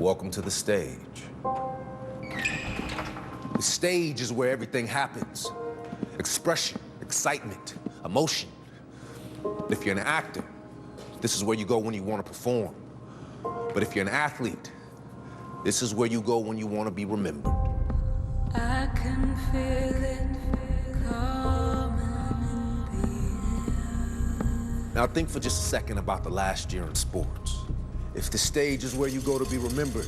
Welcome to the stage. The stage is where everything happens. Expression, excitement, emotion. If you're an actor, this is where you go when you want to perform. But if you're an athlete, this is where you go when you want to be remembered. I can feel it coming in the air. Now think for just a second about the last year in sports. If the stage is where you go to be remembered,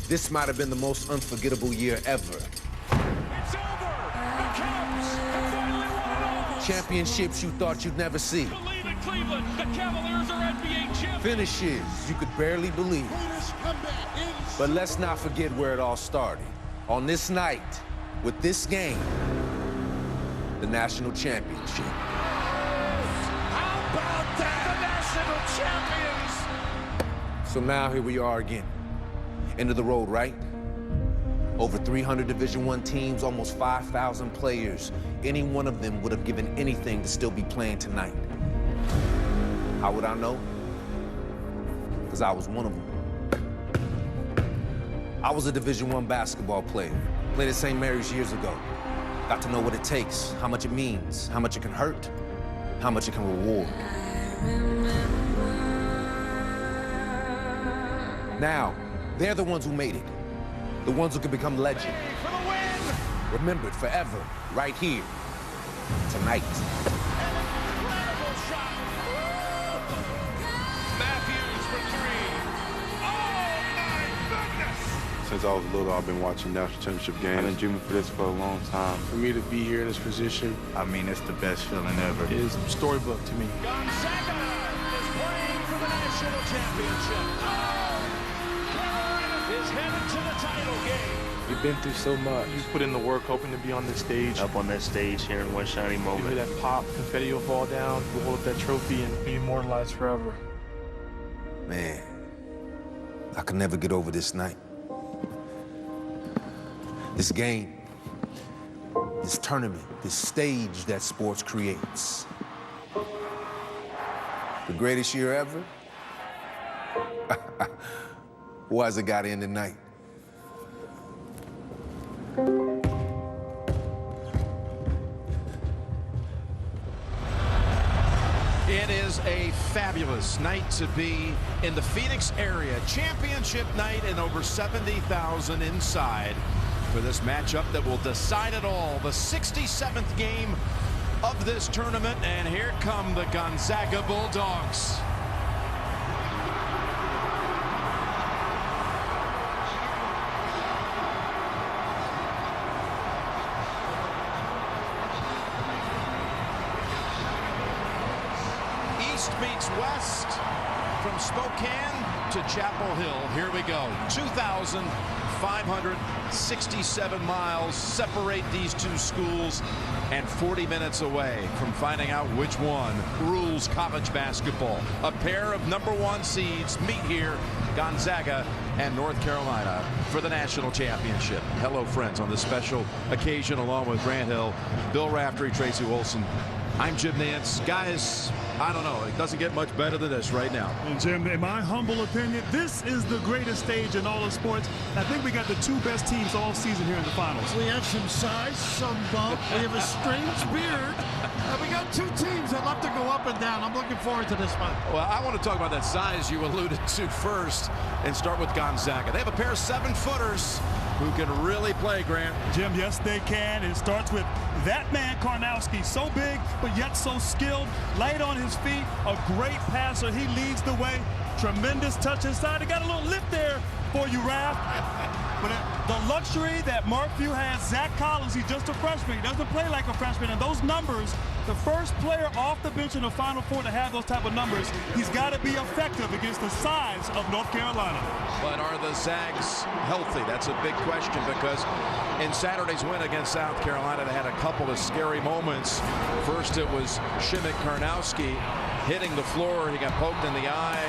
this might have been the most unforgettable year ever. It's over! The Cavs have finally won it all! Championships you thought you'd never see. Believe in Cleveland, the Cavaliers are NBA champions! Finishes you could barely believe. But let's not forget where it all started. On this night, with this game, the national championship. How about that? The national champions! So now here we are again. End of the road, right? Over 300 Division I teams, almost 5,000 players. Any one of them would have given anything to still be playing tonight. How would I know? Because I was one of them. I was a Division I basketball player. Played at St. Mary's years ago. Got to know what it takes, how much it means, how much it can hurt, how much it can reward. Now, they're the ones who made it. The ones who can become legend. For the win! Remembered forever, right here, tonight. An incredible shot! Matthews for three. Oh, my goodness! Since I was little, I've been watching national championship games. I've been dreaming for this for a long time. For me to be here in this position, I mean, it's the best feeling ever. it is storybook to me. Gonzaga is playing for the national championship. Carolina is headed to the title game. We've been through so much. You put in the work hoping to be on this stage. Up on that stage here in one shiny You moment. hear that pop, confetti will fall down, we'll hold up that trophy and be immortalized forever. Man, I could never get over this night. This game, this tournament, this stage that sports creates. The greatest year ever? Why's it got to end tonight? It is a fabulous night to be in the Phoenix area. Championship night and over 70,000 inside for this matchup that will decide it all. The 67th game of this tournament, and here come the Gonzaga Bulldogs. East meets west from Spokane to Chapel Hill. Here we go. 2,567 miles separate these two schools, and 40 minutes away from finding out which one rules college basketball. A pair of #1 seeds meet here, Gonzaga and North Carolina, for the national championship. Hello, friends, on this special occasion, along with Grant Hill, Bill Raftery, Tracy Wilson. I'm Jim Nance. Guys, I don't know. It doesn't get much better than this right now. And Jim, in my humble opinion, this is the greatest stage in all of sports. I think we got the two best teams all season here in the finals. We have some size, some bump. We have a strange beard. And we got two teams that love to go up and down. I'm looking forward to this one. Well, I want to talk about that size you alluded to first and start with Gonzaga. They have a pair of 7-footers who can really play, Grant. Jim, yes, they can. It starts with that man, Karnowski, so big, but yet so skilled, light on his feet, a great passer. He leads the way. Tremendous touch inside. He got a little lift there for you, Raph. But the luxury that Mark Few has, Zach Collins, he's just a freshman. He doesn't play like a freshman. And those numbers, the first player off the bench in the Final Four to have those type of numbers, he's got to be effective against the size of North Carolina. But are the Zags healthy? That's a big question, because in Saturday's win against South Carolina, they had a couple of scary moments. First, it was Shimmick Karnowski hitting the floor. He got poked in the eye,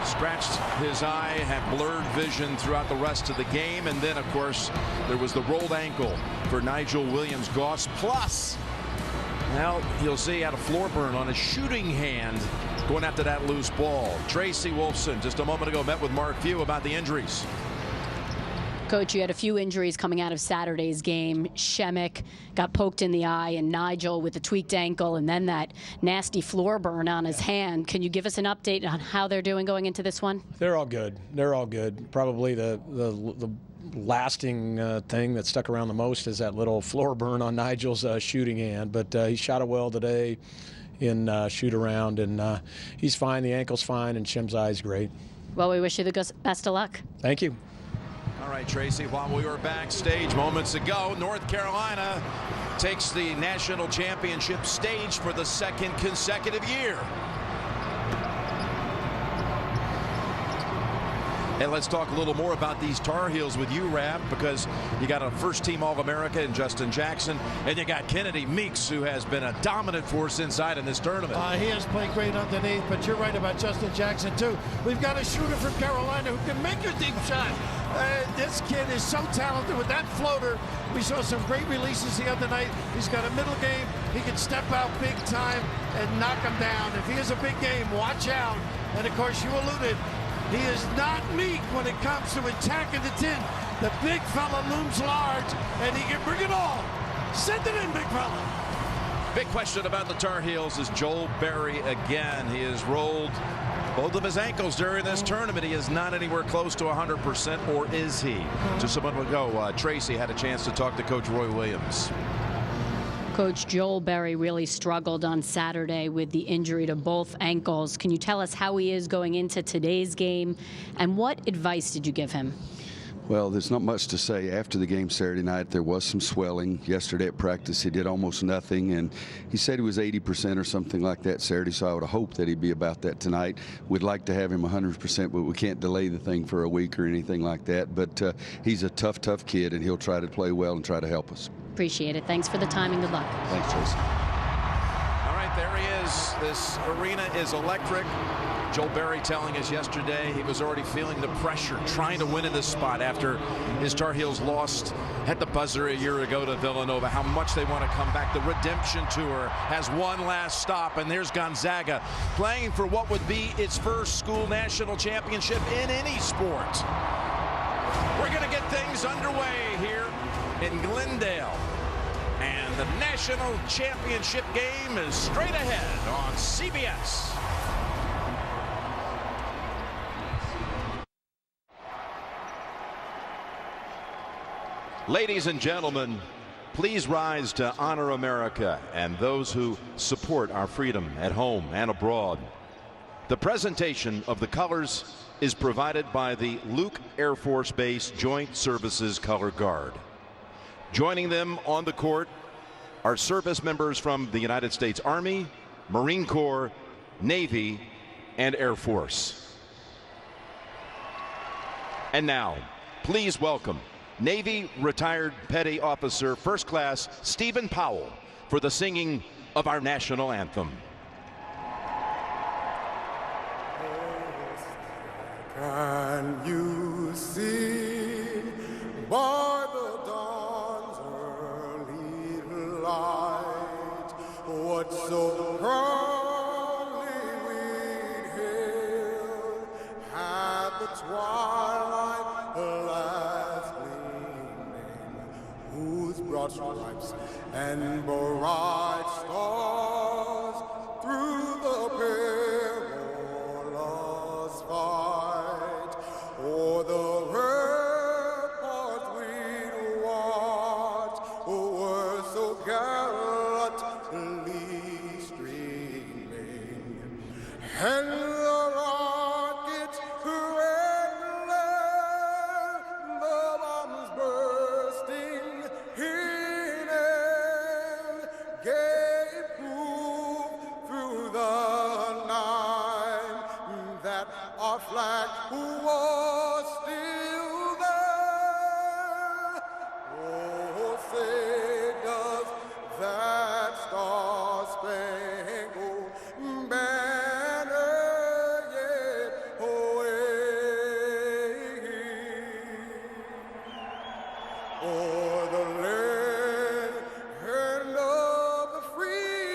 scratched his eye, had blurred vision throughout the rest of the game. And then, of course, there was the rolled ankle for Nigel Williams-Goss. Plus, Now you'll see had a floor burn on his shooting hand going after that loose ball. Tracy Wolfson just a moment ago met with Mark Few about the injuries. Coach, you had a few injuries coming out of Saturday's game. Shemek got poked in the eye, and Nigel with a tweaked ankle, and then that nasty floor burn on his hand. Can you give us an update on how they're doing going into this one? They're all good. They're all good. Probably the lasting thing that stuck around the most is that little floor burn on Nigel's shooting hand. But he shot it well today in shoot around, and he's fine. The ankle's fine, and Shem's eye's great. Well, we wish you the best of luck. Thank you. All right, Tracy, while we were backstage moments ago, North Carolina takes the national championship stage for the second consecutive year. And let's talk a little more about these Tar Heels with you, Rab, because you got a first-team All-America in Justin Jackson, and you got Kennedy Meeks, who has been a dominant force inside in this tournament. He has played great underneath, but you're right about Justin Jackson, too. We've got a shooter from Carolina who can make a deep shot. This kid is so talented with that floater. We saw some great releases the other night. He's got a middle game. He can step out big time and knock him down. If he has a big game, watch out. And, of course, you alluded, he is not meek when it comes to attacking the tin. The big fella looms large, and he can bring it all. Send it in, big fella. Big question about the Tar Heels is Joel Berry again. He has rolled both of his ankles during this tournament. He is not anywhere close to 100%, or is he? Just a moment ago, Tracy had a chance to talk to Coach Roy Williams. Coach, Joel Berry really struggled on Saturday with the injury to both ankles. Can you tell us how he is going into today's game, and what advice did you give him? Well, there's not much to say. After the game Saturday night, there was some swelling. Yesterday at practice, he did almost nothing, and he said he was 80% or something like that Saturday, so I would hope that he'd be about that tonight. We'd like to have him 100%, but we can't delay the thing for a week or anything like that. But he's a tough kid, and he'll try to play well and try to help us. Appreciate it. Thanks for the time, and good luck. Thanks, Tracy. All right, there he is. This arena is electric. Joel Berry telling us yesterday he was already feeling the pressure, trying to win in this spot after his Tar Heels lost at the buzzer a year ago to Villanova, how much they want to come back. The redemption tour has one last stop, and there's Gonzaga playing for what would be its first school national championship in any sport. We're going to get things underway here in Glendale, and the national championship game is straight ahead on CBS. Ladies and gentlemen, please rise to honor America and those who support our freedom at home and abroad. The presentation of the colors is provided by the Luke Air Force Base Joint Services Color Guard. Joining them on the court are service members from the United States Army, Marine Corps, Navy, and Air Force. And now, please welcome Navy retired Petty Officer First Class Stephen Powell for the singing of our national anthem. Can you see by the dawn's early light what so proudly we'd hailed at the twilight last gleaming, whose broad stripes and bright stars through the perilous fight o'er the ramparts we'd watched were so gallantly streaming, and the rockets rattling, the bombs bursting in and gave proof through the night that our flag was still there. Oh, say does that star-spangled banner yet wave o'er the land of the free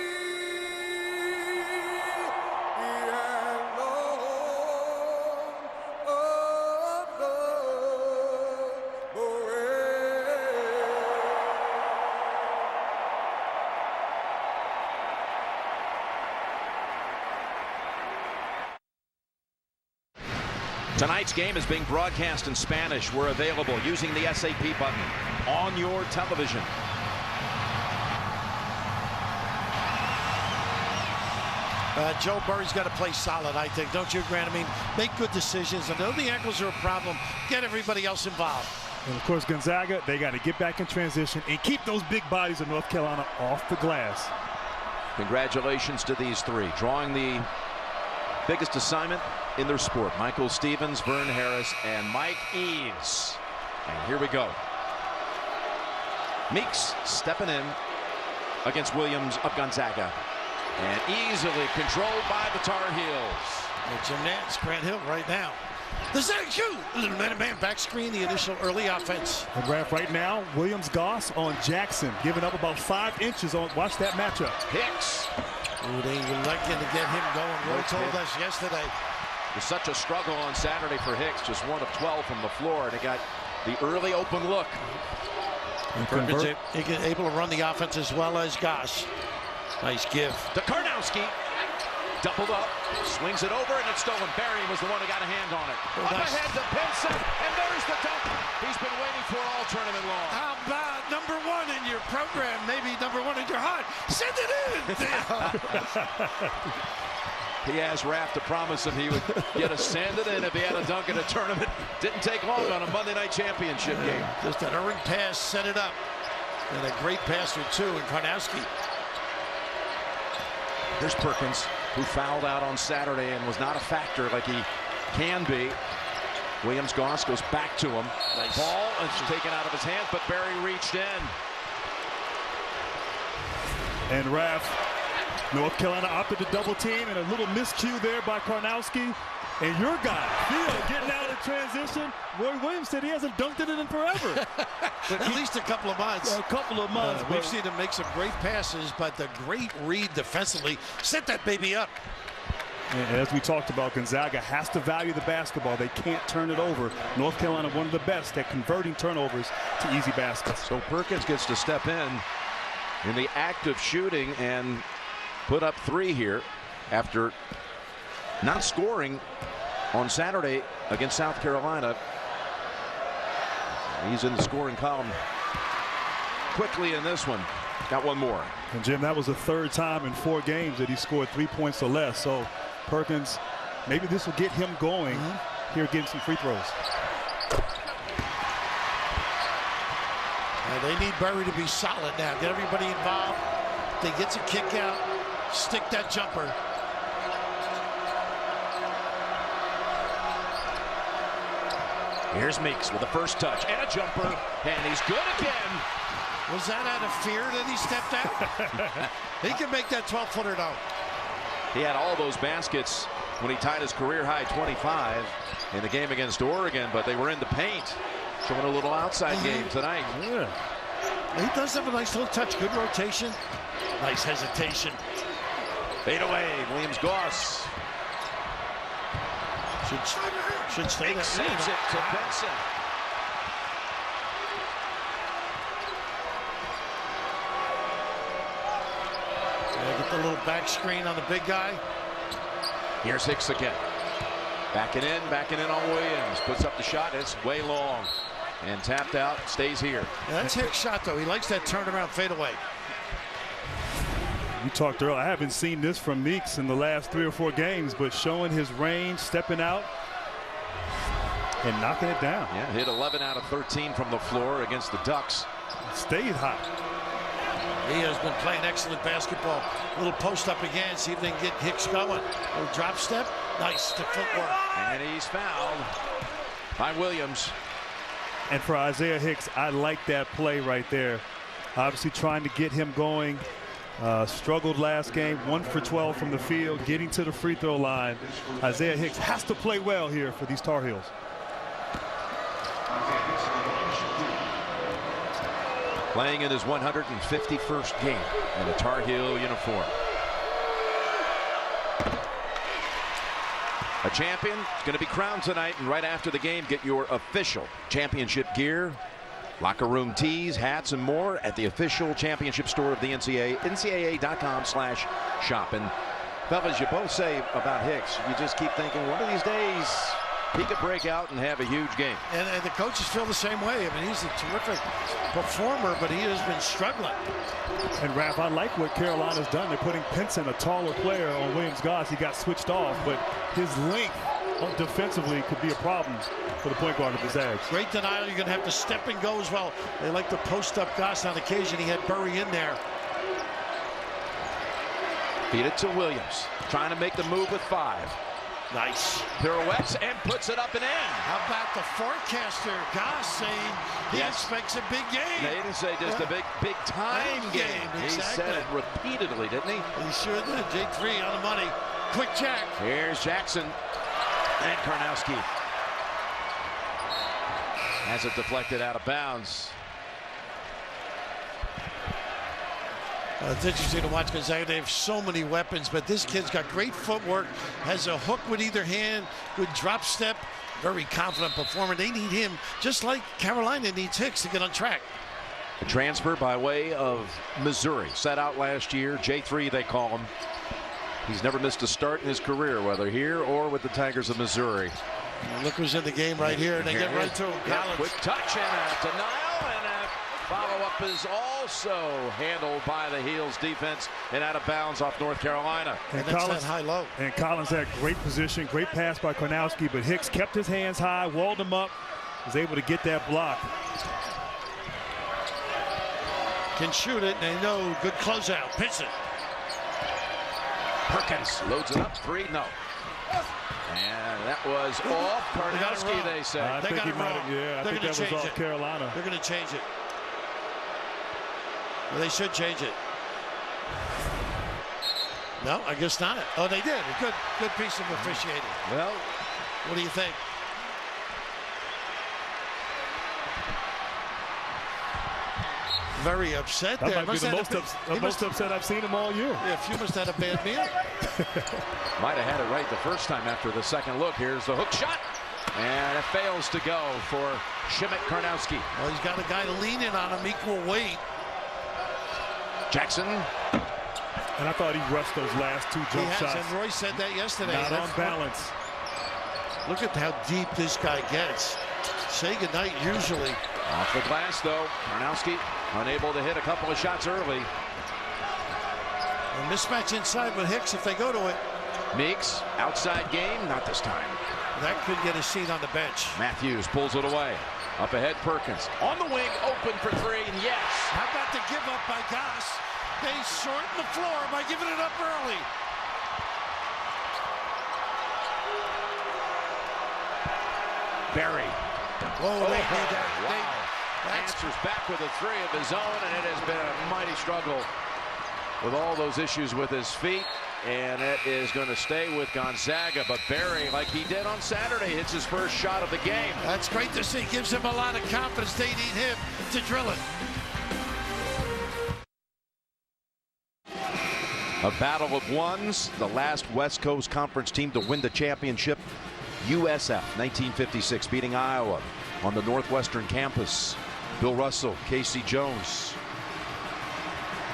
Tonight's game is being broadcast in Spanish. We're available using the SAP button on your television. Joe Burry's got to play solid, I think. Don't you, Grant? I mean, make good decisions. I know the ankles are a problem. Get everybody else involved. And, of course, Gonzaga, they got to get back in transition and keep those big bodies of North Carolina off the glass. Congratulations to these three, drawing the biggest assignment in their sport. Michael Stevens, Vern Harris, and Mike Eves. And here we go. Meeks stepping in against Williams of Gonzaga. And easily controlled by the Tar Heels. Jim Nance, Grant Hill right now. The Zag shoot. Little man back screen, the initial early offense. And Ralph, right now, Williams Goss on Jackson, giving up about 5 inches on. Watch that matchup. Hicks. Ooh, they were lucky to get him going. Roy told us yesterday. It was such a struggle on Saturday for Hicks, just 1 of 12 from the floor, and he got the early open look. Perkins able to run the offense as well as Goss. Nice give. To Karnowski. Doubled up. Swings it over, and it's stolen. Barry was the one who got a hand on it. Oh, up ahead to Pinson, and there's the dunk. He's been waiting for all tournament long. How about number 1 in your program? Maybe number 1 in your heart. Send it in. He asked Raph to promise him he would get a send it in if he had a dunk in a tournament. Didn't take long on a Monday night championship game. Just an errant pass, set it up. And a great passer, too, in Karnowski. Here's Perkins, who fouled out on Saturday and was not a factor like he can be. Williams Goss goes back to him. Nice. Ball is taken out of his hands, but Barry reached in. And Raph, North Carolina opted to double team, and a little miscue there by Karnowski. And your guy, Phil, getting out of transition. Roy Williams said he hasn't dunked it in forever. But at least a couple of months. A couple of months. We've seen him make some great passes, but the great read defensively. Set that baby up. And as we talked about, Gonzaga has to value the basketball. They can't turn it over. North Carolina, one of the best at converting turnovers to easy baskets. So Perkins gets to step in the act of shooting and put up 3 here after not scoring on Saturday against South Carolina. He's in the scoring column quickly in this one. Got 1 more. And Jim, that was the 3rd time in 4 games that he scored 3 points or less. So Perkins, maybe this will get him going here, getting some free throws. They need Barry to be solid now. Get everybody involved. They get a kick out. Stick that jumper. Here's Meeks with the first touch and a jumper, and he's good again. Was that out of fear that he stepped out? He can make that 12-footer though. He had all those baskets when he tied his career high 25 in the game against Oregon, but they were in the paint. Showing a little outside game tonight. Yeah. He does have a nice little touch. Good rotation. Nice hesitation. Fade away. Williams Goss. Should stay that saves it to Benson. Get the little back screen on the big guy. Here's Hicks again. Backing in on Williams. Puts up the shot. It's way long. And tapped out. Stays here. Yeah, that's Hicks' shot, though. He likes that turnaround fadeaway. You talked earlier. I haven't seen this from Meeks in the last 3 or 4 games, but showing his range, stepping out, and knocking it down. Yeah, hit 11 out of 13 from the floor against the Ducks. Stayed hot. He has been playing excellent basketball. Little post up again. See if they can get Hicks going. Little drop step. Nice to footwork. And he's fouled by Williams. And for Isaiah Hicks, I like that play right there. Obviously trying to get him going. Struggled last game, 1 for 12 from the field, getting to the free throw line. Isaiah Hicks has to play well here for these Tar Heels. Playing in his 151st game in a Tar Heel uniform. A champion is going to be crowned tonight, and right after the game, get your official championship gear, locker room tees, hats, and more at the official championship store of the NCAA, ncaa.com/shop. And fellas, you both say about Hicks, you just keep thinking one of these days he could break out and have a huge game. And the coaches feel the same way. I mean, he's a terrific performer, but he has been struggling. And Raph, I like what Carolina's done. They're putting Pinson, a taller player, on Williams-Goss. He got switched off, but his length defensively could be a problem for the point guard of the Zags. Great denial. You're going to have to step and go as well. They like to post up Goss on occasion. He had Burry in there. Feed it to Williams, trying to make the move with 5. Nice. Pirouettes and puts it up and in. How about the forecaster, Goss, saying he expects a big game? They didn't say just a big time game. Exactly. He said it repeatedly, didn't he? He sure did. J3 on the money. Quick check. Here's Jackson and Karnowski. Has it deflected out of bounds. It's interesting to watch Gonzaga. They have so many weapons, but this kid's got great footwork, has a hook with either hand, good drop step, very confident performer. They need him, just like Carolina needs Hicks to get on track. A transfer by way of Missouri. Set out last year. J3, they call him. He's never missed a start in his career, whether here or with the Tigers of Missouri. And look who's in the game right here, and they get right to him. Yep, quick touch and a denial, and a follow-up is also handled by the Heels defense and out of bounds off North Carolina. And that's that high-low. And Collins had great position, great pass by Karnowski, but Hicks kept his hands high, walled him up, was able to get that block. Can shoot it, and they know good closeout. Pinson. Perkins loads it up. 3, no. And that was off Karnowski, they say. I think he might have, yeah, I think that was off Carolina. They're going to change it. Well, they should change it. No, I guess not. Oh, they did. A good piece of officiating. Well, what do you think? Very upset there. That might be the most upset I've seen him all year. Yeah, if you must have had a bad meal. Might have had it right the first time after the second look. Here's the hook shot. And it fails to go for Shimmick Karnowski. Well, he's got a guy leaning on him equal weight. Jackson. And I thought he rushed those last 2 jump shots. And Roy said that yesterday. Not on balance. Look at how deep this guy gets. Say goodnight usually. Off the glass, though. Karnowski unable to hit a couple of shots early. A mismatch inside with Hicks if they go to it. Meeks, outside game, not this time. That could get a seat on the bench. Matthews pulls it away. Up ahead, Perkins. On the wing, open for 3, and yes. How about the give up by Goss? They shorten the floor by giving it up early. Barry. Oh, they did that. Wow. Answers back with a 3 of his own, and it has been a mighty struggle with all those issues with his feet. And it is going to stay with Gonzaga. But Barry, like he did on Saturday, hits his first shot of the game. That's great to see. Gives him a lot of confidence. They need him to drill it. A battle of ones. The last West Coast Conference team to win the championship. USF, 1956, beating Iowa on the Northwestern campus. Bill Russell, Casey Jones.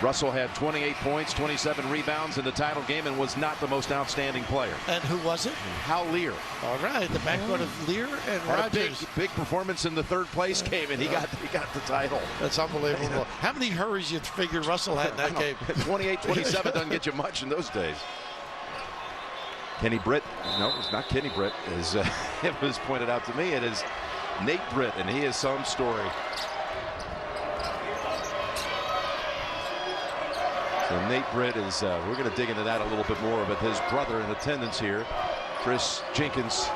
Russell had 28 points, 27 rebounds in the title game and was not the most outstanding player. And who was it? Hal Lear. All right, the backcourt of Lear and Rogers. Big performance in the third place game, and he got the title. That's unbelievable. How many hurries you figure Russell had in that game? 28-27 doesn't get you much in those days. Kenny Britt. No, it's not Kenny Britt. As it was pointed out to me, it is Nate Britt, and he has some story. So Nate Britt is, we're going to dig into that a little bit more, but his brother in attendance here, Chris Jenkins.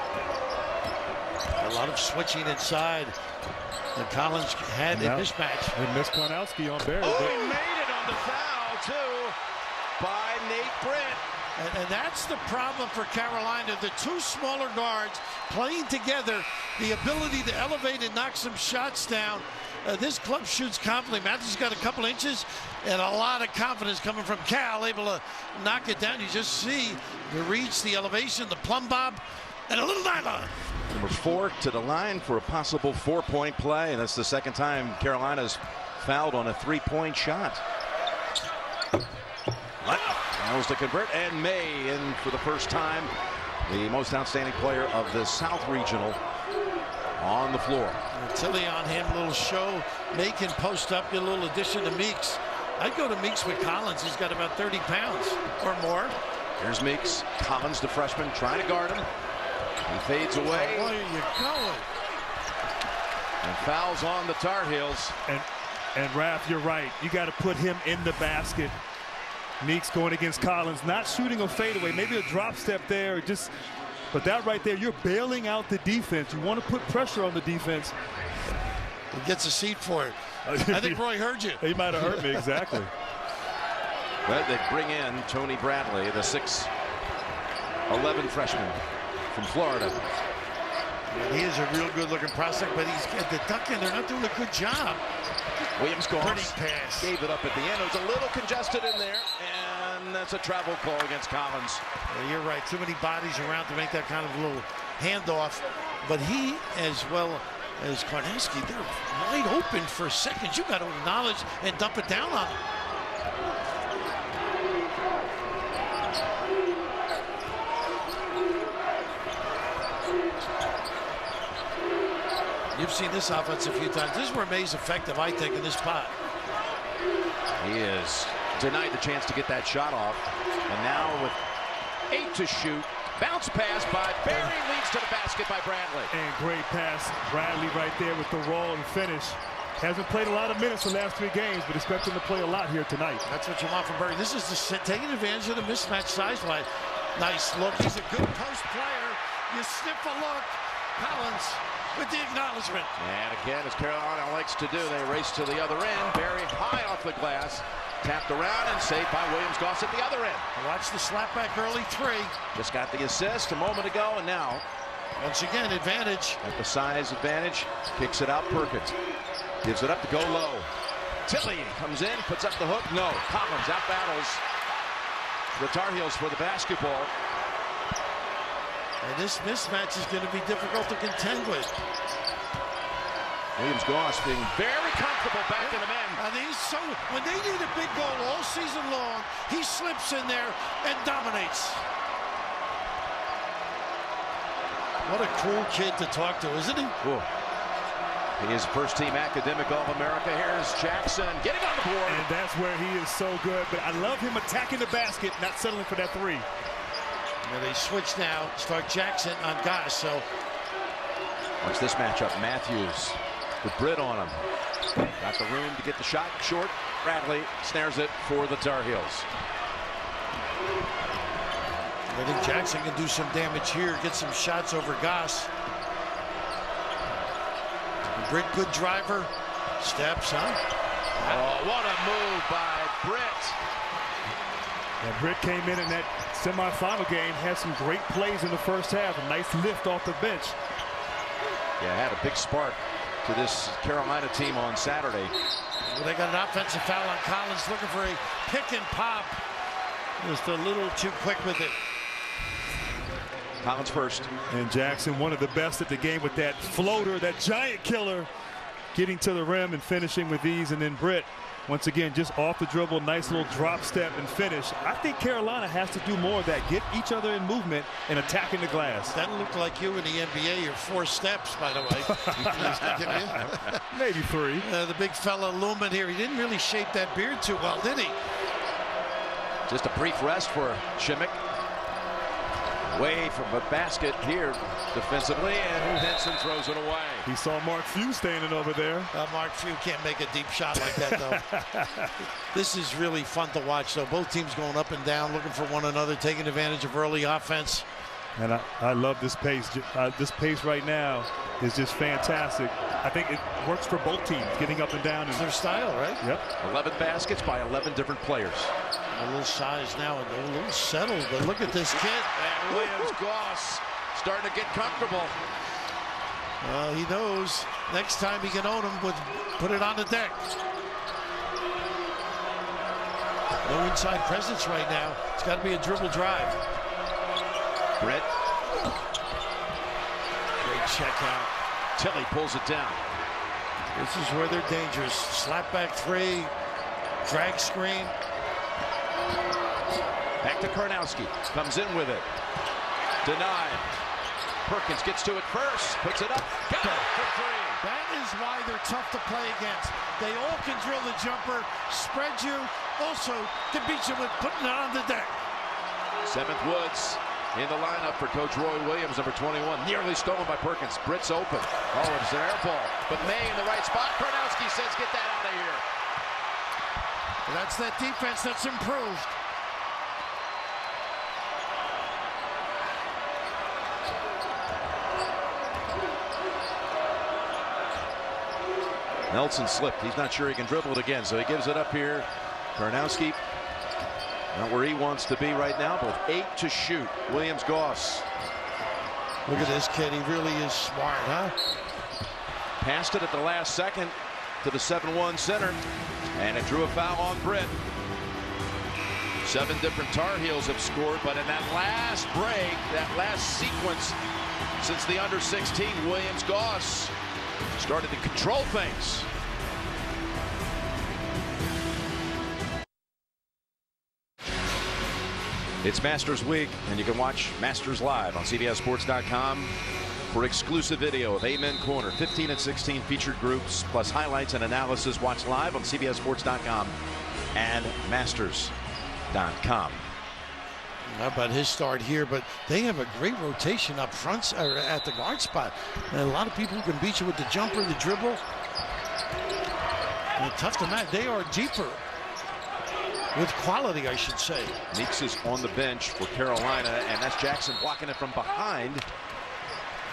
A lot of switching inside. And Collins had a mismatch. And missed Karnowski on Barry. Oh, he made it on the foul, too, by Nate Britt. And that's the problem for Carolina. The 2 smaller guards playing together, the ability to elevate and knock some shots down. This club shoots confidently. Matthews got a couple inches and a lot of confidence coming from Cal, able to knock it down. You just see the reach, the elevation, the plumb bob, and a little nylon. Number 4 to the line for a possible 4-point play, and that's the second time Carolina's fouled on a 3-point shot. That was to convert, and May in for the first time the most outstanding player of the South Regional, on the floor. Tilly on him, a little show, making post up, get a little addition to Meeks. I'd go to Meeks with Collins. He's got about 30 pounds or more. Here's Meeks. Collins, the freshman, trying to guard him. He fades away. Where are you going? And fouls on the Tar Heels. And Raph, you're right. You got to put him in the basket. Meeks going against Collins, not shooting a fadeaway, maybe a drop step there, but that right there, you're bailing out the defense. You want to put pressure on the defense. He gets a seat for it. I think Roy heard you. He might have heard me, exactly. Well, they bring in Tony Bradley, the 6'11" freshman from Florida. And he is a real good-looking prospect, but he's the duck in. They're not doing a good job. Williams goes. Pretty pass. Gave it up at the end. It was a little congested in there, and that's a travel call against Collins. Yeah, you're right. Too many bodies around to make that kind of little handoff. But he, as well as Karnowski, they're wide open for seconds. You got to acknowledge and dump it down on them. You've seen this offense a few times. This is where May's effective, I think, in this spot. He is denied the chance to get that shot off. And now with 8 to shoot. Bounce pass by Barry, leads to the basket by Bradley. And great pass. Bradley right there with the roll and finish. Hasn't played a lot of minutes the last 3 games, but expect him to play a lot here tonight. That's what you want from Barry. This is taking advantage of the mismatch size-wise. Nice look. He's a good post player. You snip a look. Collins with the acknowledgement. And again, as Carolina likes to do, they race to the other end. Barry high off the glass. Tapped around and saved by Williams-Goss at the other end. Watch the slapback early 3. Just got the assist a moment ago, and now, once again, advantage. At the size advantage, kicks it out Perkins. Gives it up to go low. Tilly comes in, puts up the hook. No, Collins out battles the Tar Heels for the basketball. And this mismatch is going to be difficult to contend with. Williams-Goss being very comfortable back in the men. And he's when they need a big goal all season long, he slips in there and dominates. What a cool kid to talk to, isn't he? Cool. He is first-team academic All-America. Here's Jackson getting on the board. And that's where he is so good. But I love him attacking the basket, not settling for that 3. And they switch now. Start Jackson on Goss. So watch this matchup. Matthews with Britt on him. Got the room to get the shot short. Bradley snares it for the Tar Heels. I think Jackson can do some damage here. Get some shots over Goss. Britt, good driver. Steps, huh? Oh, what a move by Britt. And Britt came in that semifinal game, had some great plays in the first half. A nice lift off the bench. Yeah, had a big spark to this Carolina team on Saturday. Well, they got an offensive foul on Collins, looking for a pick and pop. Just a little too quick with it. Collins first. And Jackson, one of the best at the game with that floater, that giant killer, getting to the rim and finishing with ease. And then Britt, once again, just off the dribble, nice little drop step and finish. I think Carolina has to do more of that. Get each other in movement and attacking the glass. That looked like you in the NBA, your 4 steps, by the way. Maybe 3. The big fella looming here. He didn't really shape that beard too well, did he? Just a brief rest for Shimmick. Away from the basket here defensively, and Henson throws it away. He saw Mark Few standing over there. Mark Few can't make a deep shot like that, though. This is really fun to watch, though. Both teams going up and down, looking for one another, taking advantage of early offense. And I love this pace. This pace right now is just fantastic. I think it works for both teams, getting up and down. It's their style, right? Yep. 11 baskets by 11 different players. A little size now and a little settled, but look at this kid. And Williams-Goss starting to get comfortable. He knows next time he can own him, put it on the deck. No inside presence right now. It's got to be a dribble drive. Britt. Great check out. Tilly pulls it down. This is where they're dangerous. Slap back 3, drag screen. Back to Karnowski. Comes in with it. Denied. Perkins gets to it first, puts it up, got it for three. That is why they're tough to play against. They all can drill the jumper, spread you, also can beat you with putting it on the deck. 7th Woods in the lineup for Coach Roy Williams, number 21. Nearly stolen by Perkins. Britt's open. Oh, it's an air ball. But May in the right spot. Karnowski says, get that out of here. That's that defense that's improved. Nelson slipped. He's not sure he can dribble it again, so he gives it up here. Karnowski, not where he wants to be right now, but 8 to shoot. Williams-Goss. Look at this kid. He really is smart, huh? Passed it at the last second to the 7-1 center, and it drew a foul on Britt. 7 different Tar Heels have scored, but in that last break, that last sequence since the under-16, Williams-Goss started to control things. It's Masters Week, and you can watch Masters live on CBSSports.com for exclusive video of Amen Corner. 15 and 16 featured groups, plus highlights and analysis. Watch live on CBSSports.com and Masters.com. How about his start here? But they have a great rotation up front or at the guard spot. And a lot of people who can beat you with the jumper, the dribble. And tough to match. They are deeper with quality, I should say. Meeks is on the bench for Carolina, and that's Jackson blocking it from behind.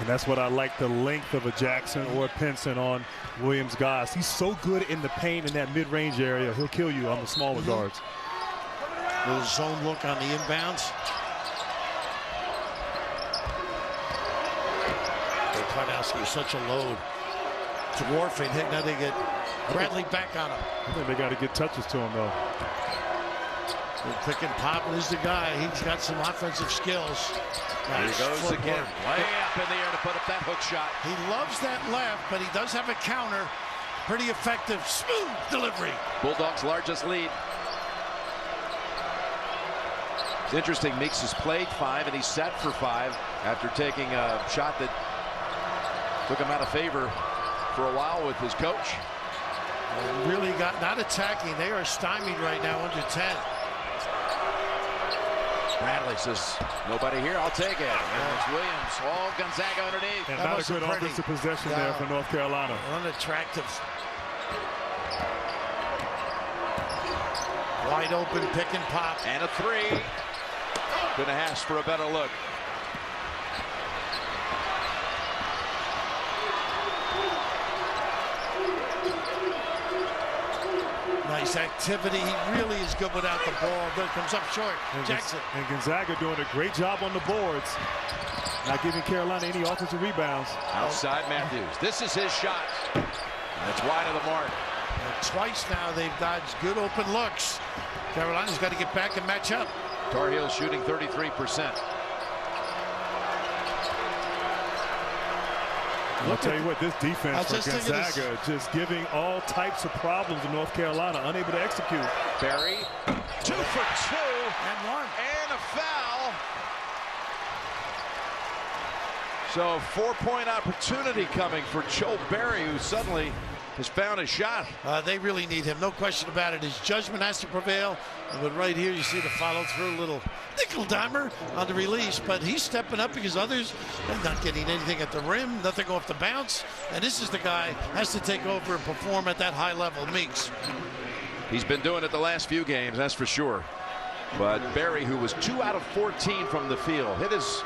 And that's what I like, the length of a Jackson or a Pinson on Williams-Goss. He's so good in the paint in that mid-range area. He'll kill you on the smaller guards. Little zone look on the inbounds. Karnowski is such a load. Dwarfing hit. Now they get Bradley back on him. I think they got to get touches to him, though. Pick and pop is the guy. He's got some offensive skills. There he goes again. Way up in the air to put up that hook shot. He loves that left, but he does have a counter. Pretty effective, smooth delivery. Bulldogs' largest lead. It's interesting, Meeks has played 5 and he's set for 5 after taking a shot that took him out of favor for a while with his coach. And really got not attacking. They are stymied right now under 10. Bradley says, nobody here, I'll take it. And it's Williams, all Gonzaga underneath. And not a good offensive possession there for North Carolina. Unattractive. Wide open pick and pop. And a 3. Gonna ask for a better look. Nice activity. He really is good without the ball. But it comes up short. Jackson. And Gonzaga doing a great job on the boards. Not giving Carolina any offensive rebounds. Outside Matthews. This is his shot. That's wide of the mark. And twice now they've dodged good open looks. Carolina's got to get back and match up. Tar Heels shooting 33%. I'll tell you what, this defense for Gonzaga just giving all types of problems to North Carolina, unable to execute. Barry, 2 for 2. And 1. And a foul. So 4-point opportunity coming for Joe Barry, who suddenly has found a shot. They really need him, no question about it. His judgment has to prevail. But right here you see the follow through, little nickel dimer on the release, but he's stepping up because others are not getting anything at the rim, nothing off the bounce, and this is the guy has to take over and perform at that high level. Meeks. He's been doing it the last few games, that's for sure. But Barry, who was 2 out of 14 from the field, hit his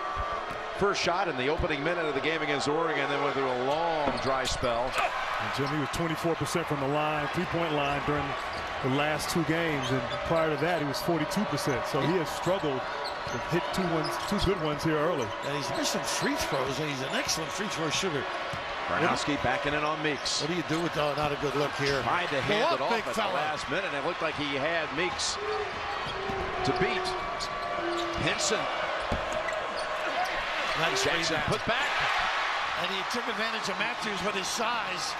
first shot in the opening minute of the game against Oregon, then went through a long dry spell. And Jimmy was 24% from the line, 3-point line during the last 2 games, and prior to that he was 42%. So he has struggled to hit 2 good ones here early. And he's missed some free throws, and he's an excellent free throw shooter. Karnowski backing in on Meeks. What do you do with not a good look here? Tried to hand it off at the last minute, and it looked like he had Meeks to beat. Henson. Nice Jackson put back. And he took advantage of Matthews with his size.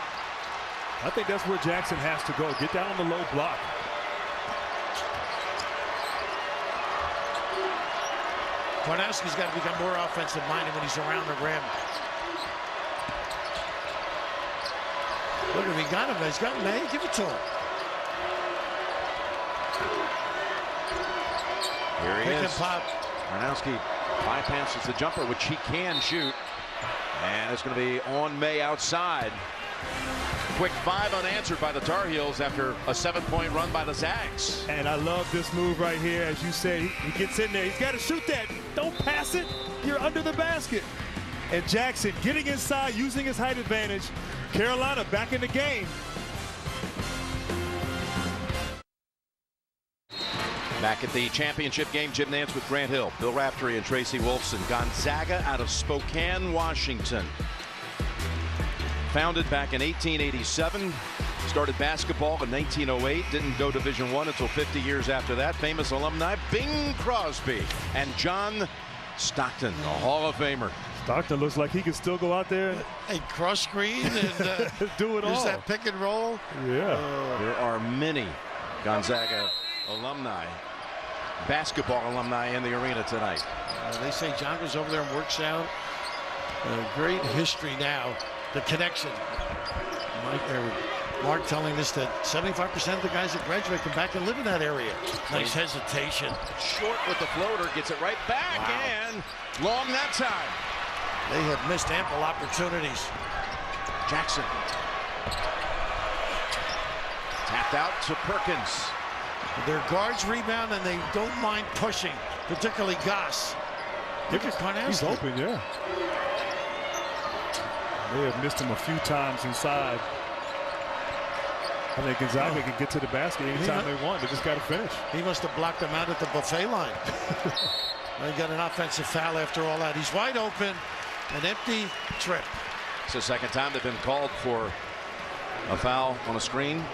I think that's where Jackson has to go. Get down on the low block. Karnowski's got to become more offensive-minded when he's around the rim. Look, if he got him, he's got him. Hey, give it to him. Here he Pick is. and pop. Karnowski bypasses the jumper, which he can shoot. And it's going to be on May outside. Quick 5 unanswered by the Tar Heels after a 7-point run by the Zags. And I love this move right here. As you said, he gets in there. He's got to shoot that. Don't pass it. You're under the basket. And Jackson getting inside, using his height advantage. Carolina back in the game. Back at the championship game, Jim Nantz with Grant Hill, Bill Raftery, and Tracy Wolfson. Gonzaga out of Spokane, Washington. Founded back in 1887. Started basketball in 1908. Didn't go Division I until 50 years after that. Famous alumni, Bing Crosby and John Stockton, a Hall of Famer. Stockton looks like he can still go out there and cross screen and do it all. Use that pick and roll. Yeah. There are many Gonzaga alumni, basketball alumni in the arena tonight. They say John goes over there and works out. Great history now. The connection. Mark telling us that 75% of the guys that graduate come back and live in that area. Nice hesitation. Short with the floater, gets it right back, and long that time. They have missed ample opportunities. Jackson. Tapped out to Perkins. Their guards rebound and they don't mind pushing, particularly Goss. Look at Karnowski. He's open, yeah. They have missed him a few times inside. I think Gonzaga can get to the basket anytime they want. They just got to finish. He must have blocked them out at the buffet line. They got an offensive foul after all that. He's wide open. An empty trip. It's the second time they've been called for a foul on a screen.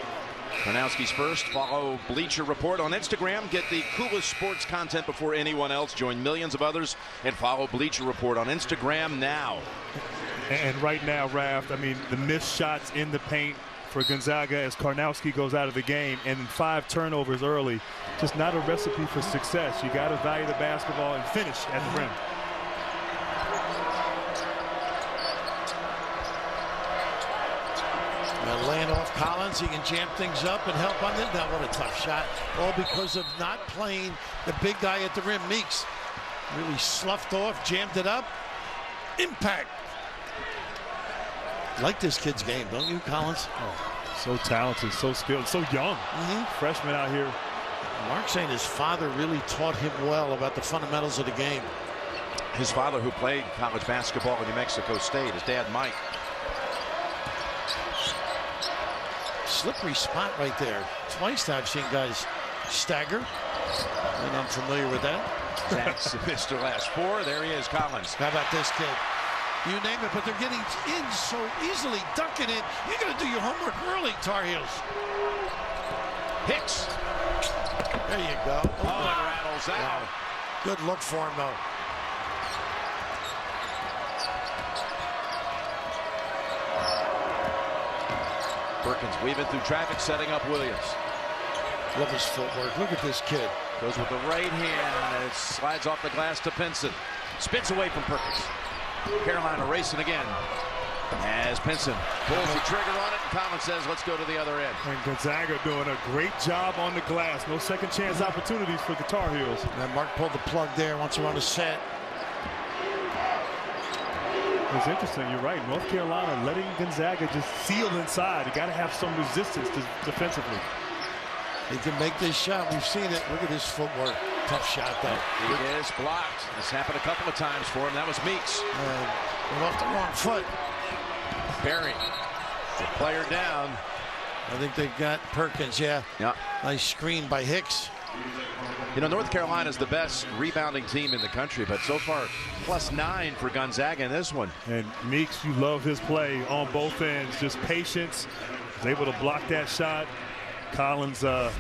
Karnowski's first. Follow Bleacher Report on Instagram. Get the coolest sports content before anyone else. Join millions of others and follow Bleacher Report on Instagram now. And right now, Raft, I mean, the missed shots in the paint for Gonzaga as Karnowski goes out of the game, and 5 turnovers early. Just not a recipe for success. You got to value the basketball and finish at the rim. Laying off Collins, he can jam things up and help on this. Now what a tough shot. All because of not playing the big guy at the rim. Meeks really sloughed off, jammed it up. Impact. Like this kid's game, don't you, Collins? Oh, so talented, so skilled, so young. Freshman out here. Mark saying his father really taught him well about the fundamentals of the game. His father, who played college basketball at New Mexico State, his dad, Mike. Slippery spot right there. Twice I've seen guys stagger, and I'm familiar with that. Zags missed their last 4. There he is, Collins. How about this kid? You name it, but they're getting in so easily, dunking it. You got to do your homework early, Tar Heels. Hicks. There you go. Oh, it rattles out. Good look for him, though. Perkins weaving through traffic, setting up Williams. Love his footwork. Look at this kid. Goes with the right hand, and it slides off the glass to Pinson. Spins away from Perkins. Carolina racing again as Pinson pulls the trigger on it, and Collins says, let's go to the other end. And Gonzaga doing a great job on the glass. No second chance opportunities for the Tar Heels. And Mark pulled the plug there once around the set. It's interesting, you're right. North Carolina letting Gonzaga just seal inside. You got to have some resistance defensively. He can make this shot. We've seen it. Look at his footwork. Tough shot, though. He is blocked. This happened a couple of times for him. That was Meeks. Went off the wrong foot. Barry, the player down. I think they've got Perkins, yeah. Nice screen by Hicks. You know, North Carolina's the best rebounding team in the country, but so far, +9 for Gonzaga in this one. And Meeks, you love his play on both ends. Just patience. Was able to block that shot. Collins, I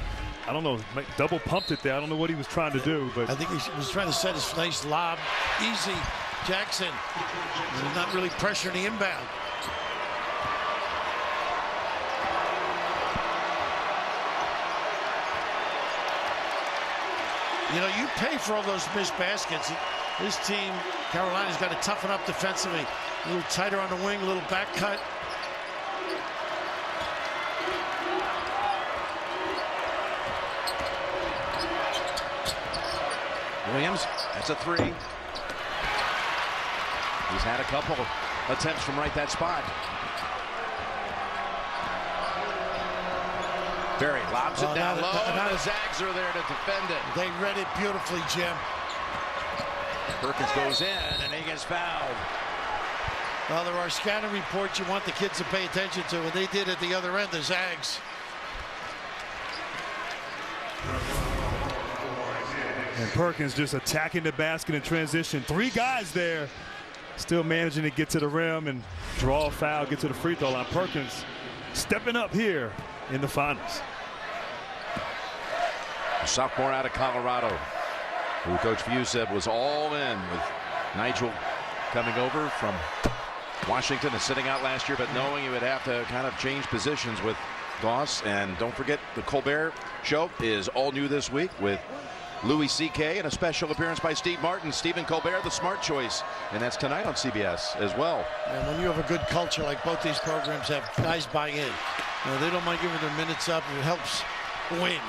don't know, double pumped it there. I don't know what he was trying to do, but I think he was trying to set his nice lob. Easy. Jackson. He's not really pressuring the inbound. You know, you pay for all those missed baskets. This team, Carolina's got to toughen up defensively. A little tighter on the wing, a little back cut. Williams, that's a three. He's had a couple of attempts from right that spot. Barry lobs it down low, and the Zags are there to defend it. They read it beautifully, Jim. Perkins goes in, and he gets fouled. Well, there are scouting reports you want the kids to pay attention to, and they did at the other end, the Zags. And Perkins just attacking the basket in transition. 3 guys there, still managing to get to the rim and draw a foul, get to the free throw line. Perkins stepping up here in the finals. A sophomore out of Colorado, who Coach View said was all in, with Nigel coming over from Washington and sitting out last year, but knowing he would have to kind of change positions with Goss. And don't forget, the Colbert Show is all new this week with Louis C.K. and a special appearance by Steve Martin. Stephen Colbert, the smart choice, and that's tonight on CBS as well. And when you have a good culture like both these programs have, guys buy in. You know, they don't mind giving their minutes up, and it helps win.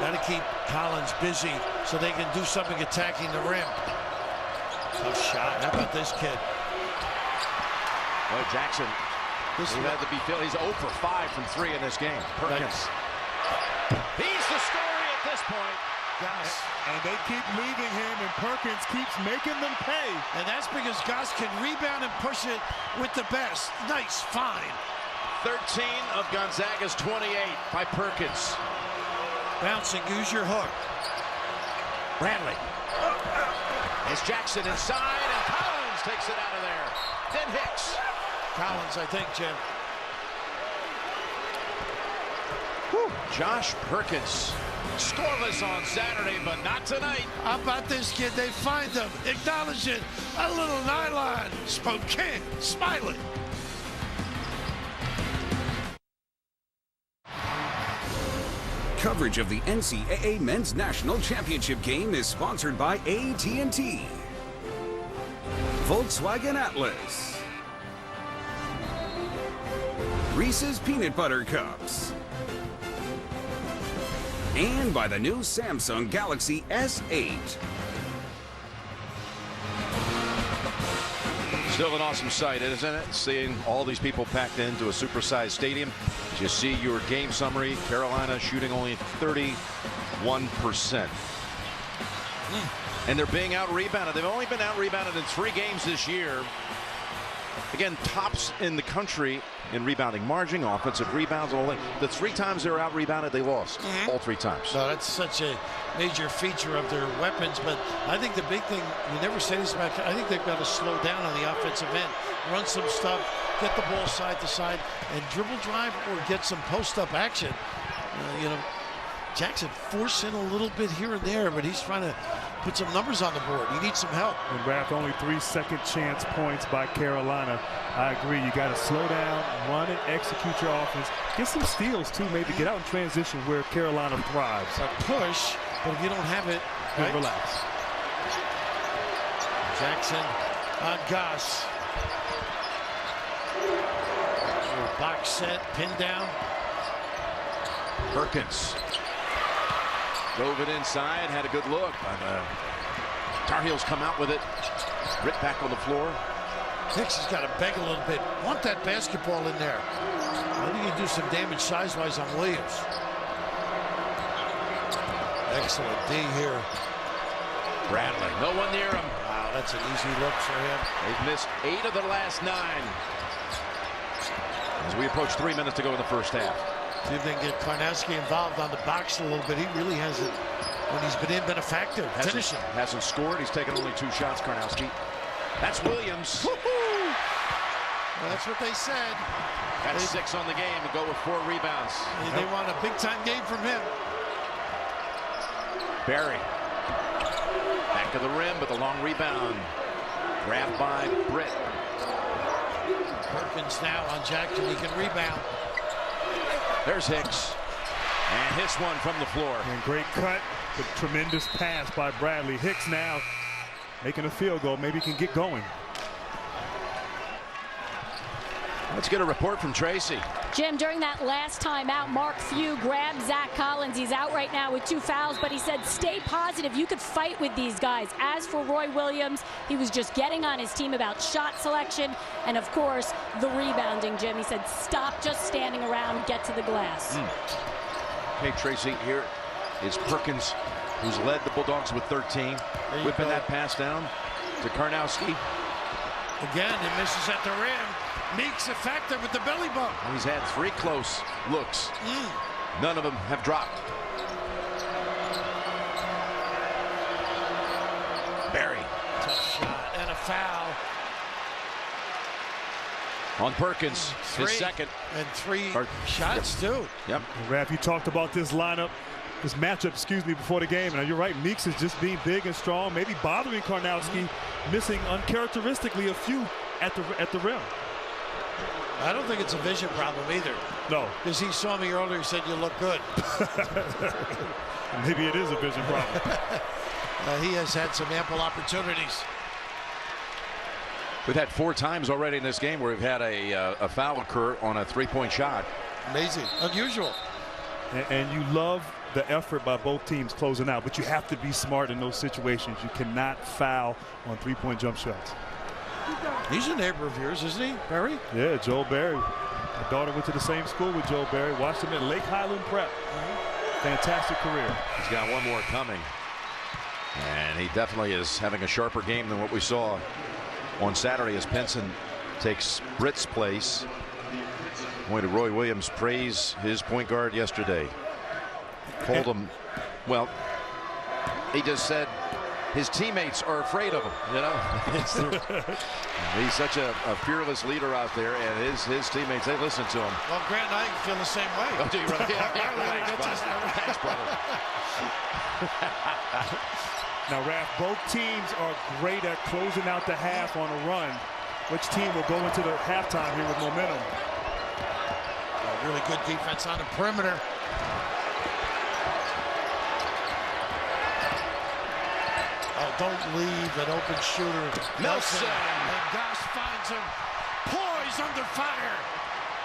Got to keep Collins busy so they can do something attacking the rim. Tough shot. How about this kid? Well, Jackson. He had to be filled. He's 0 for 5 from 3 in this game. Perkins. He's the story at this point. Goss. And they keep leaving him, and Perkins keeps making them pay. And that's because Goss can rebound and push it with the best. Nice, fine. 13 of Gonzaga's 28 by Perkins. Bouncing, use your hook. Bradley. It's Jackson inside, and Collins takes it out of there. Then Hicks. Collins, I think, Jim. Whew. Josh Perkins, scoreless on Saturday, but not tonight. How about this kid? They find him, acknowledge it. A little nylon, Spokane, smiling. Coverage of the NCAA Men's National Championship game is sponsored by AT&T, Volkswagen Atlas, Reese's Peanut Butter Cups, and by the new Samsung Galaxy S8. Still an awesome sight, isn't it? Seeing all these people packed into a supersized stadium. You see your game summary. Carolina shooting only 31%. And they're being out-rebounded. They've only been out-rebounded in 3 games this year. Again, tops in the country in rebounding margin, offensive rebounds, all that. The 3 times they were out-rebounded, they lost. All 3 times. No, that's such a major feature of their weapons. But I think the big thing, we never say this about, I think they've got to slow down on the offensive end. Run some stuff, get the ball side to side, and dribble drive or get some post-up action. You know, Jackson forced in a little bit here and there, but he's trying to put some numbers on the board. He needs some help. And Raph, only 3 second chance points by Carolina. I agree. You got to slow down, run and execute your offense. Get some steals, too, maybe get out in transition where Carolina thrives. A push, but if you don't have it, right? Relax. Jackson on Goss. Box set, pin down. Perkins. Drove it inside, had a good look. Tar Heels come out with it. Ripped back on the floor. Hicks has got to beg a little bit. Want that basketball in there. I think you do some damage size-wise on Williams. Excellent D here. Bradley, no one near him. Wow, that's an easy look for him. They've missed 8 of the last 9. As we approach 3 minutes to go in the first half. See if they can get Karnowski involved on the box a little bit. He really hasn't, when he's been a factor. Finishing. Hasn't scored. He's taken only 2 shots, Karnowski. That's Williams. Well, that's what they said. That's 6 on the game and go with 4 rebounds. They want a big-time game from him. Barry. Back of the rim, but the long rebound. Grabbed by Britt. Perkins now on Jackson. He can rebound. There's Hicks. And hits one from the floor. And great cut, but tremendous pass by Bradley. Hicks now making a field goal. Maybe he can get going. Let's get a report from Tracy. Jim, during that last time out, Mark Few grabbed Zach Collins. He's out right now with 2 fouls, but he said, stay positive. You could fight with these guys. As for Roy Williams, he was just getting on his team about shot selection and, of course, the rebounding, Jim. He said, stop just standing around, get to the glass. Hey, Tracy, here is Perkins, who's led the Bulldogs with 13. Whipping that pass down to Karnowski. Again, he misses at the rim. Meeks effective with the belly bump. He's had 3 close looks. None of them have dropped. Barry. Tough shot and a foul. On Perkins, his second. And 3 shots, too. Yep. Raph, you talked about this lineup, this matchup, before the game. And you're right, Meeks is just being big and strong, maybe bothering Karnowski, missing uncharacteristically a few at the rim. I don't think it's a vision problem either. No. Because he saw me earlier, he said, you look good. Maybe it is a vision problem. He has had some ample opportunities. We've had 4 times already in this game where we've had a foul occur on a 3-point shot. Amazing. Unusual. And you love the effort by both teams closing out, but you have to be smart in those situations. You cannot foul on 3-point jump shots. He's a neighbor of yours, isn't he, Barry? Yeah, Joel Barry. My daughter went to the same school with Joel Barry. Watched him at Lake Highland Prep. Fantastic career. He's got one more coming. And he definitely is having a sharper game than what we saw on Saturday as Pinson takes Britt's place. Boy, did Roy Williams praise his point guard yesterday. Told him, well, he just said his teammates are afraid of him, you know. He's such a fearless leader out there, and his teammates, they listen to him. Well, Grant and I feel the same way. Oh, do you really? Thanks, brother. Now, Raph, both teams are great at closing out the half on a run. Which team will go into the halftime here with momentum? Really good defense on the perimeter. Oh, don't leave an open shooter. Nelson. And Goss finds him. Poised under fire.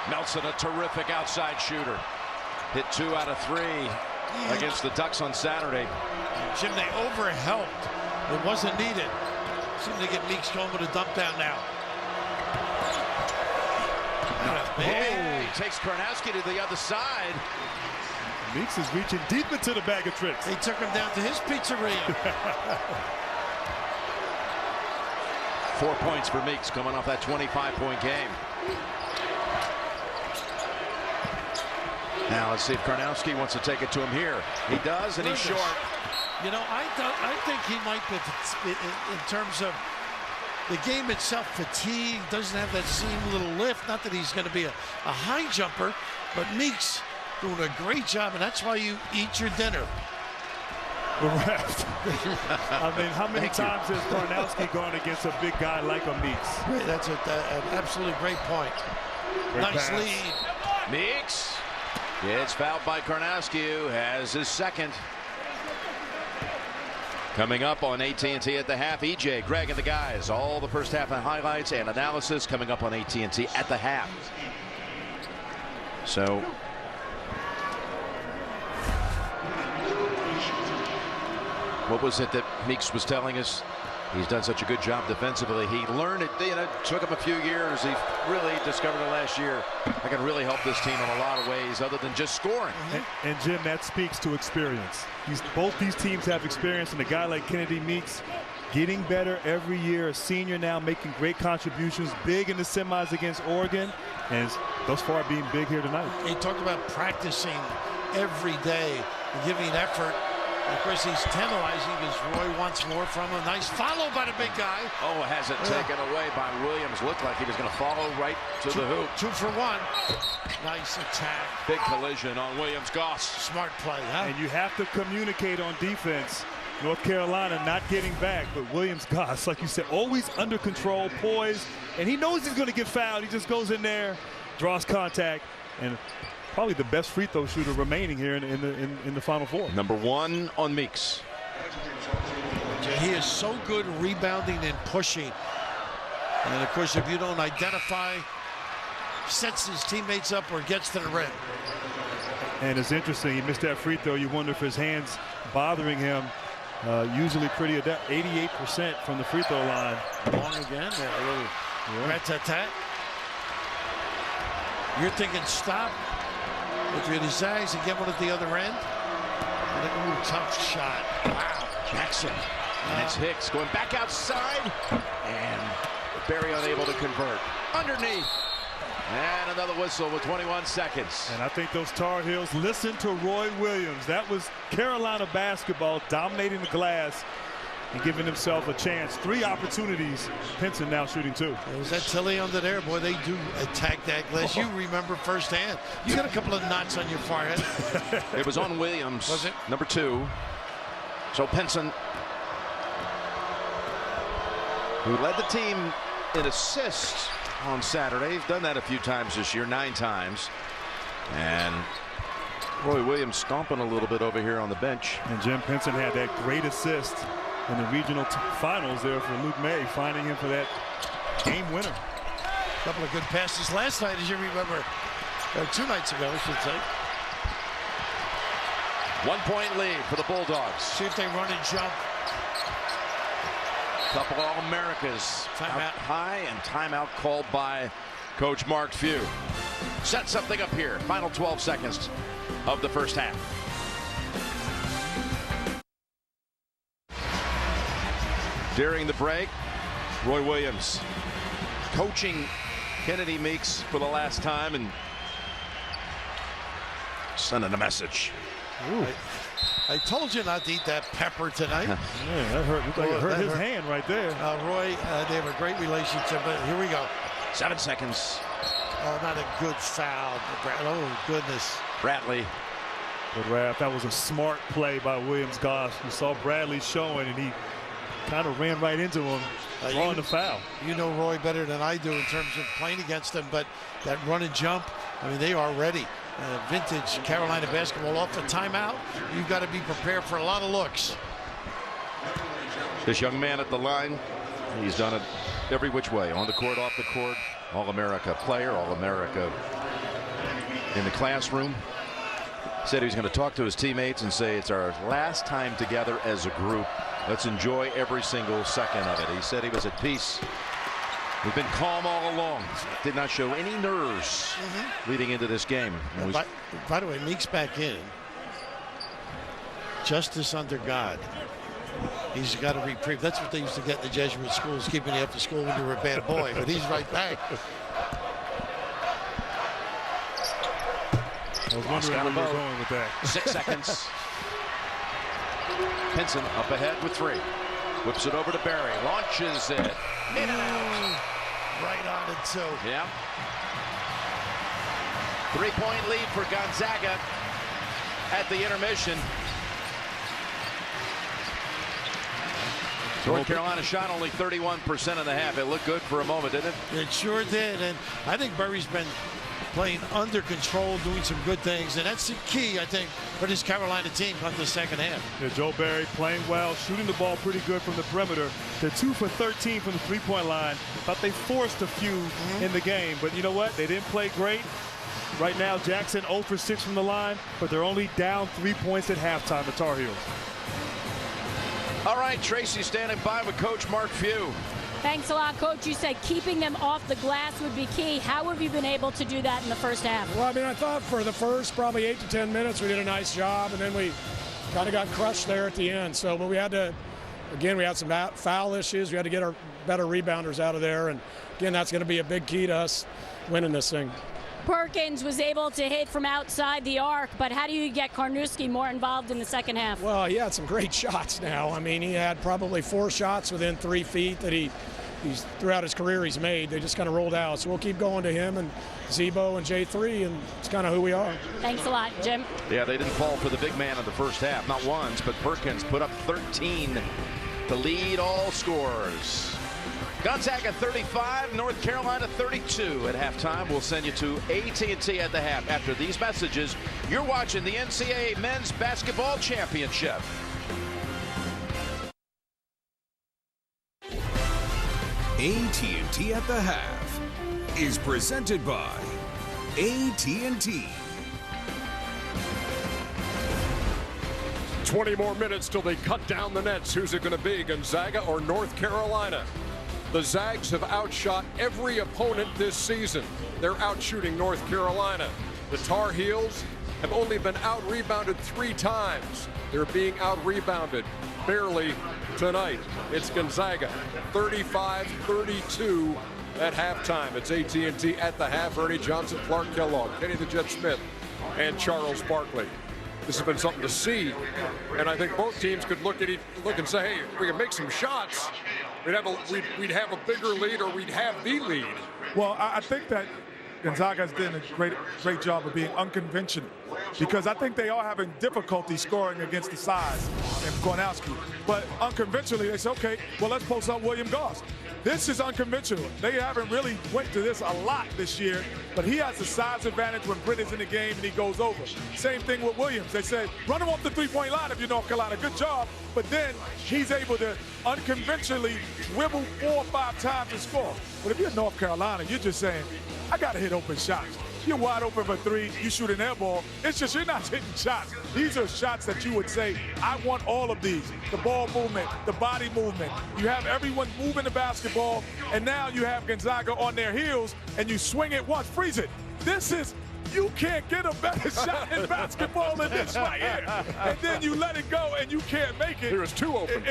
Nelson, a terrific outside shooter. Hit 2 out of 3 against the Ducks on Saturday. Jim, they overhelped. It wasn't needed. Seem to get Meeks going with a dump down now. He takes Karnowski to the other side. Meeks is reaching deep into the bag of tricks. He took him down to his pizzeria. 4 points for Meeks coming off that 25-point game. Now let's see if Karnowski wants to take it to him here. He does, and he's short. You know, I think he might be, in terms of the game itself, fatigue, doesn't have that same little lift. Not that he's going to be a high jumper, but Meeks doing a great job, and that's why you eat your dinner. I mean, how many times has Karnowski gone against a big guy like a Meeks? That's an absolutely great point. Nice lead. Meeks gets fouled by Karnowski, who has his second. Coming up on AT&T at the half, EJ, Greg, and the guys. All the first half and highlights and analysis coming up on AT&T at the half. So what was it that Meeks was telling us? He's done such a good job defensively. He learned it. It took him a few years. He really discovered it last year. I can really help this team in a lot of ways other than just scoring. And Jim, that speaks to experience. Both these teams have experience, and a guy like Kennedy Meeks getting better every year. A senior now, making great contributions, big in the semis against Oregon, and thus far being big here tonight. He talked about practicing every day and giving effort. Of course, he's tantalizing because Roy wants more from him. Nice follow by the big guy. Oh, has it taken away by Williams. Looked like he was going to follow right to the hoop. 2 for 1. Nice attack. Big collision on Williams-Goss. Smart play, huh? And you have to communicate on defense. North Carolina not getting back, but Williams-Goss, like you said, always under control, poised, and he knows he's going to get fouled. He just goes in there, draws contact, and probably the best free throw shooter remaining here in the Final Four. Number 1 on Meeks. He is so good rebounding and pushing. And of course, if you don't identify, sets his teammates up or gets to the rim. And it's interesting, he missed that free throw. You wonder if his hands bothering him. Usually pretty adept, 88% from the free throw line. Long again, a little rat-tat-tat. You're thinking stop. If you're the Zags and get one at the other end. Ooh, tough shot. Wow. Jackson. And it's Hicks going back outside. And Barry unable to convert. Underneath. And another whistle with 21 seconds. And I think those Tar Heels listened to Roy Williams. That was Carolina basketball dominating the glass and giving himself a chance. 3 opportunities. Pinson now shooting 2. Was that Tilly under there? Boy, they do attack that glass. You remember firsthand. You got a couple of knots on your forehead. It was on Williams. Was it? Number 2. So Pinson, who led the team in assists on Saturday. He's done that a few times this year, 9 times. And Roy Williams stomping a little bit over here on the bench. And Jim Pinson had that great assist in the regional finals there for Luke May, finding him for that game winner. A couple of good passes last night, as you remember, or 2 nights ago, I should say. 1-point lead for the Bulldogs. See if they run and jump. Couple All-Americas out high, and timeout called by Coach Mark Few. Set something up here. Final 12 seconds of the first half. During the break, Roy Williams coaching Kennedy Meeks for the last time and sending a message. I told you not to eat that pepper tonight. Yeah, that hurt. Looked like it hurt his hand right there. Roy, they have a great relationship, but here we go. 7 seconds. Oh, not a good foul. Oh, goodness. Bradley. But Raph, that was a smart play by Williams. Gosh, you saw Bradley showing, and he kind of ran right into him, drawing the foul. You know Roy better than I do in terms of playing against him, but that run and jump, I mean, they are ready. Vintage Carolina basketball off the timeout. You've got to be prepared for a lot of looks. This young man at the line, he's done it every which way. On the court, off the court. All-America player, All-America in the classroom. Said he was going to talk to his teammates and say, it's our last time together as a group. Let's enjoy every single second of it. He said he was at peace. We've been calm all along. Did not show any nerves leading into this game. By the way, Meeks back in. Justice under God. He's got a reprieve. That's what they used to get in the Jesuit schools, keeping you after school when you were a bad boy. But he's right back. I was wondering where you were going with that. 6 seconds. Pinson up ahead with 3. Whips it over to Barry. Launches it. In and out. Right on it, too. Yeah. 3-point lead for Gonzaga at the intermission. North Carolina shot only 31% in the half. It looked good for a moment, didn't it? It sure did. And I think Barry's been playing under control, doing some good things. And that's the key, I think, for this Carolina team come the second half. Yeah, Joe Barry playing well, shooting the ball pretty good from the perimeter. They're 2 for 13 from the 3-point line. Thought they forced a few in the game, but you know what? They didn't play great. Right now, Jackson 0 for 6 from the line, but they're only down 3 points at halftime, the Tar Heels. All right, Tracy standing by with Coach Mark Few. Thanks a lot, Coach. You said keeping them off the glass would be key. How have you been able to do that in the first half? Well, I mean, I thought for the first probably 8 to 10 minutes we did a nice job, and then we kind of got crushed there at the end. So, but we had to, again, we had some foul issues. We had to get our better rebounders out of there, and again, that's going to be a big key to us winning this thing. Perkins was able to hit from outside the arc, but how do you get Karnowski more involved in the second half? Well, he had some great shots now. I mean, he had probably 4 shots within 3 feet that he's throughout his career he's made. They just kind of rolled out. So we'll keep going to him and Zebo and J3, and it's kind of who we are. Thanks a lot, Jim. Yeah, they didn't fall for the big man in the first half, not once, but Perkins put up 13 to lead all scorers. Gonzaga 35, North Carolina 32 at halftime. We'll send you to AT&T at the half. After these messages, you're watching the NCAA Men's Basketball Championship. AT&T at the half is presented by AT&T. 20 more minutes till they cut down the nets. Who's it going to be, Gonzaga or North Carolina? The Zags have outshot every opponent this season. They're outshooting North Carolina. The Tar Heels have only been out-rebounded 3 times. They're being out-rebounded barely tonight. It's Gonzaga, 35-32 at halftime. It's AT&T at the half. Ernie Johnson, Clark Kellogg, Kenny the Jet Smith, and Charles Barkley. This has been something to see, and I think both teams could look and say, hey, we can make some shots. We'd have a bigger lead, or we'd have the lead. Well, I think that Gonzaga has done a great job of being unconventional, because I think they are having difficulty scoring against the size and Kornowski. But unconventionally, they say, okay, well, let's post up William Goss. This is unconventional. They haven't really went to this a lot this year, but he has the size advantage when Britt is in the game and he goes over. Same thing with Williams. They say, run him off the three-point line if you're North Carolina. Good job. But then he's able to unconventionally dribble 4 or 5 times and score. But if you're North Carolina, you're just saying, I got to hit open shots. You're wide open for 3, you shoot an air ball. It's just you're not hitting shots. These are shots that you would say, I want all of these. The ball movement, the body movement. You have everyone moving the basketball, and now you have Gonzaga on their heels, and you swing it once, freeze it. You can't get a better shot in basketball than this right here. And then you let it go, and you can't make it. There's 2 open.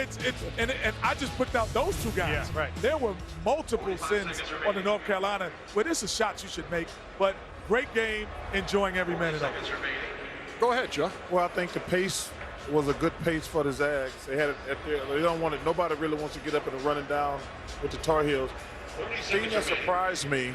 And I just put out those 2 guys. Yeah, right. There were multiple sins on the North Carolina where this is shots you should make, but great game, enjoying every minute of it. Go ahead, Joe. Well, I think the pace was a good pace for the Zags. They had it at they don't want it. Nobody really wants to get up and running down with the Tar Heels. The thing that surprised me,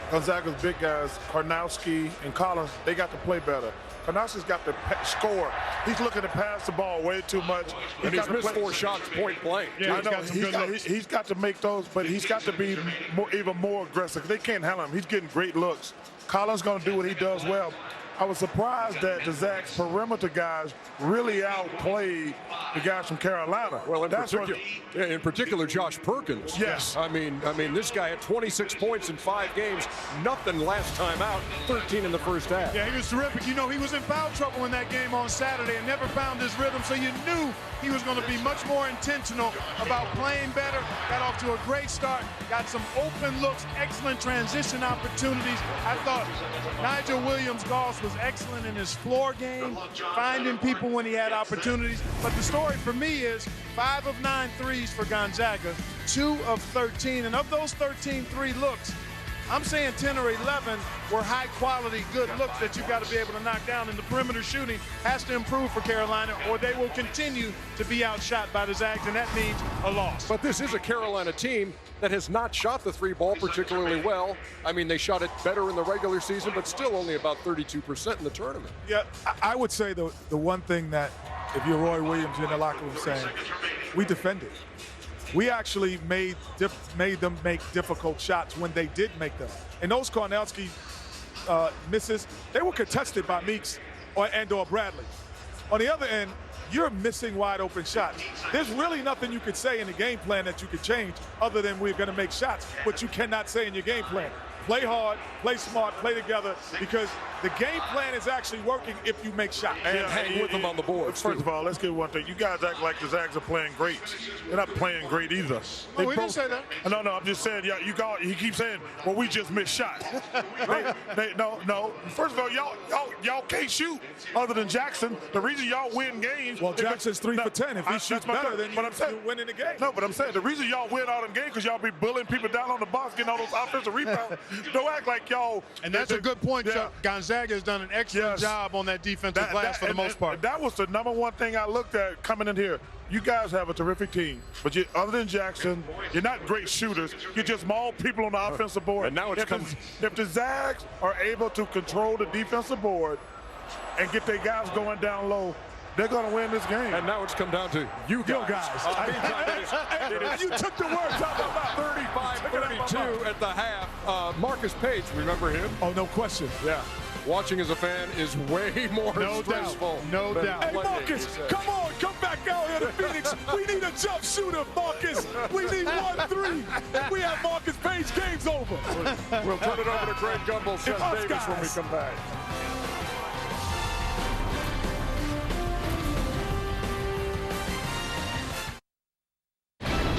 Gonzaga's big guys, Kornowski and Collins, they got to play better. Kornowski's got to score. He's looking to pass the ball way too much. And he's missed 4 shots point blank. Yeah, I know. He's got to make those, but he's got to be even more aggressive. They can't handle him. He's getting great looks. Collins going to do what he does well. I was surprised that the Zags perimeter guys really outplayed the guys from Carolina. Well, in particular, Josh Perkins. Yes. I mean, this guy had 26 points in 5 games. Nothing last time out. 13 in the first half. Yeah, he was terrific. You know, he was in foul trouble in that game on Saturday and never found his rhythm, so you knew he was going to be much more intentional about playing better. Got off to a great start. Got some open looks, excellent transition opportunities. I thought Nigel Williams-Goss was excellent in his floor game, finding people when he had opportunities. But the story for me is 5 of 9 threes for Gonzaga, 2 of 13. And of those 13 3 looks, I'm saying 10 or 11 were high-quality, good looks that you've got to be able to knock down. And the perimeter shooting has to improve for Carolina, or they will continue to be outshot by the Zags, and that means a loss. But this is a Carolina team that has not shot the 3-ball particularly well. I mean, they shot it better in the regular season, but still only about 32% in the tournament. Yeah, I would say the one thing that, if you're Roy Williams, you're in the locker room saying, we defended. We actually made them make difficult shots when they did make them. And those Kornowski misses, they were contested by Meeks and/or Bradley. On the other end, you're missing wide open shots. There's really nothing you could say in the game plan that you could change other than we're going to make shots, but you cannot say in your game plan. Play hard, play smart, play together, because the game plan is actually working if you make shots. And hang with them on the board. First of all, let's get one thing. You guys act like the Zags are playing great. They're not playing great either. We didn't say that. No, I'm just saying, he keeps saying, well, we just missed shots. No. First of all, y'all can't shoot other than Jackson. The reason y'all win games. Well, Jackson's 3 for 10. If he shoots better, then you're winning the game. No, but I'm saying the reason y'all win all them games because y'all be bullying people down on the box, getting all those offensive rebounds. Don't act like y'all. And that's a good point, Chuck. Gonzaga has done an excellent job on that defensive glass for the most part. That was the number one thing I looked at coming in here. You guys have a terrific team, but other than Jackson, you're not great shooters. You're just small people on the offensive board. And now if the Zags are able to control the defensive board and get their guys going down low, They're going to win this game. And now it's come down to you guys. You took the words out of my mouth. 35-32 at the half. Marcus Page, remember him? Oh, no question. Yeah. Watching as a fan is way more stressful. No doubt. Hey, playing, Marcus, come on. Come back out here to Phoenix. We need a jump shooter, Marcus. We need 1-3. We have Marcus Page. Game's over. We'll turn it over to Greg Gumbel, Seth Davis when we come back.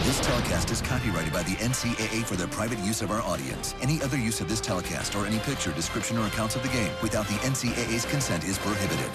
This telecast is copyrighted by the NCAA for their private use of our audience. Any other use of this telecast or any picture, description, or accounts of the game without the NCAA's consent is prohibited.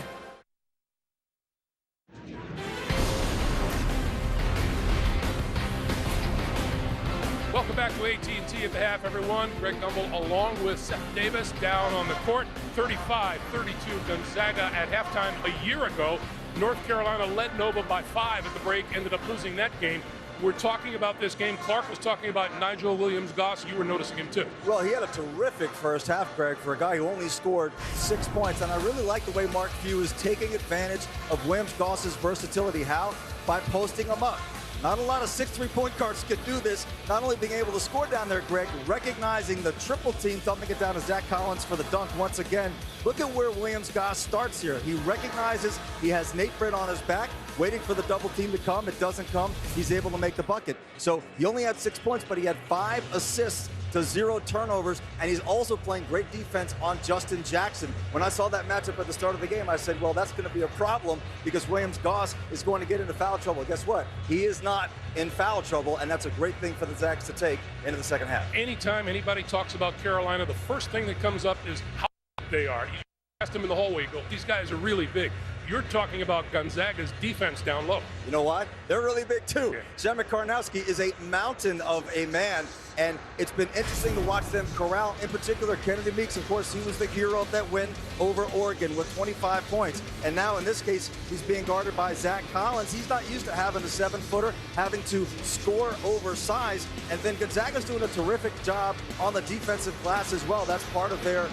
Welcome back to AT&T at the half, everyone. Greg Gumbel along with Seth Davis down on the court. 35-32 Gonzaga at halftime a year ago. North Carolina led Nova by 5 at the break, ended up losing that game. We're talking about this game. Clark was talking about Nigel Williams-Goss. You were noticing him too. Well, he had a terrific first half, Greg, for a guy who only scored 6 points. And I really like the way Mark Few is taking advantage of Williams-Goss's versatility. How? By posting him up. Not a lot of 6 3-point guards can do this. Not only being able to score down there, Greg, recognizing the triple team, dumping it down to Zach Collins for the dunk once again. Look at where Williams-Goss starts here. He recognizes he has Nate Britt on his back, waiting for the double team to come. It doesn't come. He's able to make the bucket. So he only had 6 points, but he had 5 assists to 0 turnovers, and he's also playing great defense on Justin Jackson. When I saw that matchup at the start of the game, I said, well, that's going to be a problem because Williams-Goss is going to get into foul trouble. Guess what? He is not in foul trouble, and that's a great thing for the Zags to take into the second half. Anytime anybody talks about Carolina, the first thing that comes up is how they are. You asked them in the hallway, you go, these guys are really big. You're talking about Gonzaga's defense down low. You know what? They're really big too. Yeah. Shemek Karnowski is a mountain of a man, and it's been interesting to watch them corral, in particular, Kennedy Meeks. Of course, he was the hero of that win over Oregon with 25 points. And now, in this case, he's being guarded by Zach Collins. He's not used to having a 7-footer, having to score oversized. And then Gonzaga's doing a terrific job on the defensive glass as well. That's part of their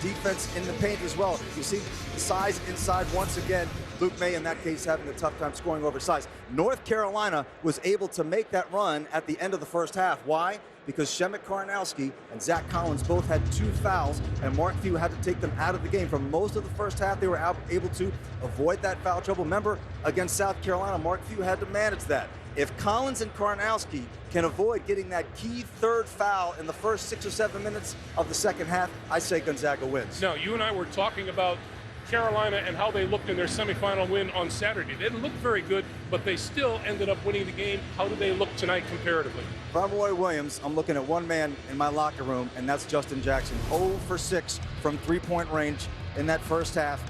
defense in the paint as well. You see the size inside once again. Luke May, in that case, having a tough time scoring oversized. North Carolina was able to make that run at the end of the first half. Why? Because Shemek Karnowski and Zach Collins both had 2 fouls, and Mark Few had to take them out of the game. For most of the first half, they were able to avoid that foul trouble. Remember, against South Carolina, Mark Few had to manage that. If Collins and Karnowski can avoid getting that key 3rd foul in the first 6 or 7 minutes of the second half, I say Gonzaga wins. Now, you and I were talking about Carolina and how they looked in their semifinal win on Saturday. They didn't look very good, but they still ended up winning the game. How do they look tonight comparatively? If I'm Roy Williams, I'm looking at one man in my locker room, and that's Justin Jackson. 0 for 6 from 3-point range in that first half.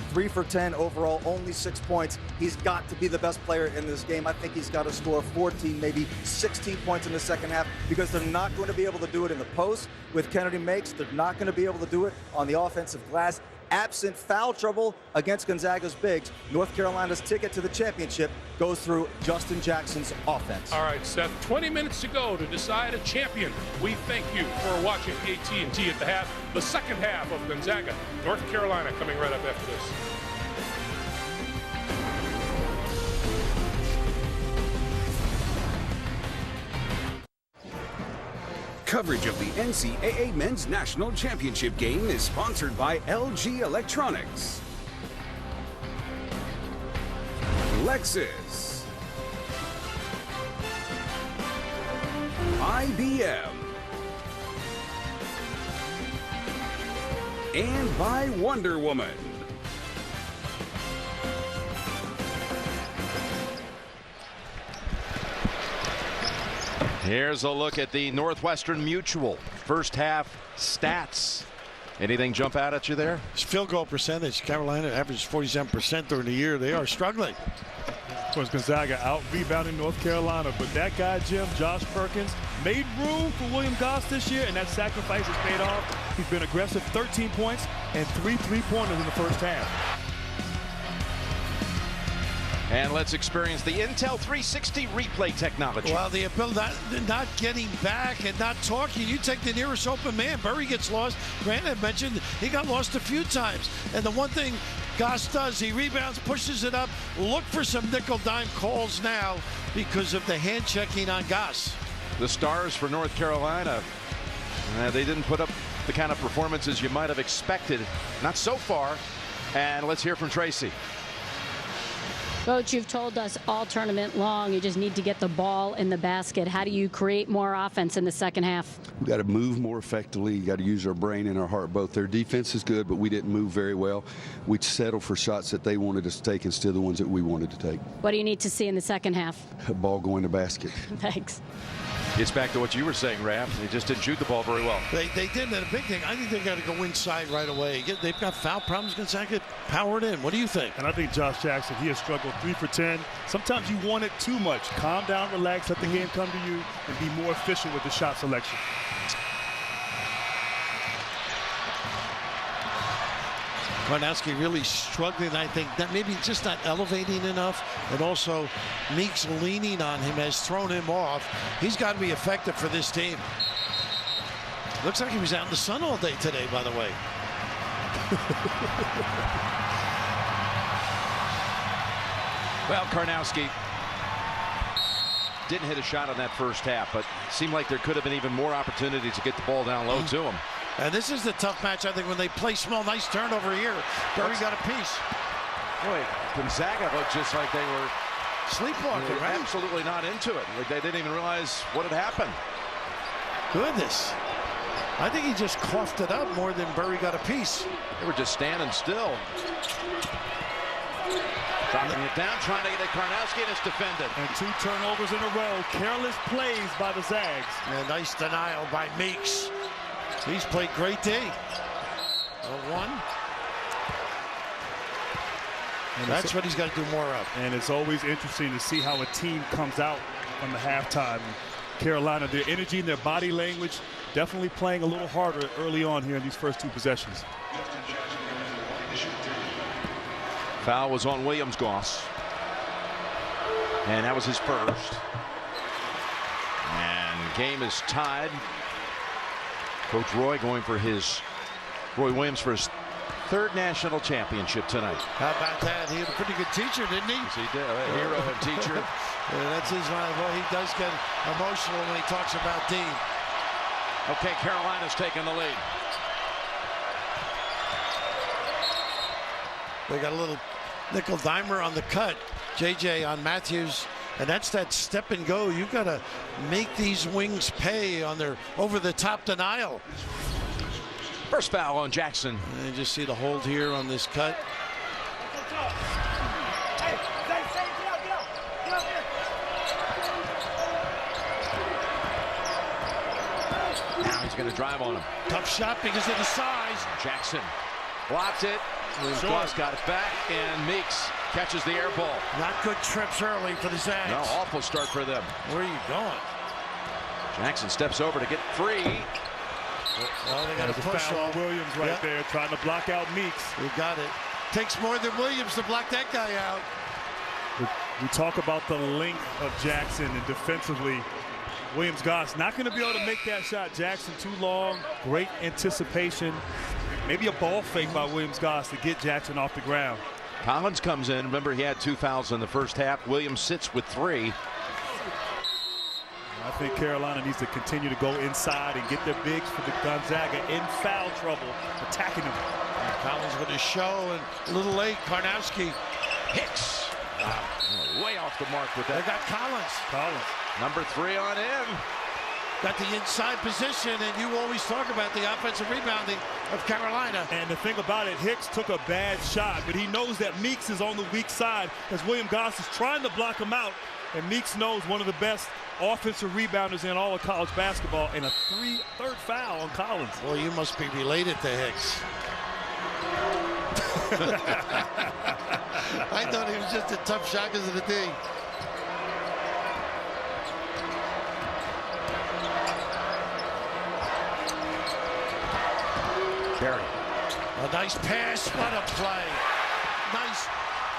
3 for 10 overall, only 6 points. He's got to be the best player in this game. I think he's got to score 14, maybe 16 points in the second half, because they're not going to be able to do it in the post with Kennedy Meeks. They're not going to be able to do it on the offensive glass. Absent foul trouble against Gonzaga's bigs, North Carolina's ticket to the championship goes through Justin Jackson's offense. All right, Seth, 20 minutes to go to decide a champion. We thank you for watching AT&T at the half, the second half of Gonzaga, North Carolina, coming right up after this. Coverage of the NCAA Men's National Championship game is sponsored by LG Electronics, Lexus, IBM, and by Wonder Woman. Here's a look at the Northwestern Mutual first half stats. Anything jump out at you there? Field goal percentage. Carolina averages 47% during the year. They are struggling. Of course, Gonzaga out-rebounding North Carolina. But that guy, Jim, Josh Perkins, made room for Williams-Goss this year, and that sacrifice has paid off. He's been aggressive, 13 points and 3 3-pointers in the first half. And let's experience the Intel 360 replay technology. Well, the ability not getting back and not talking. You take the nearest open man. Burry gets lost. Grant had mentioned he got lost a few times. And the one thing Goss does. He rebounds, pushes it up. Look for some nickel-dime calls now because of the hand checking on Goss. The stars for North Carolina, they didn't put up the kind of performances you might have expected. Not so far. And let's hear from Tracy. Coach, you've told us all tournament long you just need to get the ball in the basket. How do you create more offense in the second half? We got to move more effectively. You got to use our brain and our heart both. Their defense is good, but we didn't move very well. We settled for shots that they wanted us to take instead of the ones that we wanted to take. What do you need to see in the second half? A ball going to basket. Thanks. Gets back to what you were saying, Raph. They just didn't shoot the ball very well. They did. And a big thing, I think they got to go inside right away. They've got foul problems. Gonzaga powered in. What do you think? And I think Josh Jackson, he has struggled 3 for 10. Sometimes you want it too much. Calm down, relax, let the game come to you, and be more efficient with the shot selection. Karnowski really struggling, I think, that maybe just not elevating enough, and also Meeks leaning on him has thrown him off. He's got to be effective for this team. Looks like he was out in the sun all day today, by the way. Well, Karnowski didn't hit a shot on that first half, but seemed like there could have been even more opportunities to get the ball down low to him. And this is the tough match, I think, when they play small. Nice turnover here. Berry got a piece. Boy, Gonzaga looked just like they were sleepwalking, right? Absolutely not into it. Like they didn't even realize what had happened. Goodness. I think he just coughed it up more than Berry got a piece. They were just standing still. Dropping it down, trying to get it Karnowski, and it's defended. And 2 turnovers in a row. Careless plays by the Zags. And nice denial by Meeks. He's played great day. One. And that's what he's got to do more of. And it's always interesting to see how a team comes out from the halftime. Carolina, their energy and their body language definitely playing a little harder early on here in these first 2 possessions. Foul was on Williams-Goss. And that was his first. And game is tied. Coach Roy Roy Williams for his 3rd national championship tonight. How about that? He was a pretty good teacher, didn't he? Yes, he did. A hero and teacher. That's his line. Well, he does get emotional when he talks about Dean. Okay, Carolina's taking the lead. They got a little nickel dimer on the cut. JJ on Matthews. And that's that step and go. You've got to make these wings pay on their over-the-top denial. First foul on Jackson. And you just see the hold here on this cut. Now he's going to drive on him. Tough shot because of the size. Jackson blocked it. Williams-Goss got it back, and Meeks catches the air ball. Not good trips early for the Zags. No, awful start for them. Where are you going? Jackson steps over to get free. Well, they got to push on Williams right there, trying to block out Meeks. We got it. Takes more than Williams to block that guy out. We talk about the length of Jackson, and defensively, Williams-Goss not going to be able to make that shot. Jackson too long, great anticipation. Maybe a ball fake by Williams-Goss to get Jackson off the ground. Collins comes in. Remember, he had 2 fouls in the first half. Williams sits with 3. I think Carolina needs to continue to go inside and get their bigs for the Gonzaga in foul trouble, attacking them. Collins with a show, and a little late. Karnowski. Hicks. Wow. Way off the mark with that. They got Collins. Number 3 on him. Got the inside position, and you always talk about the offensive rebounding of Carolina. And the thing about it, Hicks took a bad shot, but he knows that Meeks is on the weak side as Williams-Goss is trying to block him out. And Meeks knows one of the best offensive rebounders in all of college basketball, and a third foul on Collins. Well, you must be related to Hicks. I thought he was just a tough shot because of the D. Berry. A nice pass, what a play. Nice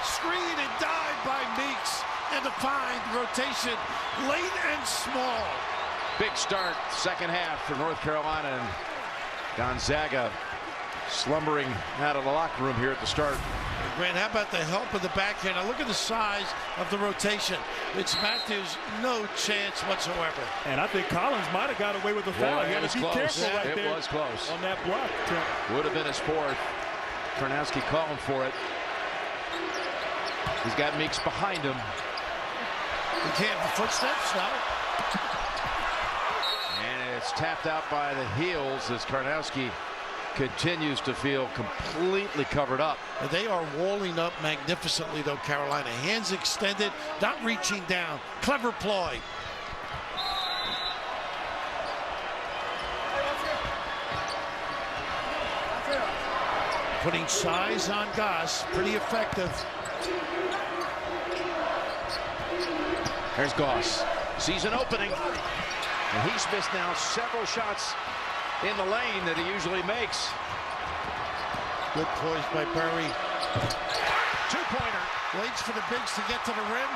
screen and dive by Meeks. And a fine rotation, late and small. Big start, second half for North Carolina, and Gonzaga slumbering out of the locker room here at the start. Grant, how about the help of the backhand? Now look at the size of the rotation. It's Matthews, no chance whatsoever. And I think Collins might have got away with the foul. He had to be careful right there. It was close. On that block. Would have been his fourth. Karnowski calling for it. He's got Meeks behind him. He can't have footsteps now. And it's tapped out by the heels as Karnowski continues to feel completely covered up. They are walling up magnificently, though, Carolina. Hands extended, not reaching down. Clever ploy. Putting size on Goss, pretty effective. There's Goss. Sees an opening. And he's missed now several shots in the lane that he usually makes. Good poise by Berry. Two-pointer. Waits for the bigs to get to the rim.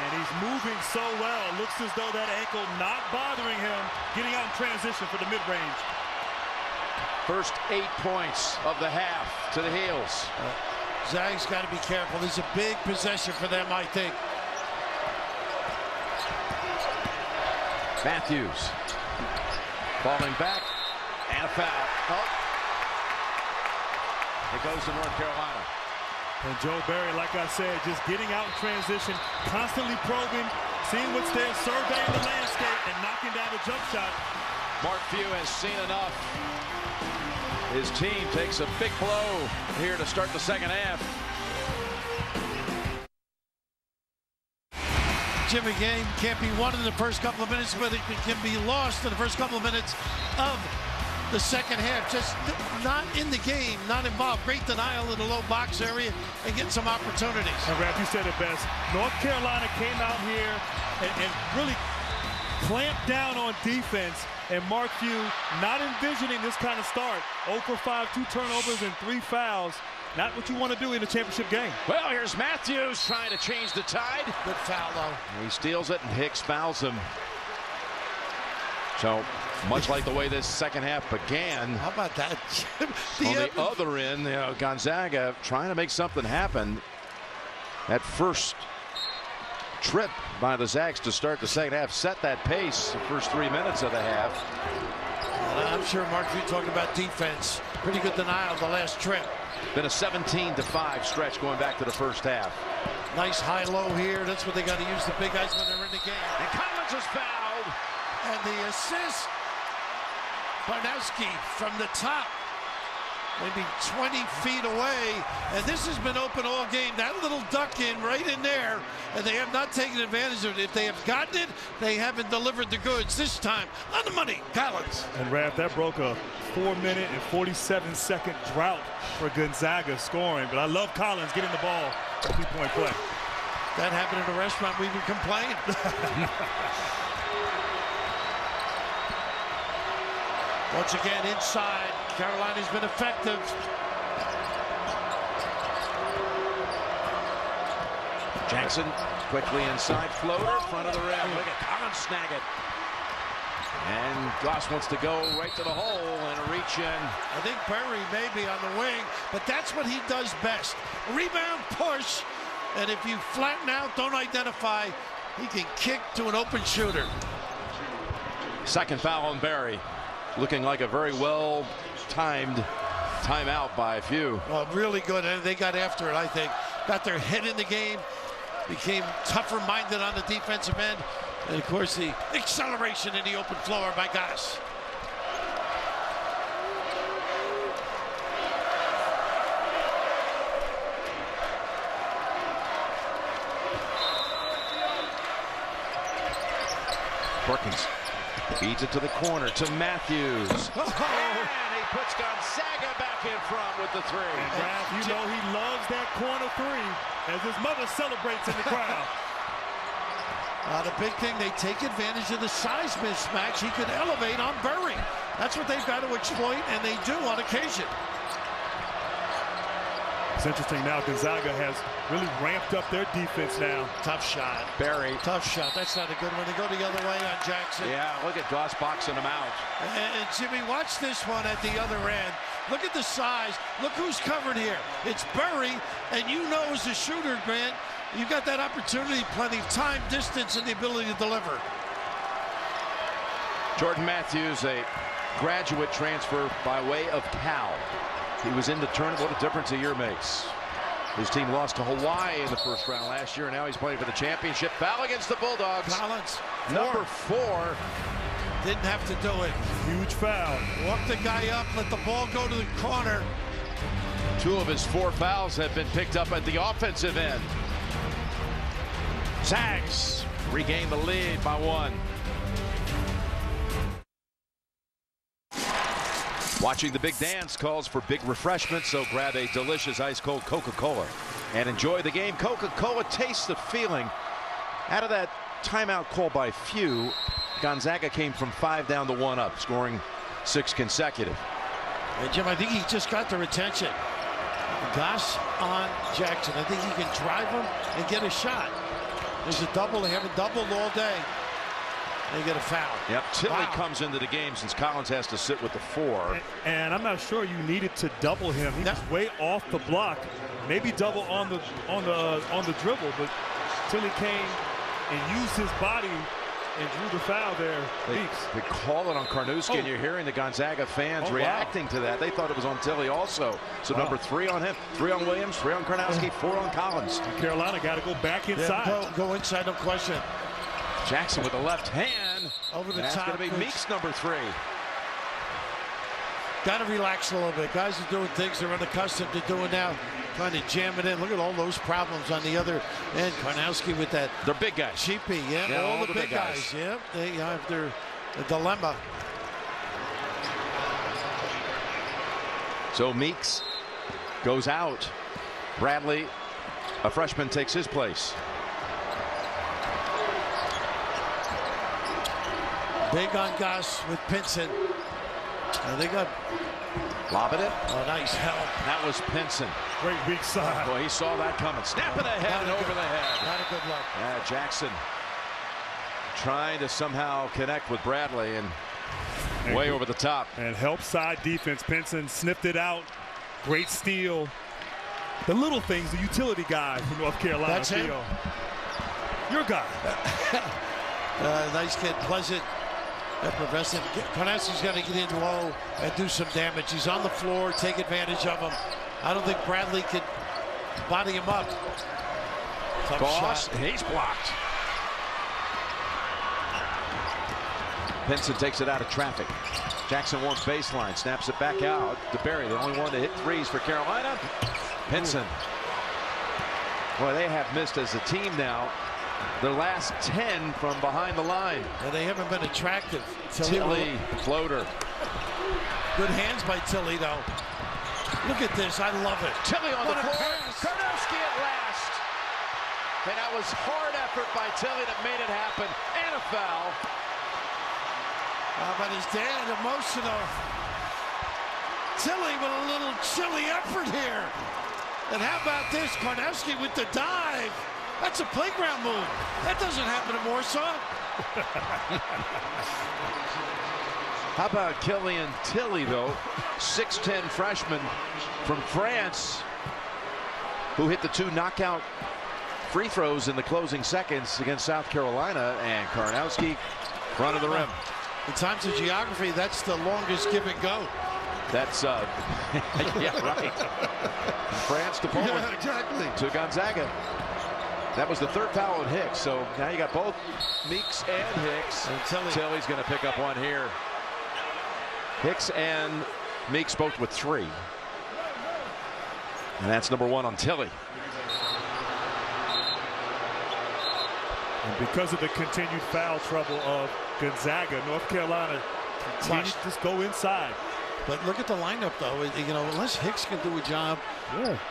And he's moving so well. Looks as though that ankle not bothering him. Getting out in transition for the mid-range. First 8 points of the half to the heels. Zag's got to be careful. This is a big possession for them, I think. Matthews falling back and a foul. Oh. It goes to North Carolina. And Joe Barry, like I said, just getting out in transition, constantly probing, seeing what's there, surveying the landscape, and knocking down the jump shot. Mark Few has seen enough. His team takes a big blow here to start the second half. Jimmy, game can't be won in the first couple of minutes, but it can be lost in the first couple of minutes of the second half. Just not in the game, not involved. Great denial in the low box area and getting some opportunities. And Rap, you said it best. North Carolina came out here and really clamped down on defense. And Mark Few not envisioning this kind of start. 0 for 5, 2 turnovers and 3 fouls. Not what you want to do in a championship game. Well, here's Matthews trying to change the tide. Good foul, though. He steals it, and Hicks fouls him. So, much like the way this second half began. How about that? On the other end, Gonzaga trying to make something happen. That first trip by the Zags to start the second half set that pace the first 3 minutes of the half. Well, I'm sure Mark Few talking about defense. Pretty good denial the last trip. Been a 17-5 stretch going back to the first half. Nice high-low here. That's what they got to use the big guys when they're in the game. And Collins is fouled. And the assist, Karnowski from the top, maybe 20 feet away. And this has been open all game. That little duck in right in there, and they have not taken advantage of it. If they have gotten it, they haven't delivered the goods. This time, on the money, Collins. And Raph, that broke a 4-minute and 47-second drought for Gonzaga scoring. But I love Collins getting the ball for 3-point play. That happened at a restaurant, we would complain. Once again, inside, Carolina's been effective. Jackson quickly inside, floater, front of the rim. Look at Collins snag it. And Goss wants to go right to the hole and a reach in. I think Berry may be on the wing, but that's what he does best. Rebound, push, and if you flatten out, don't identify, he can kick to an open shooter. Second foul on Berry. Looking like a very well-timed timeout by Few. Well, really good, and they got after it, I think. Got their head in the game, became tougher-minded on the defensive end, and, of course, the acceleration in the open floor by Goss. Perkins feeds it to the corner to Matthews. Oh. And he puts Gonzaga back in front with the three. And Raph, you know he loves that corner three as his mother celebrates in the crowd. The big thing, they take advantage of the size mismatch. He could elevate on Berry. That's what they've got to exploit, and they do on occasion. It's interesting now, Gonzaga has really ramped up their defense now. Tough shot. Berry. Tough shot. That's not a good one. They go the other way on Jackson. Yeah, look at Goss boxing him out. And Jimmy, watch this one at the other end. Look at the size. Look who's covered here. It's Burry, and you know as a shooter, Grant, you've got that opportunity, plenty of time, distance, and the ability to deliver. Jordan Matthews, a graduate transfer by way of Cal. He was in the tournament. What a difference a year makes. His team lost to Hawaii in the first round last year, and now he's playing for the championship. Foul against the Bulldogs. Collins. Number 4. Didn't have to do it. Huge foul. Walk the guy up, let the ball go to the corner. 2 of his 4 fouls have been picked up at the offensive end. Zags regain the lead by 1. Watching the big dance calls for big refreshment, so grab a delicious ice-cold Coca-Cola and enjoy the game. Coca-Cola tastes the feeling. Out of that timeout call by few, Gonzaga came from 5 down to 1 up, scoring 6 consecutive. And Jim, I think he just got their attention. Goss on Jackson. I think he can drive him and get a shot. There's a double. They haven't doubled all day. They get a foul. Yep, Tilly comes into the game since Collins has to sit with the 4. And I'm not sure you needed to double him. He was way off the block. Maybe double on the dribble, but Tilly came and used his body and drew the foul there. They call it on Karnowski, and you're hearing the Gonzaga fans reacting to that. They thought it was on Tilly also. So number 3 on him, 3 on Williams, 3 on Karnowski, 4 on Collins. And Carolina got to go back inside. Yeah, go inside, no question. Jackson with the left hand. Over the That's top. That's going to be Meeks, number 3. Got to relax a little bit. Guys are doing things they're unaccustomed to doing now. Trying to jam it in. Look at all those problems on the other end. Karnowski with that. They're big guys. Cheapy, yeah. All the big guys. Yeah, they have their dilemma. So Meeks goes out. Bradley, a freshman, takes his place. Big on Goss with Pinson. They got lobbing it. Oh, nice help. That was Pinson. Great weak side. Boy, he saw that coming. Snapping ahead and over the head. Not a good look. Yeah, Jackson trying to somehow connect with Bradley and way over the top. And help side defense. Pinson sniffed it out. Great steal. The little things, the utility guy from North Carolina. That's him. Your guy. Nice kid, Pleasant. That prevents him. Karnowski's got to get in low and do some damage. He's on the floor, take advantage of him. I don't think Bradley could body him up. Tough Goss, shot. he's blocked. Pinson takes it out of traffic. Jackson wants baseline, snaps it back out to Barry, the only one to hit threes for Carolina. Pinson. Boy, they have missed as a team now. The last 10 from behind the line. And they haven't been attractive. Tilly, floater. Good hands by Tilly, though. Look at this. I love it. Tilly on what the floor. Karnowski at last. And that was hard effort by Tilly that made it happen. And a foul. But his dad emotional. Tilly with a little chilly effort here. And how about this? Karnowski with the dive. That's a playground move. That doesn't happen in Warsaw. How about Killian Tilly, though? 6'10 freshman from France who hit the 2 knockout free throws in the closing seconds against South Carolina. And Karnowski, front of the rim. In times of geography, that's the longest give and go. That's, yeah, right. France to Poland. Yeah, exactly. To Gonzaga. That was the 3rd foul on Hicks, so now you got both Meeks and Hicks. And Tilly's going to pick up one here. Hicks and Meeks both with 3. And that's number 1 on Tilly. And because of the continued foul trouble of Gonzaga, North Carolina continues to just go inside. But look at the lineup, though. You know, unless Hicks can do a job,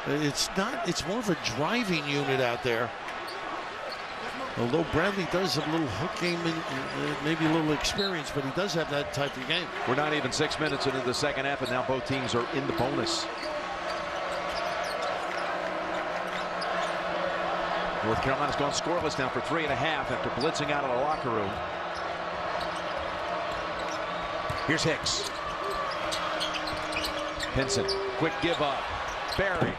it's not. It's more of a driving unit out there. Although Bradley does have a little hook game and maybe a little experience, but he does have that type of game. We're not even 6 minutes into the second half, and now both teams are in the bonus. North Carolina's gone scoreless now for 3.5 after blitzing out of the locker room. Here's Hicks. Pinson, quick give up. Barry.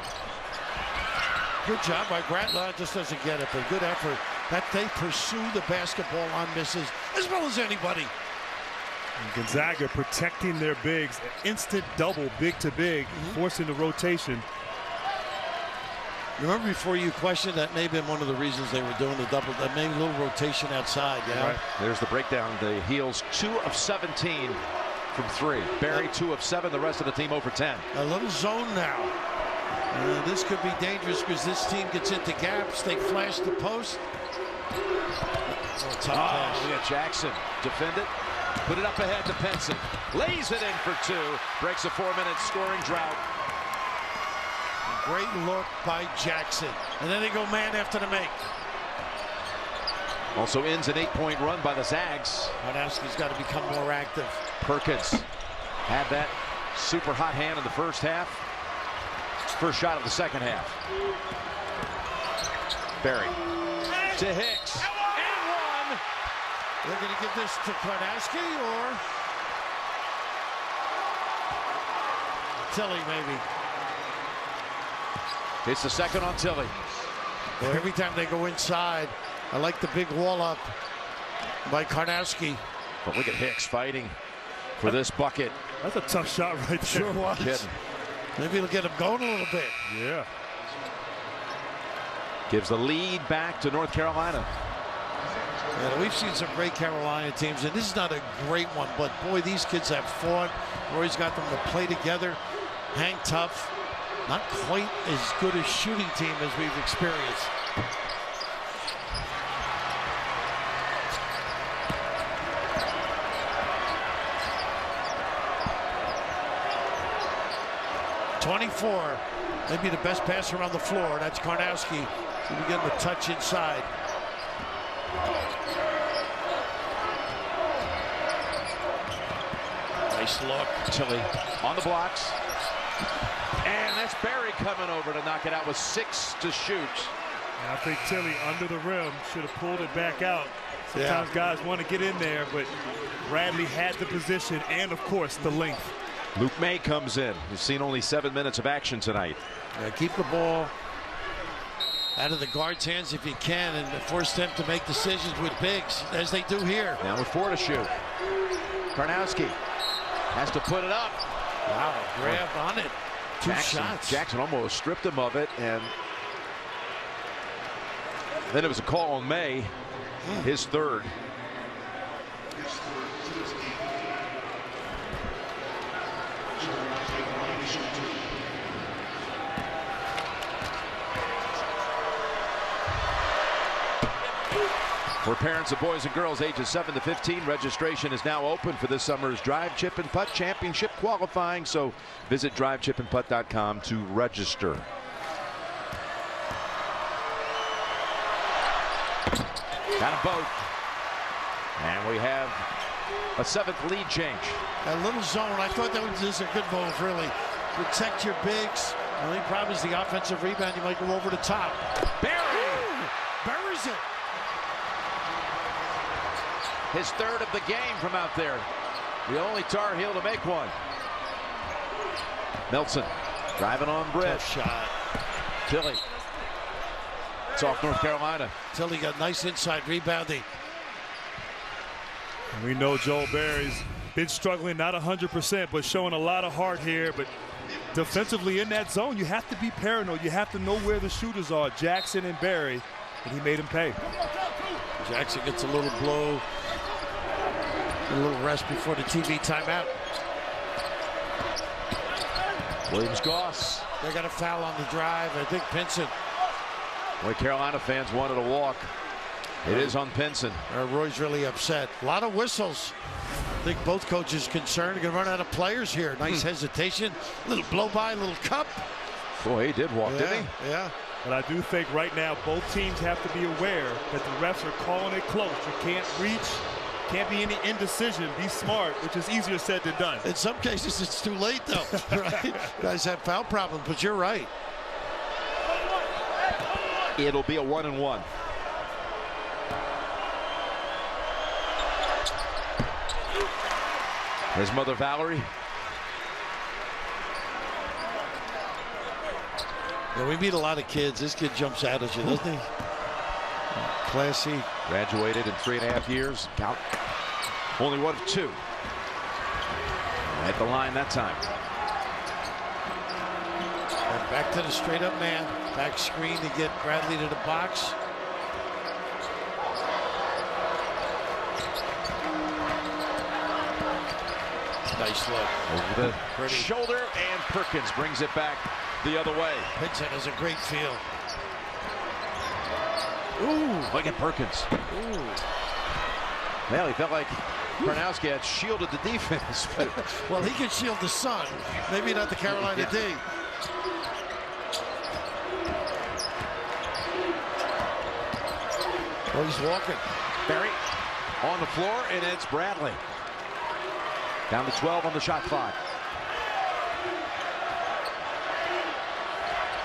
Good job by Bratlaugh. Just doesn't get it, but good effort. That they pursue the basketball on misses as well as anybody. And Gonzaga protecting their bigs. An instant double, big to big, forcing the rotation. Remember before you questioned that may have been one of the reasons they were doing the double, that maybe a little rotation outside. Yeah. Right. There's the breakdown. The Heels 2 of 17 from 3. Barry 2 of 7. The rest of the team over 10. A little zone now. This could be dangerous because this team gets into gaps. They flash the post. Yeah, Jackson defend it. Put it up ahead to Pinson. Lays it in for 2. Breaks a 4-minute scoring drought. Great look by Jackson. And then they go man after the make. Also ends an 8-point run by the Zags. Karnowski's got to become more active. Perkins had that super hot hand in the first half. First shot of the second half. Barry to Hicks. And 1. They're going to give this to Karnowski or Tilly maybe. It's the second on Tilly. Well, every time they go inside, I like the big wall up by Karnowski. But look at Hicks fighting for this bucket. That's a tough shot right there. Sure was. Kidding. Maybe it'll get him going a little bit. Yeah. Gives the lead back to North Carolina. Yeah, we've seen some great Carolina teams, and this is not a great one, but boy, these kids have fought. Roy's got them to play together, hang tough. Not quite as good a shooting team as we've experienced. .24, maybe the best passer on the floor. That's Karnowski. We get him a touch inside. Nice look. Tilly on the blocks. And that's Barry coming over to knock it out with 6 to shoot. And I think Tilly under the rim should have pulled it back out. Sometimes guys want to get in there, but Bradley had the position and, of course, the length. Luke May comes in. We've seen only 7 minutes of action tonight. Yeah, keep the ball out of the guard's hands if you can and force them to make decisions with bigs, as they do here. Now with 4 to shoot. Karnowski has to put it up. Wow, grab on it. 2 shots. Jackson almost stripped him of it, and then it was a call on May, his 3rd. For parents of boys and girls ages 7 to 15, registration is now open for this summer's Drive, Chip, and Putt Championship qualifying, so visit drivechipandputt.com to register. Got a boat. And we have a 7th lead change. A little zone. I thought that was a good move, really. Protect your bigs. The only problem is the offensive rebound. You might go over the top. Barry! Buries it. His 3rd of the game from out there. The only Tar Heel to make one. Melton driving on Britt. Tough shot. Tilly. It's off North Carolina. Tilly got nice inside rebounding. And we know Joel Barry's been struggling, not 100%, but showing a lot of heart here. But defensively in that zone, you have to be paranoid. You have to know where the shooters are, Jackson and Barry, and he made him pay. Jackson gets a little blow. A little rest before the TV timeout. Williams-Goss. They got a foul on the drive. I think Pinson. Boy, Carolina fans wanted to walk. It is on Pinson. Roy's really upset. A lot of whistles. I think both coaches concerned. They're going to run out of players here. Nice hesitation. Little blow by, little cup. Boy, he did walk, didn't he? Yeah. But I do think right now both teams have to be aware that the refs are calling it close. You can't reach. Can't be any indecision. Be smart, which is easier said than done. In some cases, it's too late, though. Right? Guys have foul problems, but you're right. It'll be a 1-and-1. His mother, Valerie. Yeah, we meet a lot of kids. This kid jumps out at you, doesn't he? Classy. Graduated in 3.5 years. Count. Only one of two. At the line that time. And back to the straight up man. Back screen to get Bradley to the box. Nice look. Over the shoulder, and Perkins brings it back the other way. Pinson has a great feel. Ooh, look at Perkins. Ooh. Well, he felt like Karnowski had shielded the defense. But well, he can shield the sun. Maybe not the Carolina D. Oh, he's walking. Barry on the floor, and it's Bradley. Down to 12 on the shot clock.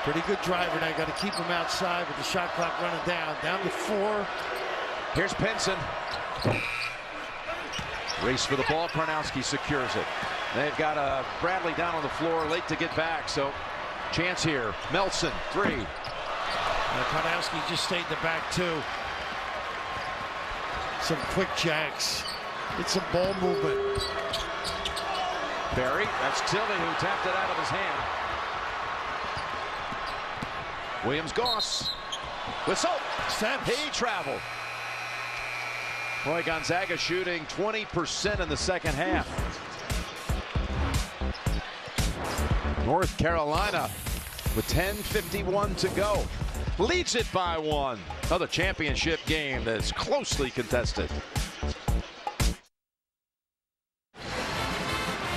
Pretty good driver now. Got to keep him outside with the shot clock running down. Down to 4. Here's Pinson. Race for the ball. Karnowski secures it. They've got Bradley down on the floor, late to get back. So chance here. Melson, 3. Karnowski just stayed in the back, too. Some quick jacks. Get some ball movement. Barry, that's Tilly who tapped it out of his hand. Williams-Goss. Whistle. Steps. He traveled. Boy, Gonzaga shooting 20% in the second half. North Carolina with 10:51 to go. Leads it by 1. Another championship game that's closely contested.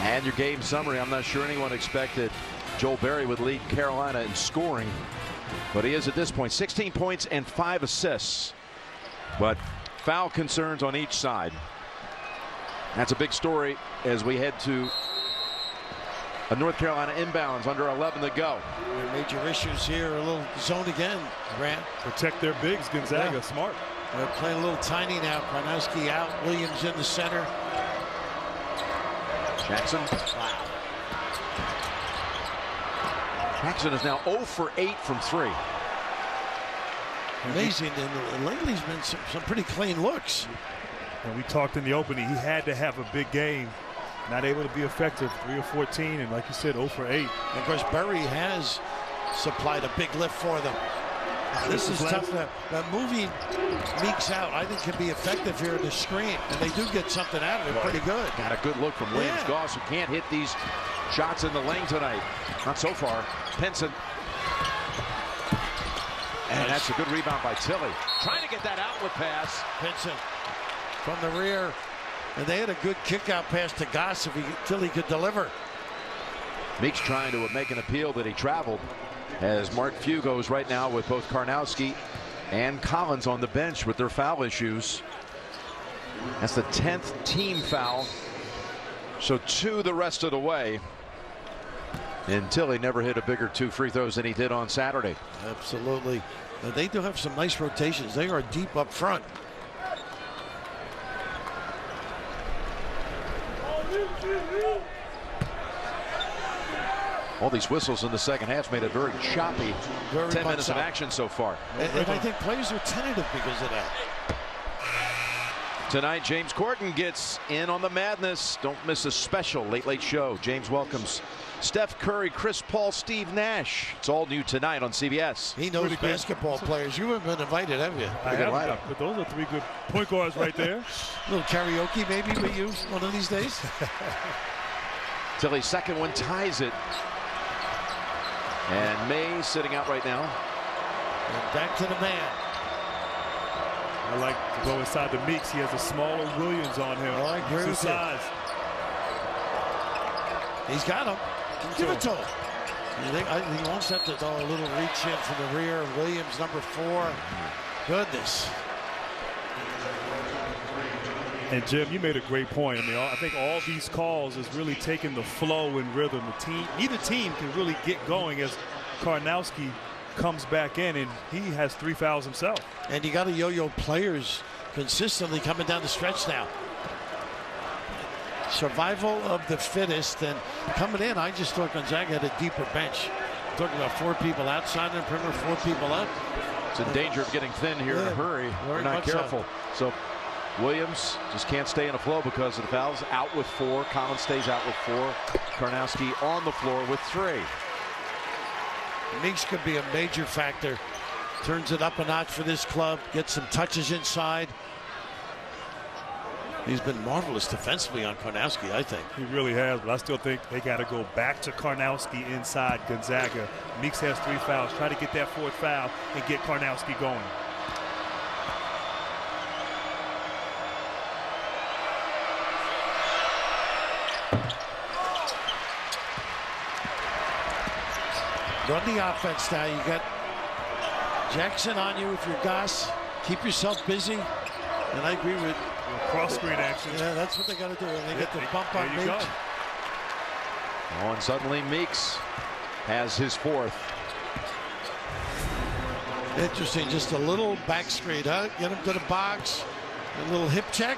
And your game summary. I'm not sure anyone expected Joel Berry would lead Carolina in scoring, but he is at this point. 16 points and 5 assists. But foul concerns on each side. That's a big story as we head to a North Carolina inbounds under 11 to go. Major issues here. A little zone again, Grant. Protect their bigs. Gonzaga, smart. They're playing a little tiny now. Karnowski out. Williams in the center. Jackson. Wow. Jackson is now 0 for 8 from 3. Amazing. And lately he's been some pretty clean looks. And we talked in the opening, he had to have a big game. Not able to be effective. 3 of 14, and like you said, 0 for 8. And of course, Berry has supplied a big lift for them. This is tough. Moving Meeks out, I think, can be effective here in the screen, and they do get something out of it pretty good. Got a good look from Williams-Goss, who can't hit these shots in the lane tonight. Not so far. Pinson. And that's a good rebound by Tilly. Trying to get that outlet pass. Pinson from the rear. And they had a good kick-out pass to Goss till he could deliver. Meeks trying to make an appeal that he traveled, as Mark Few goes right now with both Karnowski and Collins on the bench with their foul issues. That's the 10th team foul. So 2 the rest of the way. And Tilly never hit a bigger 2 free throws than he did on Saturday. Absolutely. They do have some nice rotations. They are deep up front. All these whistles in the second half made it very choppy. 10 minutes of action so far. And I think players are tentative because of that. Tonight, James Corden gets in on the madness. Don't miss a special late show. James welcomes Steph Curry, Chris Paul, Steve Nash. It's all new tonight on CBS. He knows basketball players. You haven't been invited, have you? I have, but those are 3 good point guards right there. A little karaoke maybe with you one of these days. Tilly's second one ties it. And May sitting out right now. And back to the man. I like to go inside the Meeks. He has a smaller Williams on him. I agree with you. Size. He's got him. Give it to him. He wants that to a little reach in from the rear. Williams, number 4. Goodness. And Jim, you made a great point. I mean, I think all these calls is really taking the flow and rhythm. Either team can really get going as Karnowski comes back in, and he has 3 fouls himself. And you got to yo-yo players consistently coming down the stretch now. Survival of the fittest, and coming in, I just thought Gonzaga had a deeper bench. talking about 4 people outside the perimeter, 4 people up. It's in danger of getting thin here in a hurry. We're not careful. So Williams just can't stay in a flow because of the fouls. Out with 4. Collins stays out with 4. Karnowski on the floor with 3. Meeks could be a major factor. Turns it up a notch for this club. Gets some touches inside. He's been marvelous defensively on Karnowski, I think. He really has, but I still think they got to go back to Karnowski inside Gonzaga. Meeks has 3 fouls. Try to get that 4th foul and get Karnowski going. Run the offense now. You got Jackson on you with your Goss. Keep yourself busy. And I agree with cross screen action. Yeah, that's what they got to do. And they get the bump on Meeks. Oh, and suddenly Meeks has his 4th. Interesting. Just a little back screen, huh? Get him to the box. A little hip check.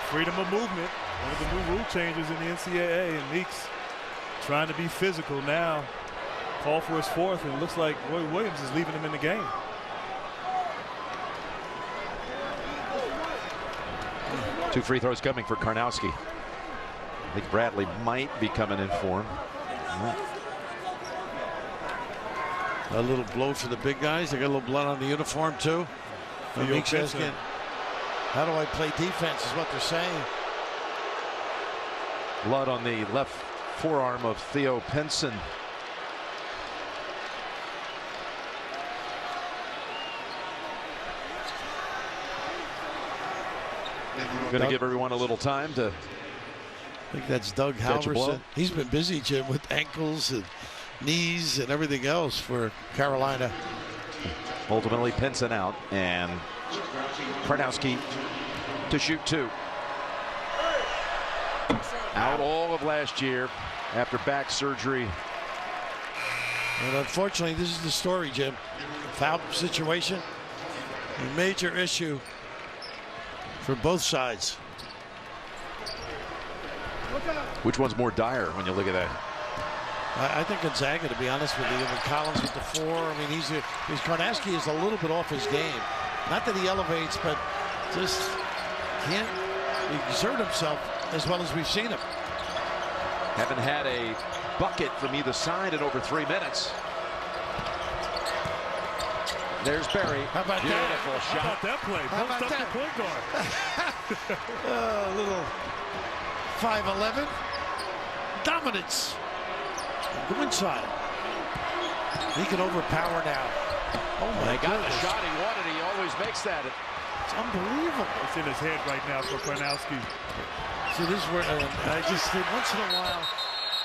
Freedom of movement. One of the new rule changes in the NCAA. And Meeks trying to be physical now. Call for his 4th, and it looks like Roy Williams is leaving him in the game. Two free throws coming for Karnowski. I think Bradley might be coming in for him. A little blow for the big guys. They got a little blood on the uniform too. Meeks asking, how do I play defense is what they're saying. Blood on the left forearm of Theo Pinson. Going to give everyone a little time to. I think that's Doug Halverson. He's been busy, Jim, with ankles and knees and everything else for Carolina. Ultimately, Pinson out, and Karnowski to shoot 2. Out all of last year after back surgery. And unfortunately, this is the story, Jim. Foul situation, a major issue for both sides. Which one's more dire when you look at that? I think Gonzaga, to be honest with you. When Collins with the 4, I mean, Karnowski is a little bit off his game. Not that he elevates, but just can't exert himself as well as we've seen him. Haven't had a bucket from either side in over 3 minutes. There's Barry. How about Beautiful that? shot. How about that play? How about that? Point guard. A little 5'11". Dominance. Go inside. He can overpower now. Oh my They got goodness. the shot he wanted. He always makes that. It's unbelievable. It's in his head right now for Karnowski. See, this is where I just think once in a while,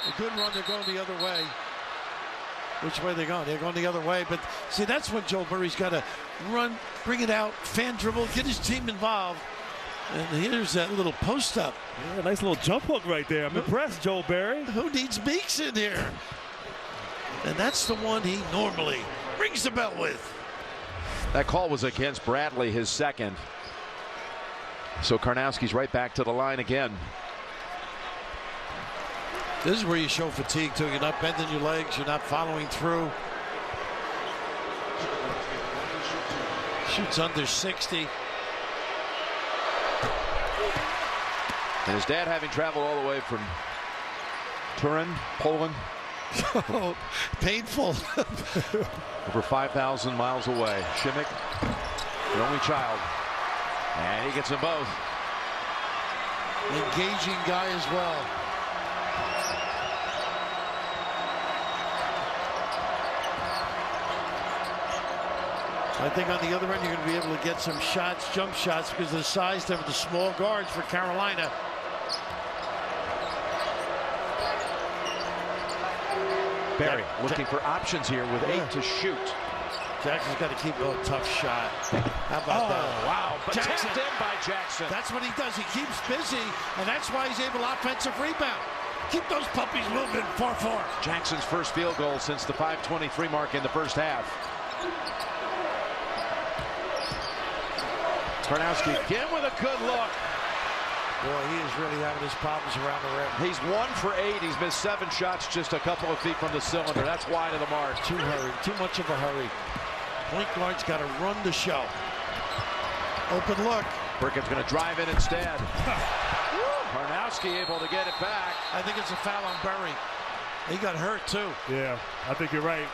a good run, they're going the other way. Which way they going? They're going the other way. But see, that's when Joe Burry's got to run, bring it out, fan dribble, get his team involved. And here's that little post up. Yeah, nice little jump hook right there. I'm impressed, Joe Barry. Who needs Meeks in here? And that's the one he normally rings the bell with. That call was against Bradley, his 2nd. So Karnowski's right back to the line again. This is where you show fatigue too. You're not bending your legs. You're not following through. Shoots under 60. And his dad having traveled all the way from Turin, Poland. Oh, painful. Over 5,000 miles away. Shimmick, the only child. And he gets them both. Engaging guy as well. I think on the other end, you're going to be able to get some shots, jump shots, because of the size of the small guards for Carolina. Barry looking for options here with 8 to shoot. Jackson's got to keep a tough shot. How about that? Wow. But Jackson. tapped in by Jackson. That's what he does. He keeps busy, and that's why he's able to offensive rebound. Keep those puppies moving. 4-4. Jackson's first field goal since the 5:23 mark in the first half. Karnowski again with a good look. Boy, he is really having his problems around the rim. He's 1 for 8. He's missed 7 shots just a couple of feet from the cylinder. That's wide of the mark. Too much of a hurry. Point guard's got to run the show. Open look. Perkins going to drive in instead. Karnowski able to get it back. I think it's a foul on Berry. He got hurt too. Yeah, I think you're right.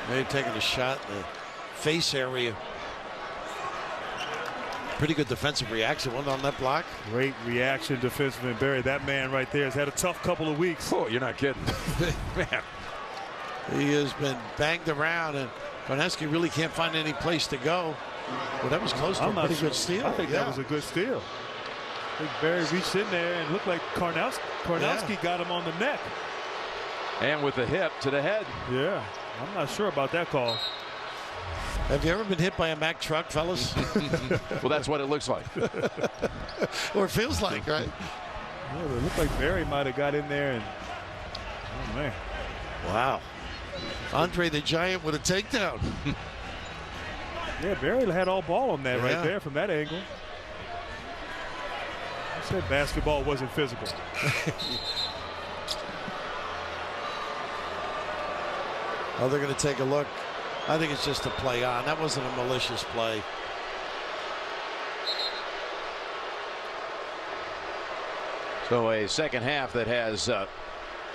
Maybe taking a shot in the face area. Pretty good defensive reaction. One on that block. Great reaction defensively. Barry, that man right there has had a tough couple of weeks. Oh, you're not kidding. Man. He has been banged around, and Karnowski really can't find any place to go. Well, that was close to a pretty good steal. I think that was a good steal. I think Barry reached in there and looked like Karnowski got him on the neck. And with the hip to the head. Yeah, I'm not sure about that call. Have you ever been hit by a Mack truck, fellas? Well, that's what it looks like. Or it feels like, right? Yeah, it looked like Barry might have got in there and, oh man. Wow. Andre the Giant with a takedown. Yeah, Barry had all ball on that right there from that angle. I said basketball wasn't physical. Oh, they're going to take a look. I think it's just a play on. That wasn't a malicious play. So a second half that has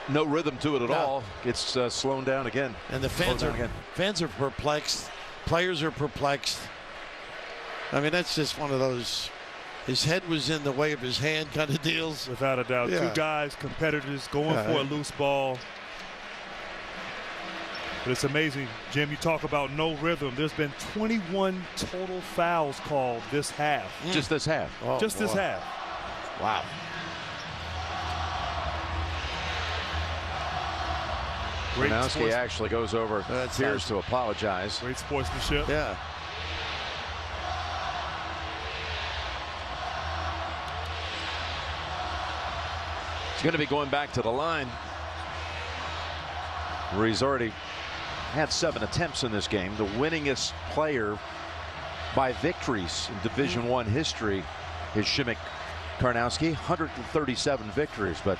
no rhythm to it at all. Gets slowed down again. And the fans are perplexed. Players are perplexed. I mean, that's just one of those, his head was in the way of his hand kind of deals. Without a doubt. Yeah. Two guys, competitors, going for a loose ball. But it's amazing, Jim, you talk about no rhythm. There's been 21 total fouls called this half. Just this half? Oh, just this half. Wow. Karnowski actually goes over, appears to apologize. Great sportsmanship. Yeah. He's going to be going back to the line, where he's already had 7 attempts in this game. The winningest player by victories in Division I history is Shimmick Karnowski, 137 victories, but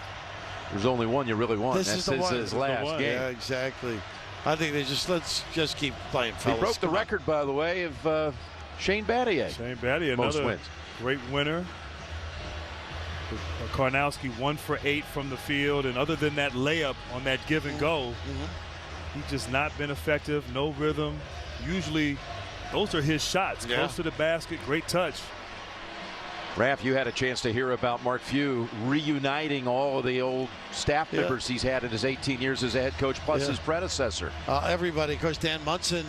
there's only one you really want. That's his last game. Yeah, exactly. I think let's just keep playing, fellas. He broke the record, by the way, of Shane Battier. Shane Battier, most another wins. Great winner. Karnowski 1 for 8 from the field, and other than that layup on that give and go, he's just not been effective. No rhythm. Usually, those are his shots. Close to the basket, great touch. Raph, you had a chance to hear about Mark Few reuniting all of the old staff members he's had in his 18 years as a head coach, plus his predecessor. Everybody. Of course, Dan Munson,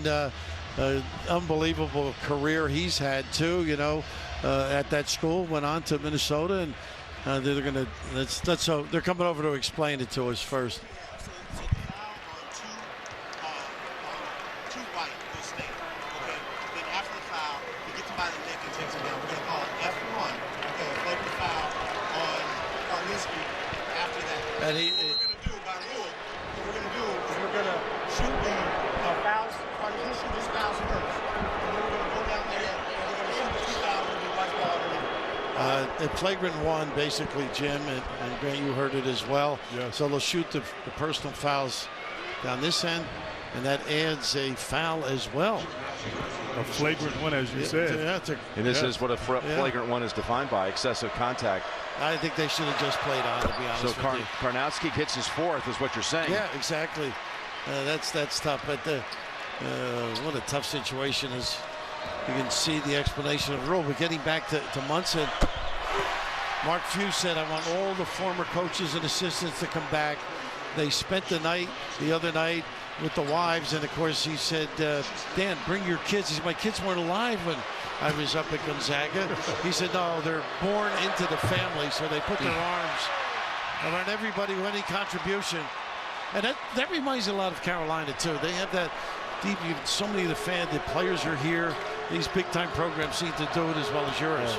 unbelievable career he's had too. You know, at that school, went on to Minnesota, and they're going to. So they're coming over to explain it to us first. And what we're going to do by rule, what we're going to do is we're going to shoot the fouls. We're going to shoot these fouls first. And then we're going to go down there and we're going to shoot the 2 fouls and we watch ball underneath. The flagrant one, basically, Jim, and Grant, you heard it as well. Yes. So they'll shoot the personal fouls down this end, and that adds a foul as well. A flagrant one, as you said. And this is what a flagrant one is defined by, excessive contact. I think they should have just played on, to be honest with you. Karnowski gets his 4th, is what you're saying. Yeah, exactly. That's tough. But what a tough situation is. You can see the explanation of the rule. But getting back to Munson, Mark Few said, I want all the former coaches and assistants to come back. They spent the night, the other night, with the wives, and of course he said, Dan, bring your kids. He said, my kids weren't alive when I was up at Gonzaga. He said, no, they're born into the family, so they put their arms around everybody with any contribution. And that reminds me a lot of Carolina too. They have that deep, so many of the players are here. These big-time programs seem to do it as well as yours.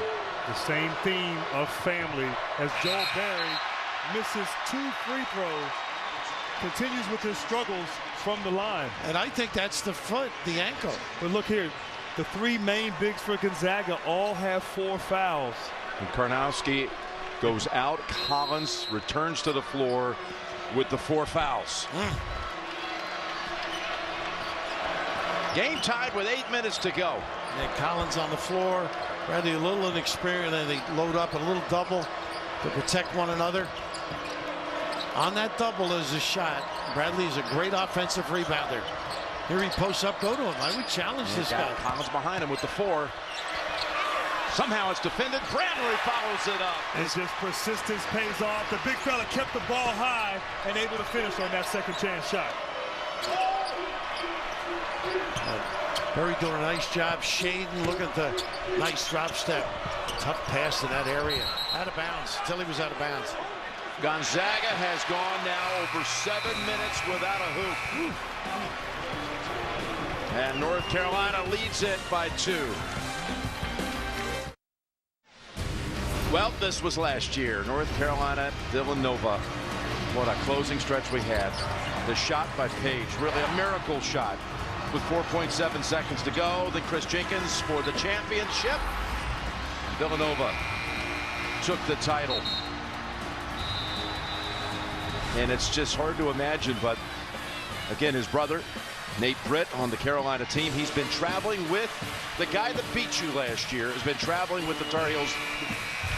The same theme of family as Joel Berry misses 2 free throws, continues with his struggles from the line. And I think that's the foot, the ankle. But look here, the three main bigs for Gonzaga all have 4 fouls. And Karnowski goes out. Collins returns to the floor with the 4 fouls. Game tied with 8 minutes to go. And Collins on the floor. Bradley a little inexperienced, and they load up a little double to protect one another. On that double is a shot. Bradley is a great offensive rebounder. Here he posts up, go to him. I would challenge this guy. Collins behind him with the 4. Somehow it's defended. Bradley follows it up. It's just persistence pays off. The big fella kept the ball high and able to finish on that second chance shot. Perry doing a nice job shading. Look at the nice drop step. Tough pass in that area. Out of bounds. Tilly was out of bounds. Gonzaga has gone now over 7 minutes without a hoop. And North Carolina leads it by 2. Well, this was last year. North Carolina, Villanova. What a closing stretch we had. The shot by Page, really a miracle shot. With 4.7 seconds to go, then Chris Jenkins for the championship. Villanova took the title. And it's just hard to imagine, but again, his brother, Nate Britt, on the Carolina team. He's been traveling with the guy that beat you last year, has been traveling with the Tar Heels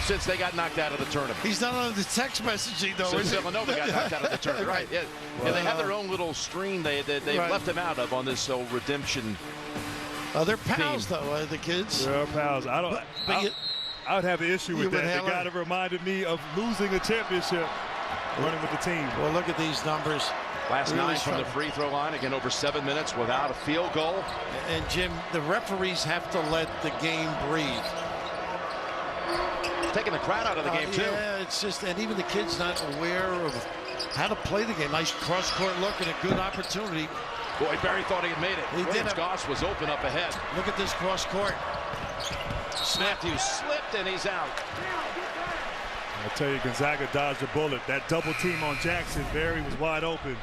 since they got knocked out of the tournament. He's not on the text messaging, though. Since Villanova got knocked out of the tournament, right. Yeah. Well, and they have their own little stream they right. left him out of on this whole redemption. They're pals, theme. Though, the kids. They're pals. I would have an issue with that. The guy that reminded me of losing a championship running with the team. Well, look at these numbers. Last really 9 from the free throw line. Again, over 7 minutes without a field goal. And, Jim, the referees have to let the game breathe. Taking the crowd out of the game, too. Yeah, it's just, and even the kids not aware of how to play the game. Nice cross-court look and a good opportunity. Boy, Barry thought he had made it. Williams Goss was open up ahead. Look at this cross-court. Matthews slipped, and he's out. I tell you, Gonzaga dodged a bullet. That double team on Jackson, Barry was wide open.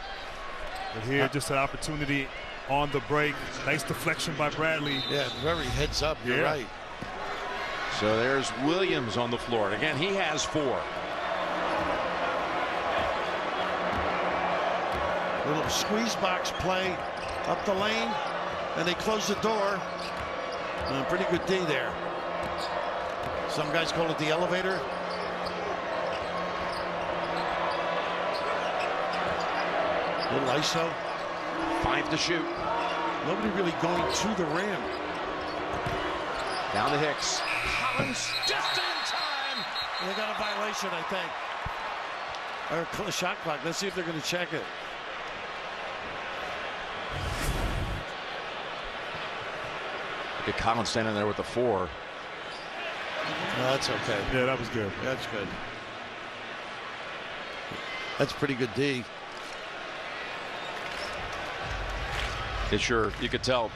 But here, just an opportunity on the break. Nice deflection by Bradley. Yeah, very heads up. You're right. So there's Williams on the floor. And again, he has 4. Little squeeze box play up the lane, and they close the door. Pretty good D there. Some guys call it the elevator. Little ISO. 5 to shoot. Nobody really going to the rim. Down to Hicks. Collins just in time. They got a violation, I think. Or shot clock. Let's see if they're going to check it. Look at Collins standing there with the 4. No, that's okay. Yeah, that was good. That's good. That's pretty good D. It's sure, you could tell,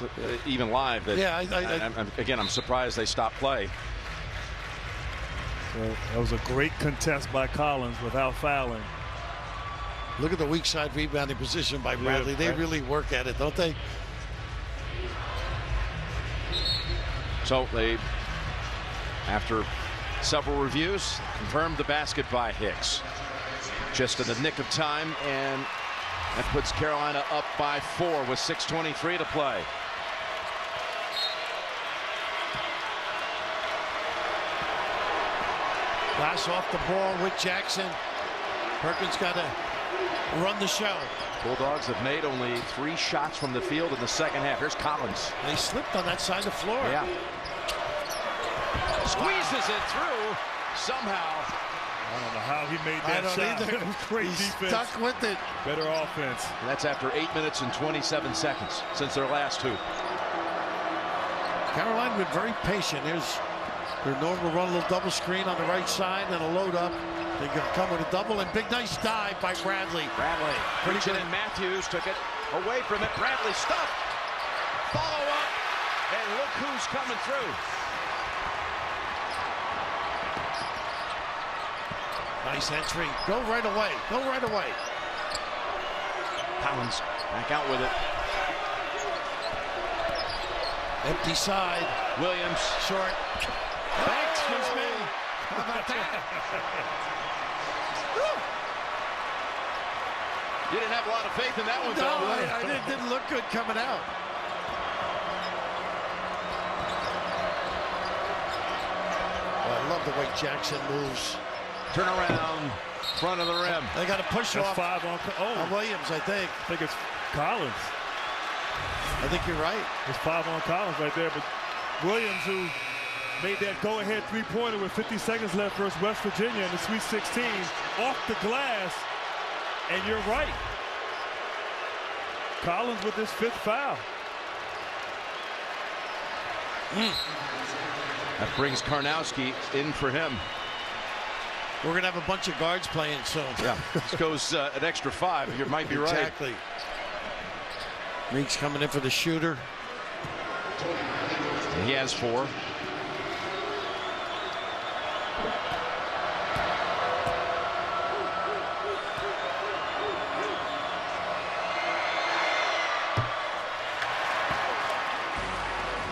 even live, that yeah, I'm surprised they stopped play. So that was a great contest by Collins without fouling. Look at the weak side rebounding position by Bradley. They really work at it, don't they? So they, after several reviews, confirmed the basket by Hicks. Just in the nick of time, and that puts Carolina up by 4 with 6:23 to play. Pass off the ball with Jackson. Perkins got to run the show. Bulldogs have made only 3 shots from the field in the second half. Here's Collins. They slipped on that side of the floor. Yeah. Squeezes it through somehow. I don't know how he made that shot. It was great defense. Stuck with it. Better offense. And that's after 8 minutes and 27 seconds since their last hoop. Carolina been very patient. There's their normal run, a little double screen on the right side and a load up. They can come with a double, and big nice dive by Bradley. Pretty good. And Matthews took it away from it. Bradley stuffed. Follow up. And look who's coming through. Nice entry. Go right away. Go right away. Collins back out with it. Empty side. Williams. Short. Thanks, excuse me. How about that? You didn't have a lot of faith in that one, No, though. it didn't look good coming out. I love the way Jackson moves. Turn around, front of the rim. They got to push That's off 5 on Williams, I think. I think it's Collins. I think you're right. It's 5 on Collins right there, but Williams, who made that go-ahead three-pointer with 50 seconds left versus West Virginia in the Sweet 16, off the glass, and you're right. Collins with his 5th foul. That brings Karnowski in for him. We're going to have a bunch of guards playing soon. Yeah, this goes an extra 5. You might be right. Exactly. Meeks coming in for the shooter. He has 4.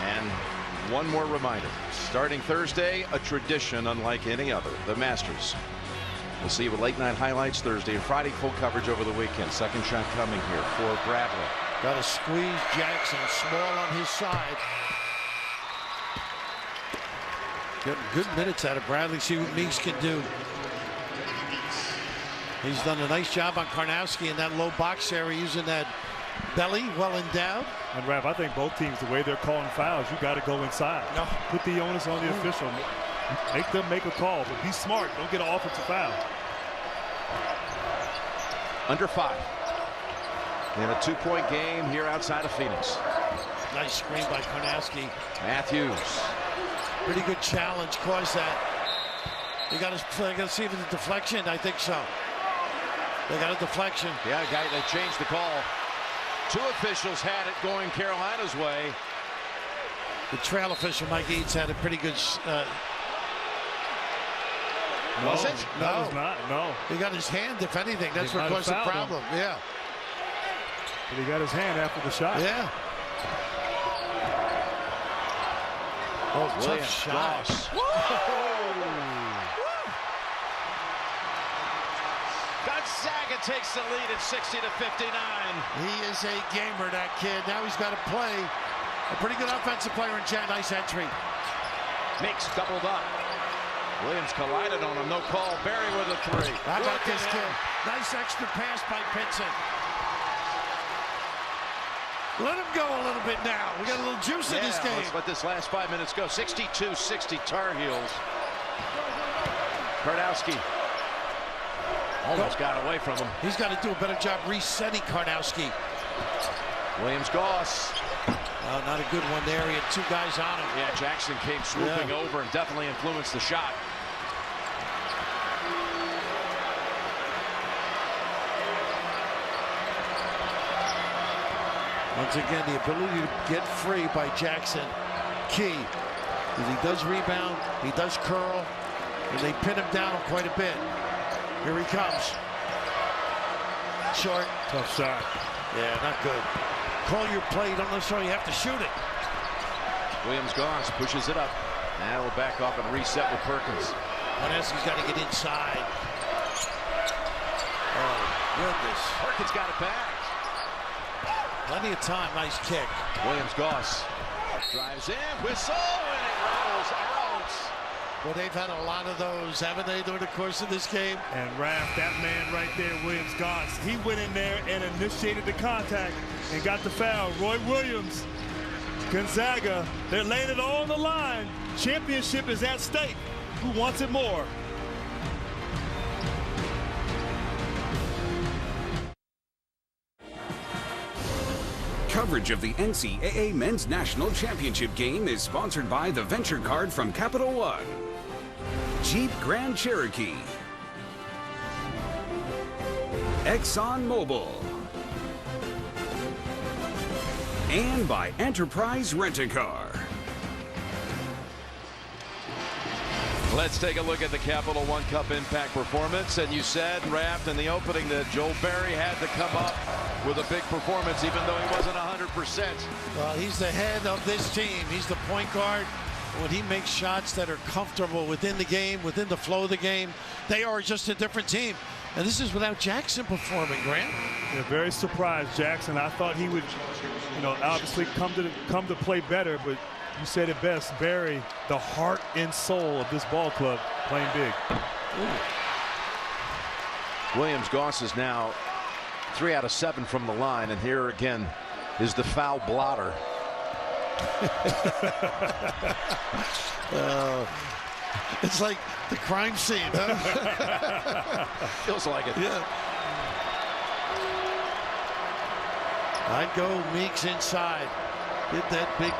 And one more reminder. Starting Thursday, a tradition unlike any other. The Masters. We'll see you with late night highlights Thursday and Friday. Full coverage over the weekend. Second shot coming here for Bradley. Got to squeeze Jackson. Small on his side. Getting good minutes out of Bradley. See what Meeks can do. He's done a nice job on Karnowski in that low box area, using that belly well endowed. And Raph, I think both teams, the way they're calling fouls, you got to go inside. No. Put the onus on the official. Make them make a call, but be smart. Don't get an offensive foul. Under 5. In a 2-point game here outside of Phoenix. Nice screen by Karnowski. Matthews. Pretty good challenge. Caused that. They got to see if it's a deflection. I think so. They got a deflection. Yeah, they changed the call. 2 officials had it going Carolina's way. The trail official, Mike Eads, had a pretty good. Was it? No. That was not. No. He got his hand, if anything. That's what caused the problem. Yeah. But he got his hand after the shot. Yeah. Oh, tough shot. Gonzaga takes the lead at 60-59. He is a gamer, that kid. Now he's got to play. A pretty good offensive player in chat. Nice entry. Meeks doubled up. Williams collided on him. No call. Barry with a 3. How about this kid? Nice extra pass by Pinson. Let him go a little bit now. We got a little juice in this game. Let's let this last 5 minutes go. 62-60 Tar Heels. Karnowski almost got away from him. He's got to do a better job resetting Karnowski. Williams-Goss. Not a good one there. He had 2 guys on him. Yeah, Jackson came swooping over and definitely influenced the shot. Once again, the ability to get free by Jackson, key. Because he does rebound, he does curl, and they pin him down quite a bit. Here he comes. Short. Tough shot. Yeah, not good. Call your play. You don't necessarily have to shoot it. Williams-Goss pushes it up. Now we'll back off and reset with Perkins. Karnowski's got to get inside. Oh, goodness. Perkins got it back. Plenty of time. Nice kick. Williams-Goss drives in, whistle, and it rattles out. Well, they've had a lot of those, haven't they, during the course of this game? And Raph, that man right there, Williams-Goss, he went in there and initiated the contact and got the foul. Roy Williams, Gonzaga, they're laying it all on the line. Championship is at stake. Who wants it more? Coverage of the NCAA Men's National Championship game is sponsored by the Venture Card from Capital One, Jeep Grand Cherokee, Exxon Mobil, and by Enterprise Rent-A-Car. Let's take a look at the Capital One Cup Impact performance. And you said, Raph, in the opening that Joel Berry had to come up with a big performance, even though he wasn't 100%. Well, he's the head of this team. He's the point guard. When he makes shots that are comfortable within the game, within the flow of the game, they are just a different team. And this is without Jackson performing, Grant. Yeah, very surprised, Jackson. I thought he would, obviously come to play better, but you said it best, Barry, the heart and soul of this ball club, playing big. Williams-Goss is now 3 out of 7 from the line, and here again is the foul blotter. It's like the crime scene, huh? Feels like it. Yeah. I'd go Meeks inside. Get that big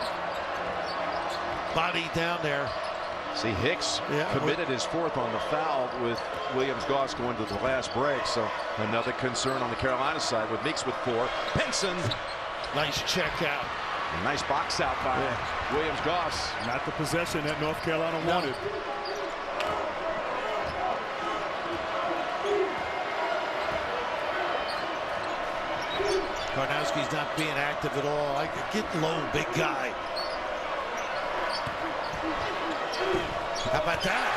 body down there. See, Hicks committed his 4th on the foul with Williams-Goss going to the last break. So another concern on the Carolina side with Meeks with 4. Pinson. Nice check out. A nice box out by Williams-Goss. Not the possession that North Carolina wanted. Karnowski's not being active at all. I could get low, big guy. How about that?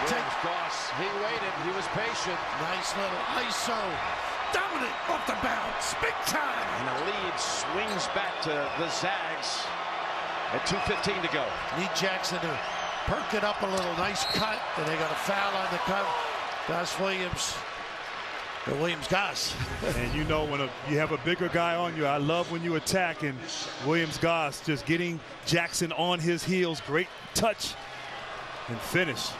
Williams-Goss, he waited, he was patient. Nice little ISO. Dominant off the bounce, big time. And the lead swings back to the Zags at 2:15 to go. Need Jackson to perk it up a little. Nice cut, and they got a foul on the cut. Goss Williams. Williams-Goss. And when you have a bigger guy on you, I love when you attack, and Williams-Goss just getting Jackson on his heels. Great touch and finish.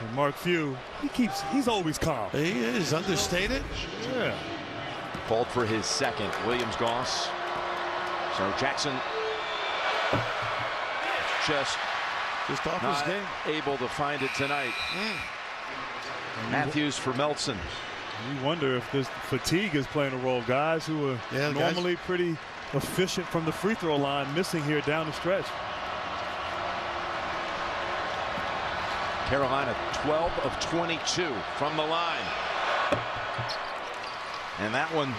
And Mark Few, he's always calm. He is understated. Yeah. Called for his 2nd, Williams-Goss. So Jackson just off not his game. Able to find it tonight. Matthews for Melton. You wonder if this fatigue is playing a role. Guys who are normally pretty efficient from the free throw line missing here down the stretch. Carolina 12 of 22 from the line. And that one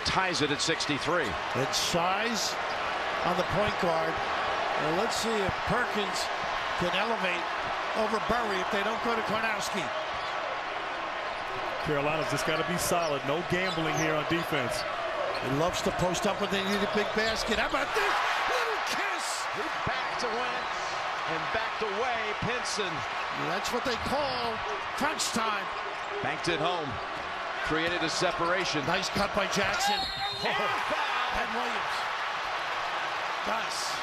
ties it at 63. It's size on the point guard. Well, let's see if Perkins can elevate over Burry if they don't go to Karnowski. Carolina's just got to be solid. No gambling here on defense. He loves to post up when they need a big basket. How about this? Little kiss. He backed away and backed away. Pinson. That's what they call crunch time. Banked it home. Created a separation. Nice cut by Jackson. And Williams. Nice.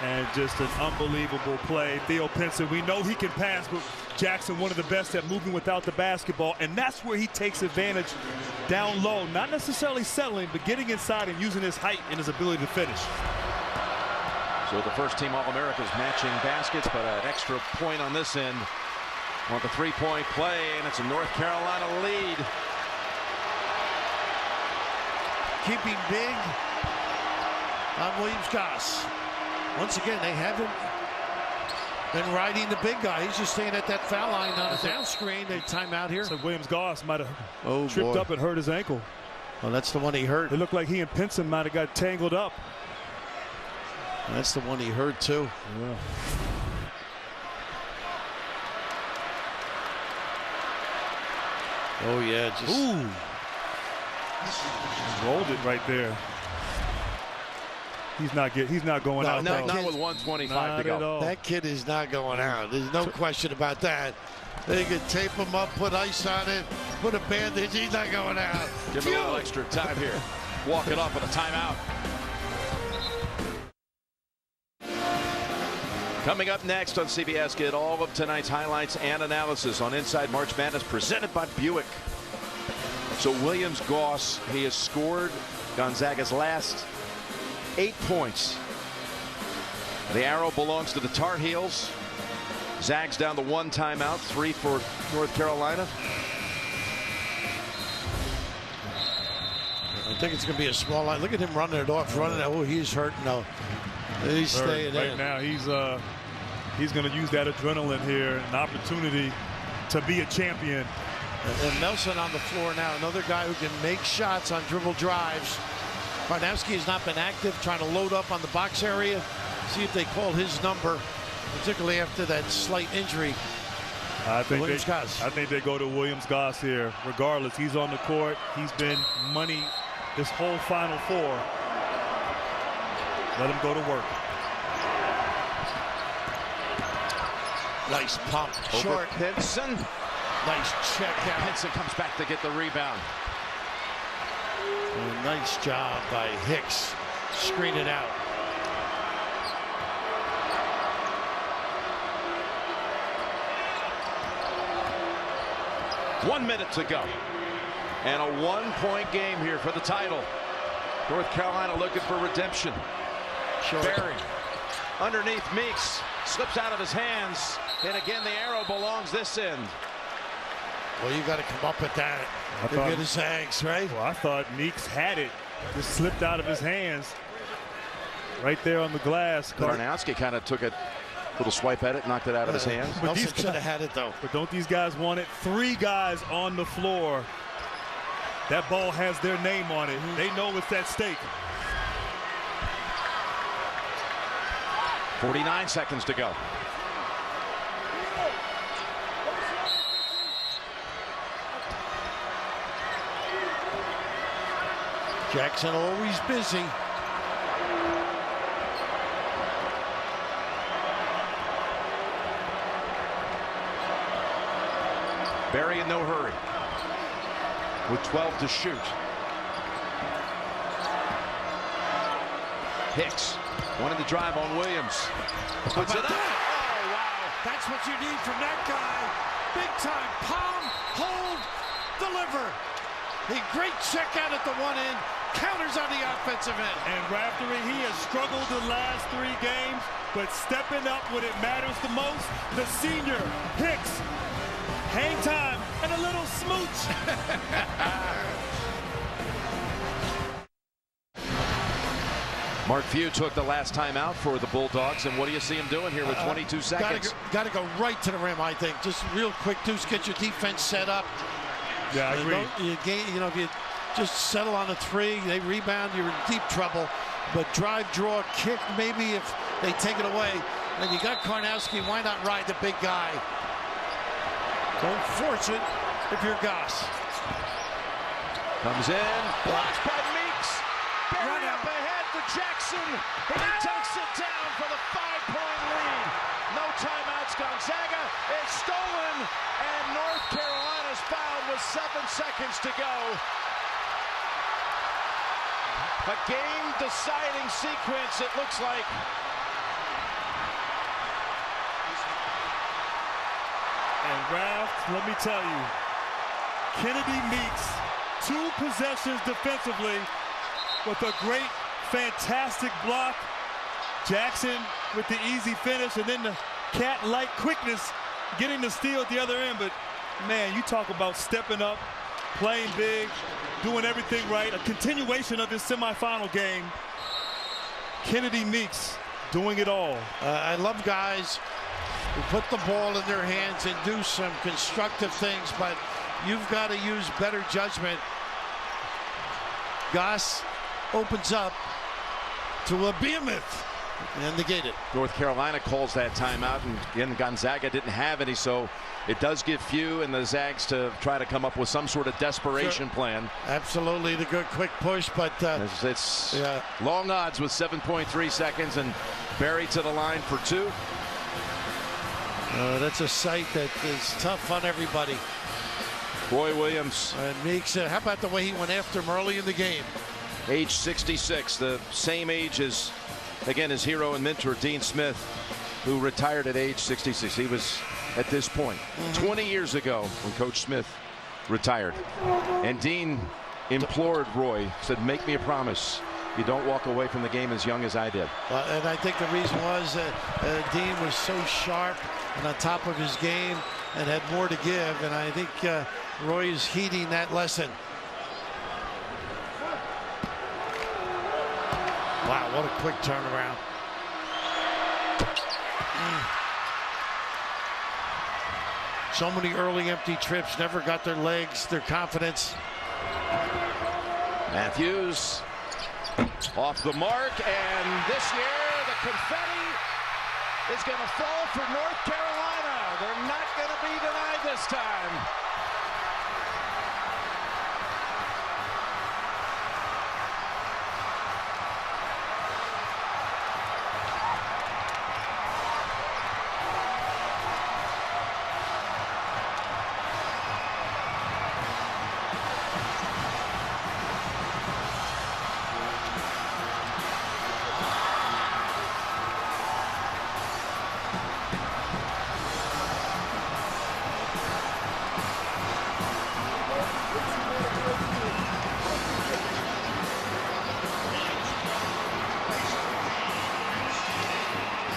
And just an unbelievable play. Theo Pinson, we know he can pass, but Jackson, one of the best at moving without the basketball, and that's where he takes advantage down low. Not necessarily settling, but getting inside and using his height and his ability to finish. So the first team All-America's matching baskets, but an extra point on this end on the 3-point play, and it's a North Carolina lead. Keeping big on Williams-Goss. Once again, they haven't been riding the big guy. He's just staying at that foul line on a down screen. They time out here. So Williams-Goss might have tripped up and hurt his ankle. Well, that's the one he hurt. It looked like he and Pinson might have got tangled up. That's the one he hurt too. Yeah. Oh yeah, just rolled it right there. He's not going out. Not with 1:25 to go. That kid is not going out. There's no question about that. They could tape him up, put ice on it, put a bandage. He's not going out. Give him a little extra time here. Walk it up with a timeout. Coming up next on CBS, get all of tonight's highlights and analysis on Inside March Madness presented by Buick. So Williams-Goss, he has scored Gonzaga's last 8 points. The arrow belongs to the Tar Heels. Zags down to 1 timeout, 3 for North Carolina. I think it's going to be a small line. Look at him running it off, Oh, he's hurt now. He's staying right in. Now he's going to use that adrenaline here, an opportunity to be a champion And Nelson on the floor now, another guy who can make shots on dribble drives. Karnowski has not been active, trying to load up on the box area, see if they call his number, particularly after that slight injury. I think they go to Williams-Goss here. Regardless, he's on the court. He's been money this whole Final Four. Let him go to work. Nice pump. Short. Pinson. Nice check out. Pinson comes back to get the rebound. And a nice job by Hicks. Screen it out. One minute to go. And a one-point game here for the title. North Carolina looking for redemption. Barry underneath Meeks. Slips out of his hands. And again, the arrow belongs this end. Well, you got to come up with that. You're good as Zags, right? Well, I thought Meeks had it. Just slipped out of his hands. Right there on the glass. Karnowski kind of took a little swipe at it, knocked it out of his hands. But Nelson should have had it, though. But don't these guys want it? 3 guys on the floor. That ball has their name on it. They know it's at stake. 49 seconds to go. Jackson always busy. Barry in no hurry. With 12 to shoot. Hicks wanted to drive on Williams. Puts it up. Oh, wow. That's what you need from that guy. Big time. Palm, hold, deliver. A great check out at the one end. Counters on the offensive end. And Raftery, he has struggled the last 3 games, but stepping up when it matters the most, the senior, Hicks. Hang time and a little smooch. Mark Few took the last time out for the Bulldogs, and what do you see him doing here with 22 seconds? Got to go right to the rim, I think. Just real quick, Deuce, get your defense set up. Yeah, I agree. If you just settle on a 3, they rebound, you're in deep trouble. But drive, draw, kick, maybe if they take it away. And you got Karnowski, why not ride the big guy? Don't force it if you're Goss. Comes in, blocked by Meeks. Barry up ahead to Jackson. He takes it down for the 5-point lead. No timeouts. Gonzaga is stolen, and North Carolina's fouled with 7 seconds to go. A game-deciding sequence, it looks like. And Ralph, let me tell you, Kennedy Meeks, 2 possessions defensively with a great, fantastic block. Jackson with the easy finish, and then the cat-like quickness getting the steal at the other end. But, man, you talk about stepping up, playing big, doing everything right. A continuation of this semifinal game. Kennedy Meeks doing it all. I love guys who put the ball in their hands and do some constructive things, but you've got to use better judgment. Goss opens up to a behemoth and negate it. North Carolina calls that timeout, and again, Gonzaga didn't have any, so it does give Few and the Zags to try to come up with some sort of desperation plan. Absolutely, the good quick push, but it's long odds with 7.3 seconds, and Barry to the line for 2. That's a sight that is tough on everybody. Roy Williams. And Meeks, how about the way he went after him early in the game? Age 66, the same age as, again, his hero and mentor, Dean Smith, who retired at age 66. He was at this point 20 years ago when Coach Smith retired. And Dean implored Roy, said, make me a promise. You don't walk away from the game as young as I did. And I think the reason was that Dean was so sharp and on top of his game and had more to give. And I think Roy is heeding that lesson. Wow, what a quick turnaround. So many early empty trips, never got their legs, their confidence. Matthews off the mark, and this year the confetti is going to fall for North Carolina. They're not going to be denied this time.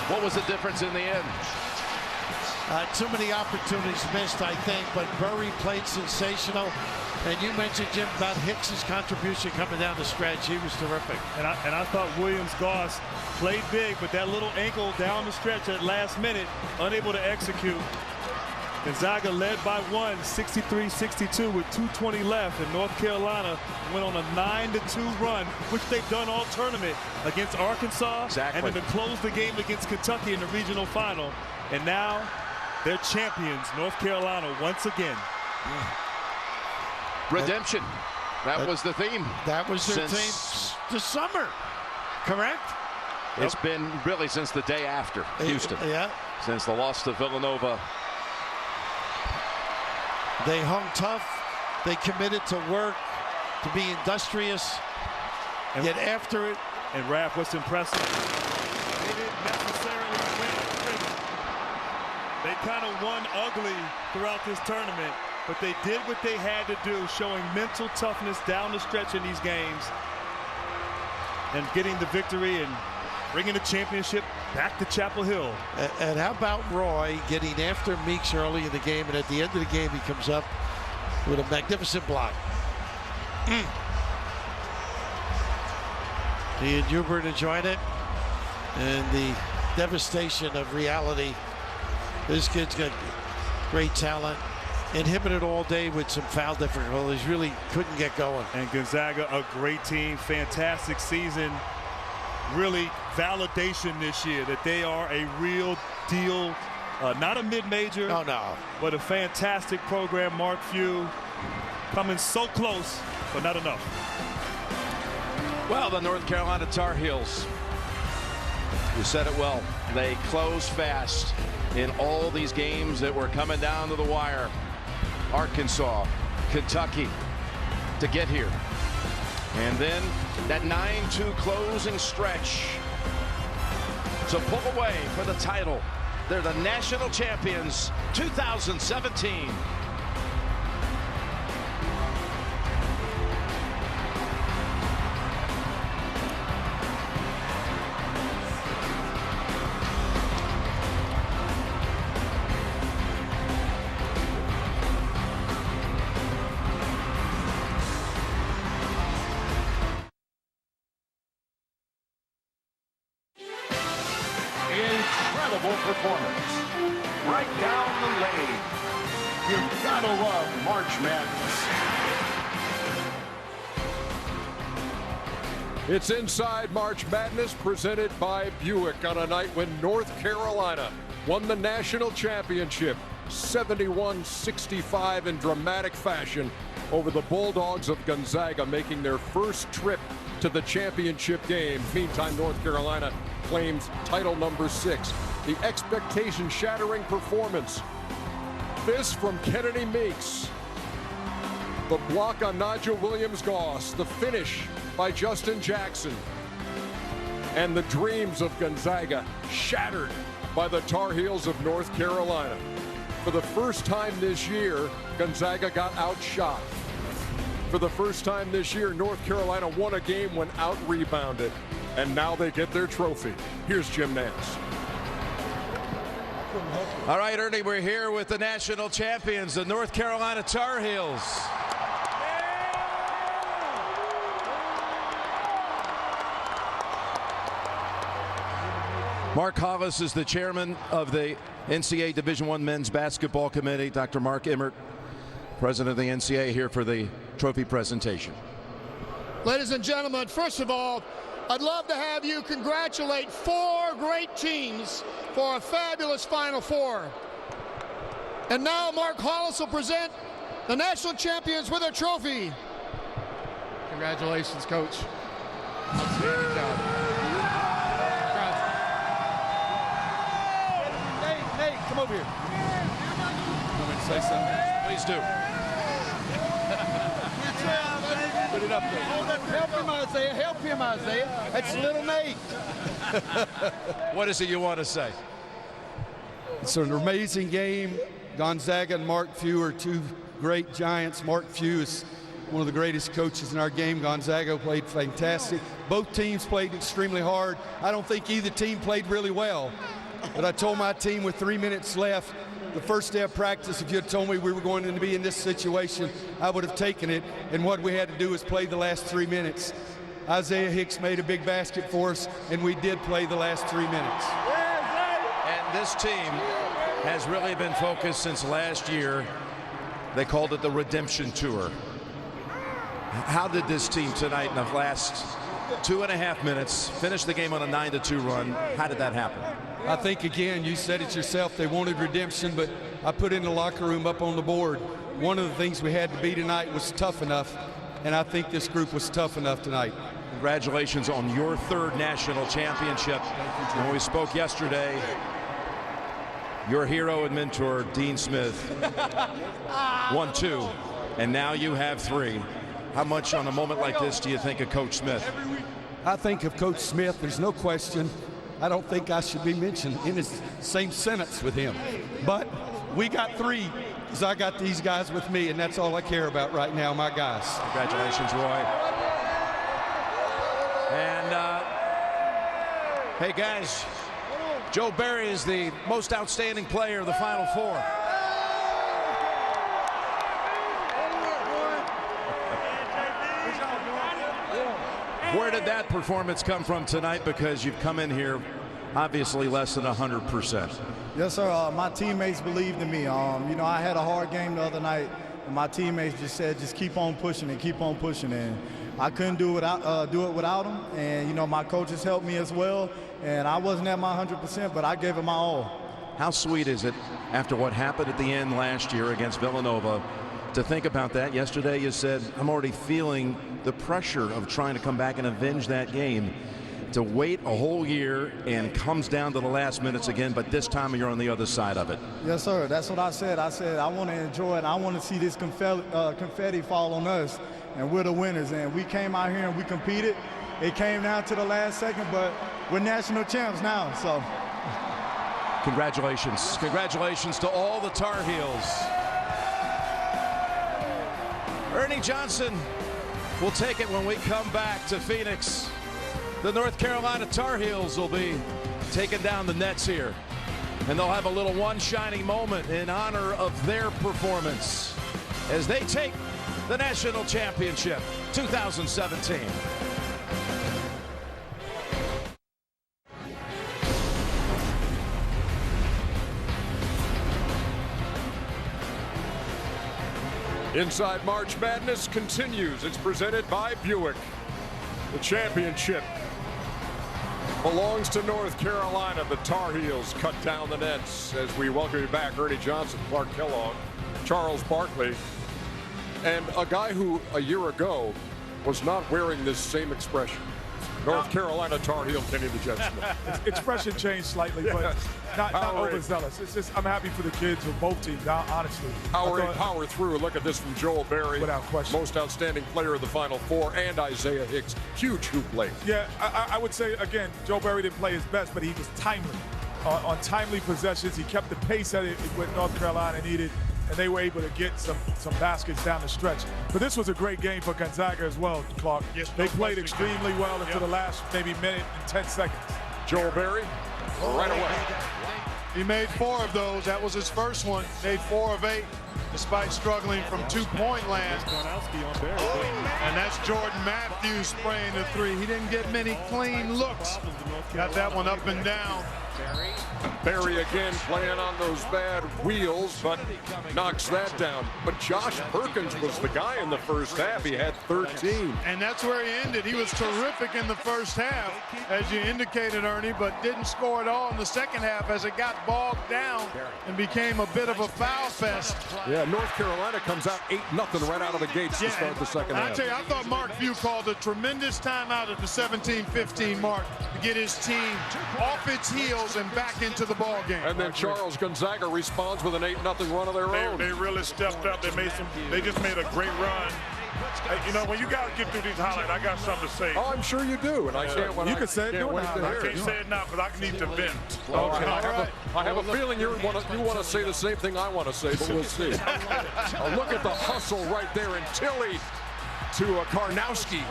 What was the difference in the end? Too many opportunities missed, I think, but Burry played sensational. And you mentioned, Jim, about Hicks's contribution coming down the stretch. He was terrific. And I thought Williams-Goss played big, but that little ankle down the stretch at last minute, unable to execute. Gonzaga led by 1, 63-62 with 2:20 left, and North Carolina went on a 9-2 run, which they've done all tournament against Arkansas, exactly. and then to close the game against Kentucky in the regional final. And now they're champions, North Carolina, once again. Redemption. That was the theme. That was their theme this summer, correct? It's been really since the day after Houston. Yeah. Since the loss to Villanova. They hung tough. They committed to work, to be industrious, and get after it. And Raph, what's impressive, they didn't necessarily win pretty. They kind of won ugly throughout this tournament, but they did what they had to do, showing mental toughness down the stretch in these games and getting the victory and bringing the championship back to Chapel Hill. And how about Roy getting after Meeks early in the game, and at the end of the game he comes up with a magnificent block. He and Hubert enjoyed it, and the devastation of reality. This kid's got great talent, inhibited all day with some foul difficulties, really couldn't get going. And Gonzaga, a great team, fantastic season. Really validation this year that they are a real deal, not a mid-major, but a fantastic program. Mark Few coming so close, but not enough. Well, the North Carolina Tar Heels, you said it well, they close fast in all these games that were coming down to the wire. Arkansas, Kentucky to get here. And then that 9-2 closing stretch to pull away for the title. They're the national champions 2017. Incredible performance. Right down the lane. You've got to love March Madness. It's Inside March Madness presented by Buick on a night when North Carolina won the national championship 71-65 in dramatic fashion over the Bulldogs of Gonzaga, making their first trip to the championship game. Meantime, North Carolina claims title number 6. The expectation-shattering performance. This from Kennedy Meeks. The block on Nigel Williams-Goss. The finish by Justin Jackson. And the dreams of Gonzaga shattered by the Tar Heels of North Carolina. For the first time this year, Gonzaga got outshot. For the first time this year, North Carolina won a game when out-rebounded. And now they get their trophy. Here's Jim Nance. All right, Ernie, we're here with the national champions, the North Carolina Tar Heels. Mark Hollis is the chairman of the NCAA Division I Men's Basketball Committee, Dr. Mark Emmert, President of the NCAA, here for the trophy presentation. Ladies and gentlemen, first of all, I'd love to have you congratulate 4 great teams for a fabulous Final Four. And now Mark Hollis will present the national champions with a trophy. Congratulations, Coach. Outstanding job. Nate, come over here. Want me to say something? Please do. Put it up there. Help him, Isaiah. Help him, Isaiah. That's little Nate. What is it you want to say? It's an amazing game. Gonzaga and Mark Few are 2 great giants. Mark Few is one of the greatest coaches in our game. Gonzaga played fantastic. Both teams played extremely hard. I don't think either team played really well. But I told my team with 3 minutes left, the first day of practice, if you had told me we were going to be in this situation, I would have taken it. And what we had to do is play the last 3 minutes. Isaiah Hicks made a big basket for us, and we did play the last 3 minutes. And this team has really been focused since last year. They called it the Redemption Tour. How did this team tonight in the last 2.5 minutes finish the game on a 9-2 run? How did that happen? I think, again, you said it yourself, they wanted redemption, but I put in the locker room up on the board. One of the things we had to be tonight was tough enough, and I think this group was tough enough tonight. Congratulations on your 3rd national championship. When we spoke yesterday, your hero and mentor, Dean Smith, won 2, and now you have 3. How much on a moment like this do you think of Coach Smith? I think of Coach Smith, there's no question. I don't think I should be mentioned in the same sentence with him. But we got 3, because I got these guys with me, and that's all I care about right now, my guys. Congratulations, Roy. And, hey, guys, Joe Barry is the most outstanding player of the Final Four. Where did that performance come from tonight? Because you've come in here obviously less than 100%. Yes, sir. My teammates believed in me. You know, I had a hard game the other night, and my teammates just said, just keep on pushing and keep on pushing. And I couldn't do it without them. And, you know, my coaches helped me as well. And I wasn't at my 100%, but I gave it my all. How sweet is it after what happened at the end last year against Villanova to think about that? Yesterday you said, I'm already feeling the pressure of trying to come back and avenge that game. To wait a whole year and comes down to the last minutes again, but this time you're on the other side of it. Yes, sir. That's what I said. I said I want to enjoy it. I want to see this confetti fall on us, and we're the winners. And we came out here and we competed. It came down to the last second, but we're national champs now. So, congratulations. Congratulations to all the Tar Heels. Ernie Johnson will take it when we come back to Phoenix. The North Carolina Tar Heels will be taking down the Nets here. And they'll have a little one shining moment in honor of their performance as they take the national championship 2017. Inside March Madness continues. It's presented by Buick. The championship belongs to North Carolina. The Tar Heels cut down the nets. As we welcome you back, Ernie Johnson, Clark Kellogg, Charles Barkley, and a guy who a year ago was not wearing this same expression. North Carolina Tar Heel Kenny the Jet Smith. Expression changed slightly, but not overzealous. It's just I'm happy for the kids of both teams, honestly. Power through. Look at this from Joel Berry. Without question. Most outstanding player of the Final Four, and Isaiah Hicks. Huge hoop late. Yeah, I would say, again, Joel Berry didn't play his best, but he was timely. On timely possessions, he kept the pace that what North Carolina needed, and they were able to get some baskets down the stretch. But this was a great game for Gonzaga as well, Clark. Yes, they played extremely well into the last maybe minute and 10 seconds. Joel Berry, right away. He made 4 of those. That was his first one. Made 4 of 8. despite struggling from two-point land. And that's Jordan Matthews spraying the three. He didn't get many clean looks. Got that one up and down. Barry again playing on those bad wheels, but knocks that down. But Josh Perkins was the guy in the first half. He had 13. And that's where he ended. He was terrific in the first half, as you indicated, Ernie, but didn't score at all in the second half as it got bogged down and became a bit of a foul fest. Yeah, North Carolina comes out 8-0 right out of the gates to start the second half. I tell you, I thought Mark Few called a tremendous timeout at the 17-15 mark to get his team off its heels and back into the ball game. And then Charles Gonzaga responds with an 8-0 run of their own. They really stepped up. They just made a great run. You know, when you guys get through these highlights, I got something to say. Oh, I'm sure you do, and I can't. You can say it. I can't say it now because I need to vent. Okay. I have a feeling you want to say the same thing I want to say, but we'll see. Look at the hustle right there, and Tilly to Karnowski.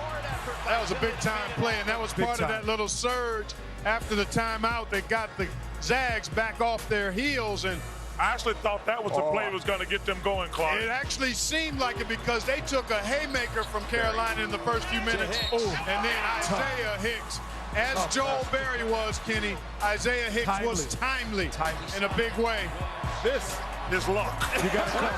That was a big-time play, and that was part of that little surge after the timeout that got the Zags back off their heels. And I actually thought that was the play that was going to get them going, Clark. It actually seemed like it because they took a haymaker from Carolina in the first few minutes. And then Isaiah Hicks, as Joel Berry was, Kenny, Isaiah Hicks was timely in a big way. This is luck. You got to call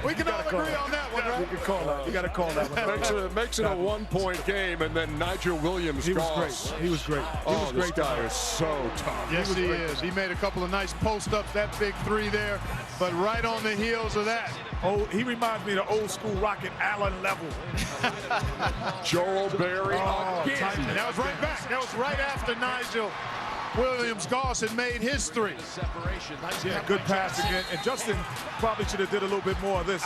we can all agree on that one, right? You can call that. You got to call that one. Makes it a one-point game, and then Nigel Williams. He was great. He was great. This guy is so tough. Yes, he is. He made a couple of nice post-ups, that big three there, but right on the heels of that. Oh, he reminds me of the old school Rocket Allen level. Joel Berry again. That was right back. That was right after Nigel Williams-Goss had made his three. Yeah, good pass again. And Justin probably should have did a little bit more of this.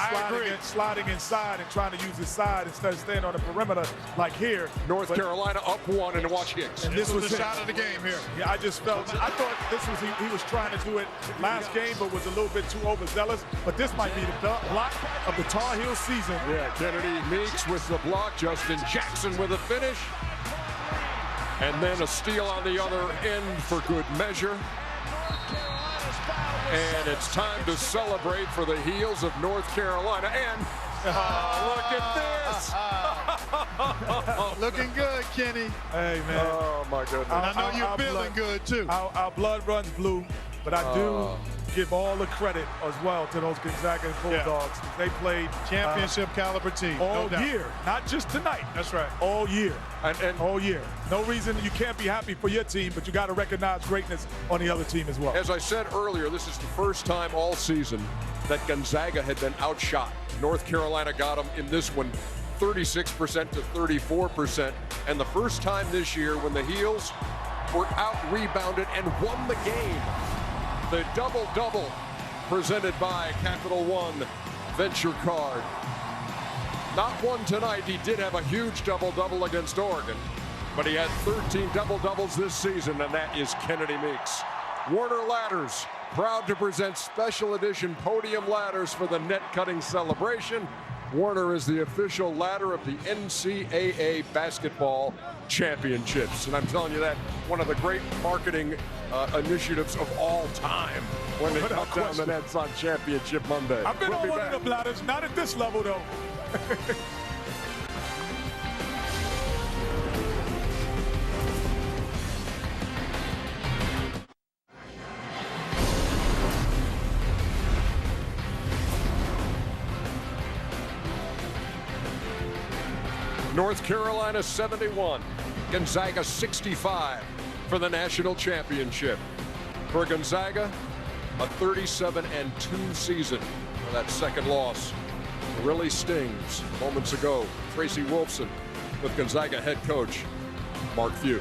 Sliding inside and trying to use his side instead of staying on the perimeter like here. North Carolina up one, and watch Hicks. And this was the shot of the game here. Yeah, I thought this was he was trying to do it last game, but was a little bit too overzealous. But this might be the block of the Tar Heel season. Yeah, Kennedy Meeks with the block. Justin Jackson with a finish. And then a steal on the other end for good measure. And it's time to celebrate for the heels of North Carolina. And look at this. Looking good, Kenny. Hey, man. Oh, my goodness. And I know you're feeling good, too. Our blood runs blue, but I do give all the credit as well to those Gonzaga Bulldogs. They played championship caliber team all year, not just tonight. That's right. All year. And all year. No reason you can't be happy for your team, but you got to recognize greatness on the other team as well. As I said earlier, this is the first time all season that Gonzaga had been outshot. North Carolina got them in this one 36% to 34%. And the first time this year when the Heels were out-rebounded and won the game. The double-double presented by Capital One Venture Card. Not one tonight. He did have a huge double-double against Oregon, but he had 13 double-doubles this season, and that is Kennedy Meeks. Warner Ladders, proud to present special edition podium ladders for the net cutting celebration. Warner is the official ladder of the NCAA basketball championships. And I'm telling you that, one of the great marketing initiatives of all time when they cut down the nets on Championship Monday. I've been on one of the ladders, not at this level, though. North Carolina 71, Gonzaga 65 for the national championship. For Gonzaga, a 37-2 season. That second loss really stings. Moments ago, Tracy Wolfson with Gonzaga head coach Mark Few.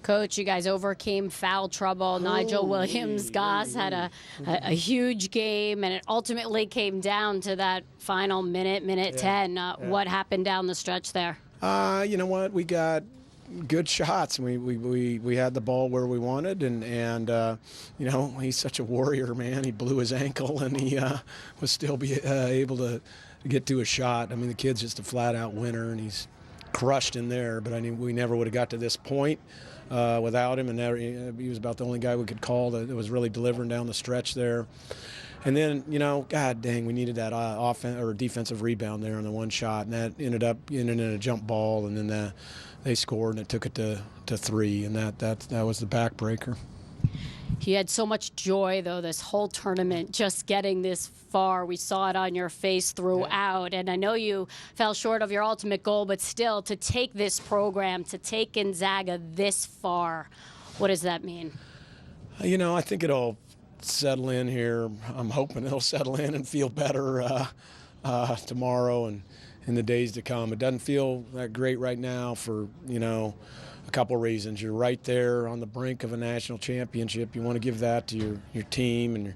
Coach, you guys overcame foul trouble. Nigel Williams-Goss had a huge game, and it ultimately came down to that final minute 10. What happened down the stretch there? You know what? We got good shots. We had the ball where we wanted, and you know, he's such a warrior, man. He blew his ankle, and he was still able to get to a shot. I mean, the kid's just a flat-out winner, and he's crushed in there. But I mean, we never would have got to this point without him, and he was about the only guy we could call that was really delivering down the stretch there. And then, you know, God dang, we needed that offense or defensive rebound there on the one shot, and that ended up in a jump ball, and then they scored, and it took it to 3, and that was the backbreaker. He had so much joy, though, this whole tournament, just getting this far. We saw it on your face throughout. And I know you fell short of your ultimate goal, but still, to take this program, to take Gonzaga this far, what does that mean? You know, I think it'll settle in here. I'm hoping it'll settle in and feel better tomorrow and in the days to come. It doesn't feel that great right now for, you know, a couple reasons. You're right there on the brink of a national championship. You want to give that to your team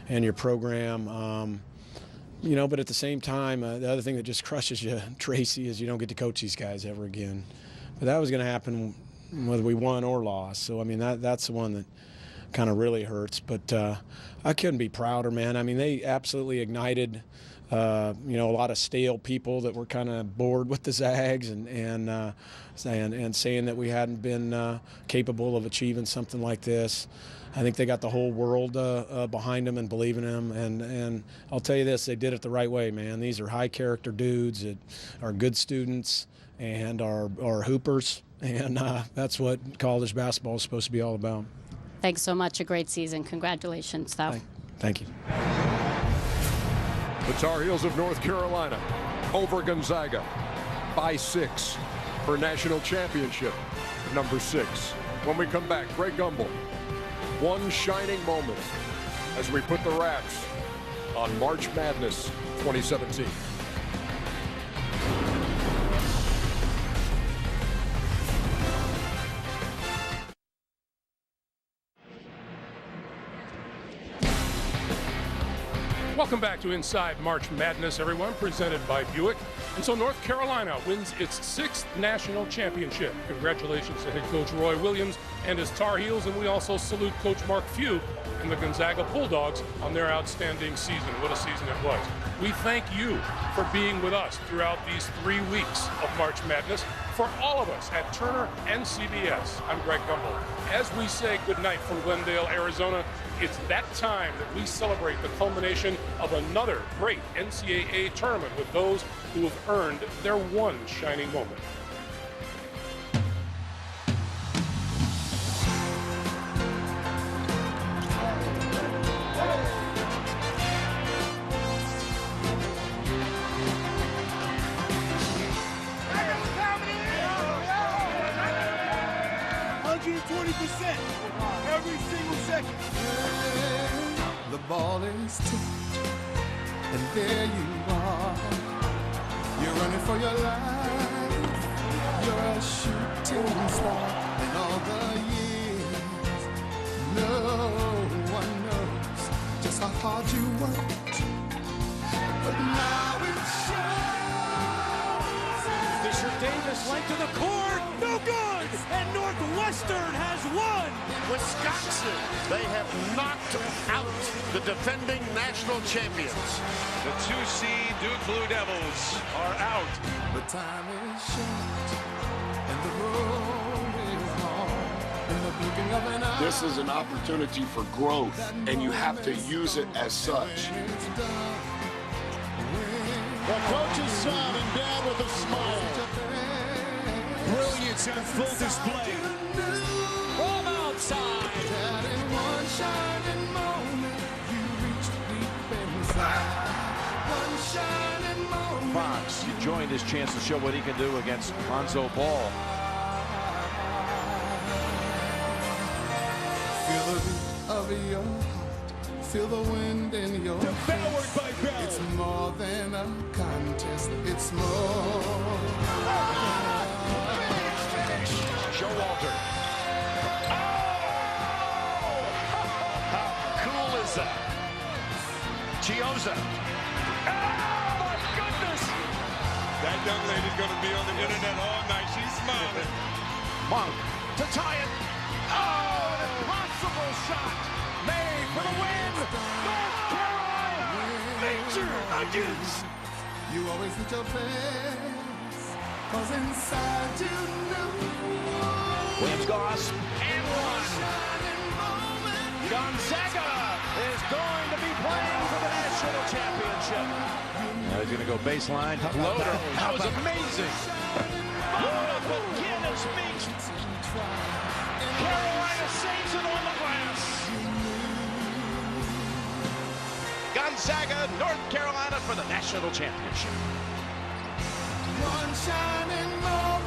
and your program. You know, but at the same time, the other thing that just crushes you, Tracy, is you don't get to coach these guys ever again. But that was going to happen whether we won or lost. So, I mean, that's the one that kind of really hurts. But I couldn't be prouder, man. I mean, they absolutely ignited you know, a lot of stale people that were kind of bored with the Zags and saying that we hadn't been capable of achieving something like this. I think they got the whole world behind them and believing them. And I'll tell you this, they did it the right way, man. These are high character dudes that are good students and are hoopers. And that's what college basketball is supposed to be all about. Thanks so much. A great season. Congratulations, though. Thank you. The Tar Heels of North Carolina over Gonzaga by 6 for national championship number 6. When we come back, Greg Gumbel, one shining moment as we put the wraps on March Madness 2017. Welcome back to Inside March Madness, everyone, presented by Buick. And so North Carolina wins its 6th national championship. Congratulations to head coach Roy Williams and his Tar Heels, and we also salute Coach Mark Few and the Gonzaga Bulldogs on their outstanding season. What a season it was. We thank you for being with us throughout these 3 weeks of March Madness. For all of us at Turner and CBS, I'm Greg Gumbel. As we say goodnight from Glendale, Arizona, it's that time that we celebrate the culmination of another great NCAA tournament with those who have earned their one shining moment. Every single second. The ball is tipped, and there you are. You're running for your life. You're a shooting star. In all the years, no one knows just how hard you worked. But now it shows. Fisher Davis length to the court. No good. And Northwestern has won. Wisconsin, they have knocked out the defending national champions. The 2-seed Duke Blue Devils are out. The time is short, and the road is long. In the blinking of an eye. This is an opportunity for growth, and you have to use it as such. The coach's son and dad with a smile. Brilliance in full display. From outside. That in one shining moment, you reached deep inside. One shining moment. Fox enjoying his chance to show what he can do against Lonzo Ball. Feel the beat of your heart. Feel the wind in your devoured by Bell. It's more than a contest. It's more. Showalter. Oh! How cool is that? Chioza. Oh, my goodness! That young lady's going to be on the internet all night. She's smiling. Monk to tie it. Oh, an impossible shot. Made for the win. North Carolina. Major against. You always with your best. 'cause inside you know. Williams Goss and one. Gonzaga is going to be playing for the national championship. Now he's going to go baseline. Floater. That was amazing. Followed up again as Meeks. Carolina saves it on the glass. Gonzaga, North Carolina for the national championship. One shining moment.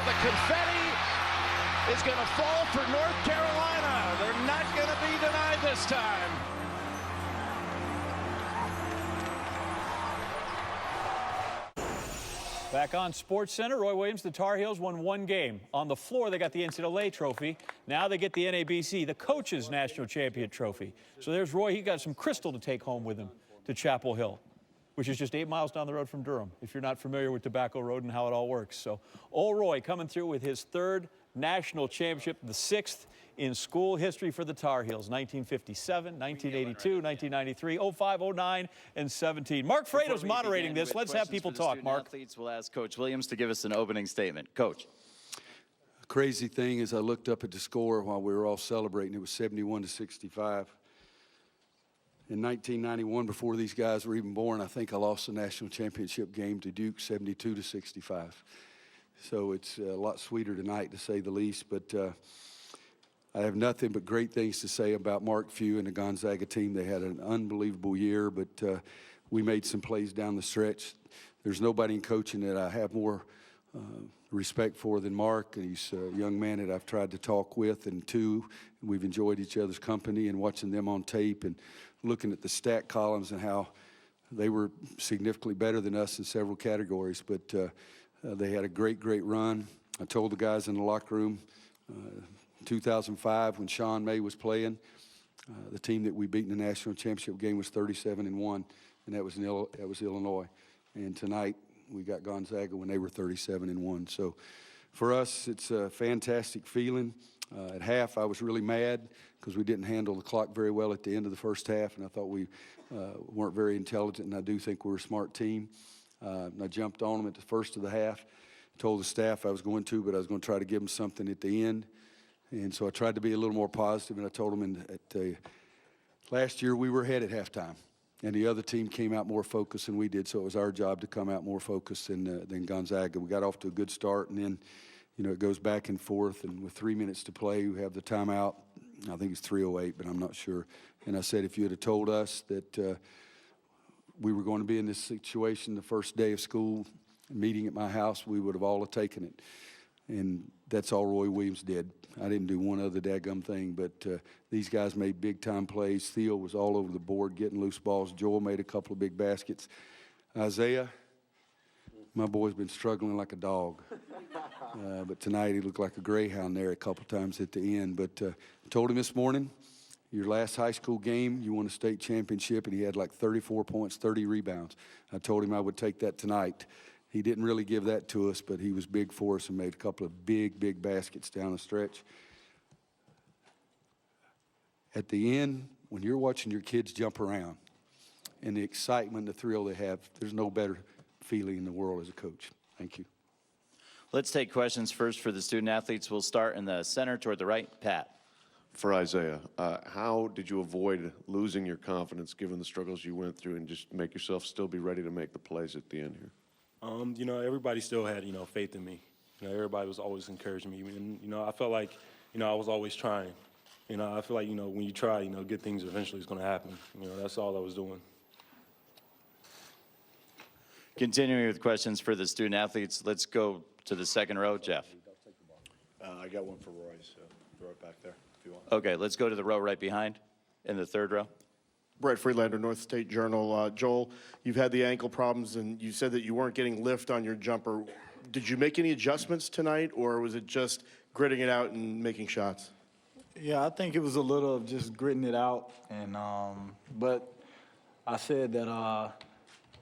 The confetti is going to fall for North Carolina. They're not going to be denied this time. Back on SportsCenter, Roy Williams, the Tar Heels won one game. On the floor, they got the NCAA trophy. Now they get the NABC, the Coaches National Champion Trophy. So there's Roy. He got some crystal to take home with him to Chapel Hill, which is just 8 miles down the road from Durham, if you're not familiar with Tobacco Road and how it all works. So old Roy coming through with his third national championship, the sixth in school history for the Tar Heels, 1957, 1982, 1993, 05, 09, and 17. Mark Fredo's moderating this. Let's have people talk, Mark. Athletes will ask Coach Williams to give us an opening statement. Coach. Crazy thing is I looked up at the score while we were all celebrating. It was 71-65. In 1991, before these guys were even born, I think I lost the national championship game to Duke, 72-65. So it's a lot sweeter tonight, to say the least. But I have nothing but great things to say about Mark Few and the Gonzaga team. They had an unbelievable year, but we made some plays down the stretch. There's nobody in coaching that I have more respect for than Mark. He's a young man that I've tried to talk with, and we've enjoyed each other's company and watching them on tape and looking at the stat columns and how they were significantly better than us in several categories. But they had a great run. I told the guys in the locker room, 2005, when Sean May was playing, the team that we beat in the national championship game was 37-1, and that was Illinois. And tonight we got Gonzaga when they were 37-1. So for us, it's a fantastic feeling. At half, I was really mad because we didn't handle the clock very well at the end of the first half, and I thought we weren't very intelligent, and I do think we're a smart team. I jumped on them at the first of the half, told the staff I was going to, but I was going to try to give them something at the end. And so I tried to be a little more positive, and I told them last year we were ahead at halftime, and the other team came out more focused than we did, so it was our job to come out more focused than Gonzaga. We got off to a good start, and then, it goes back and forth, and with 3 minutes to play, we have the timeout. I think it's 3:08, but I'm not sure. And I said, if you had told us that we were going to be in this situation the first day of school, meeting at my house, we would have all taken it. And that's all Roy Williams did. I didn't do one other daggum thing, but these guys made big-time plays. Theo was all over the board getting loose balls. Joel made a couple of big baskets. Isaiah, my boy's been struggling like a dog. But tonight he looked like a greyhound there a couple times at the end. But I told him this morning, your last high school game, you won a state championship, and he had like 34 points, 30 rebounds. I told him I would take that tonight. He didn't really give that to us, but he was big for us and made a couple of big baskets down the stretch. At the end, when you're watching your kids jump around and the excitement, the thrill they have, there's no better feeling in the world as a coach. Thank you. Let's take questions first for the student athletes. We'll start in the center toward the right. Pat. For Isaiah, how did you avoid losing your confidence given the struggles you went through and just make yourself still be ready to make the plays at the end here? Everybody still had, faith in me. Everybody was always encouraging me. And, I felt like, I was always trying. I feel like, when you try, good things eventually is going to happen. That's all I was doing. Continuing with questions for the student athletes, let's go to the second row. Jeff. I got one for Roy, so throw it back there if you want. Okay, let's go to the row right behind in the third row. Brett Friedlander, North State Journal. Joel, you've had the ankle problems, and you said that you weren't getting lift on your jumper. Did you make any adjustments tonight, or was it just gritting it out and making shots? Yeah, I think it was a little of just gritting it out, and but I said that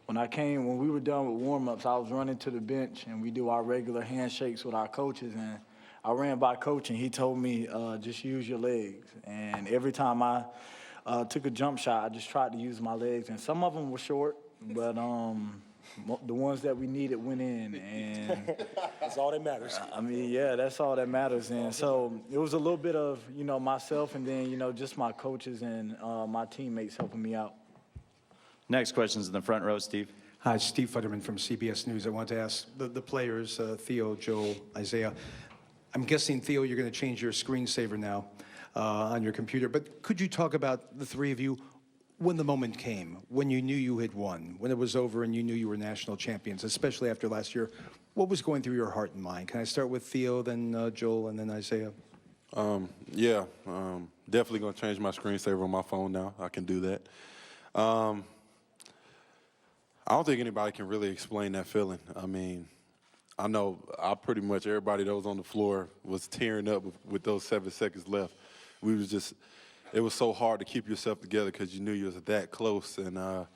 when we were done with warm-ups, I was running to the bench, and we do our regular handshakes with our coaches, and I ran by Coach, and he told me, just use your legs. And every time I took a jump shot, I just tried to use my legs. And some of them were short, but the ones that we needed went in. And that's all that matters. I mean, yeah, that's all that matters. And so it was a little bit of, myself and then, just my coaches and my teammates helping me out. Next question's in the front row, Steve. Hi, Steve Futterman from CBS News. I wanted to ask the players, Theo, Joel, Isaiah. I'm guessing, Theo, you're going to change your screensaver now on your computer. But could you talk about the three of you when the moment came, when you knew you had won, when it was over and you knew you were national champions, especially after last year? What was going through your heart and mind? Can I start with Theo, then Joel, and then Isaiah? Definitely going to change my screensaver on my phone now. I can do that. I don't think anybody can really explain that feeling. I mean, I know pretty much everybody that was on the floor was tearing up with those 7 seconds left. It was so hard to keep yourself together because you knew you was that close. And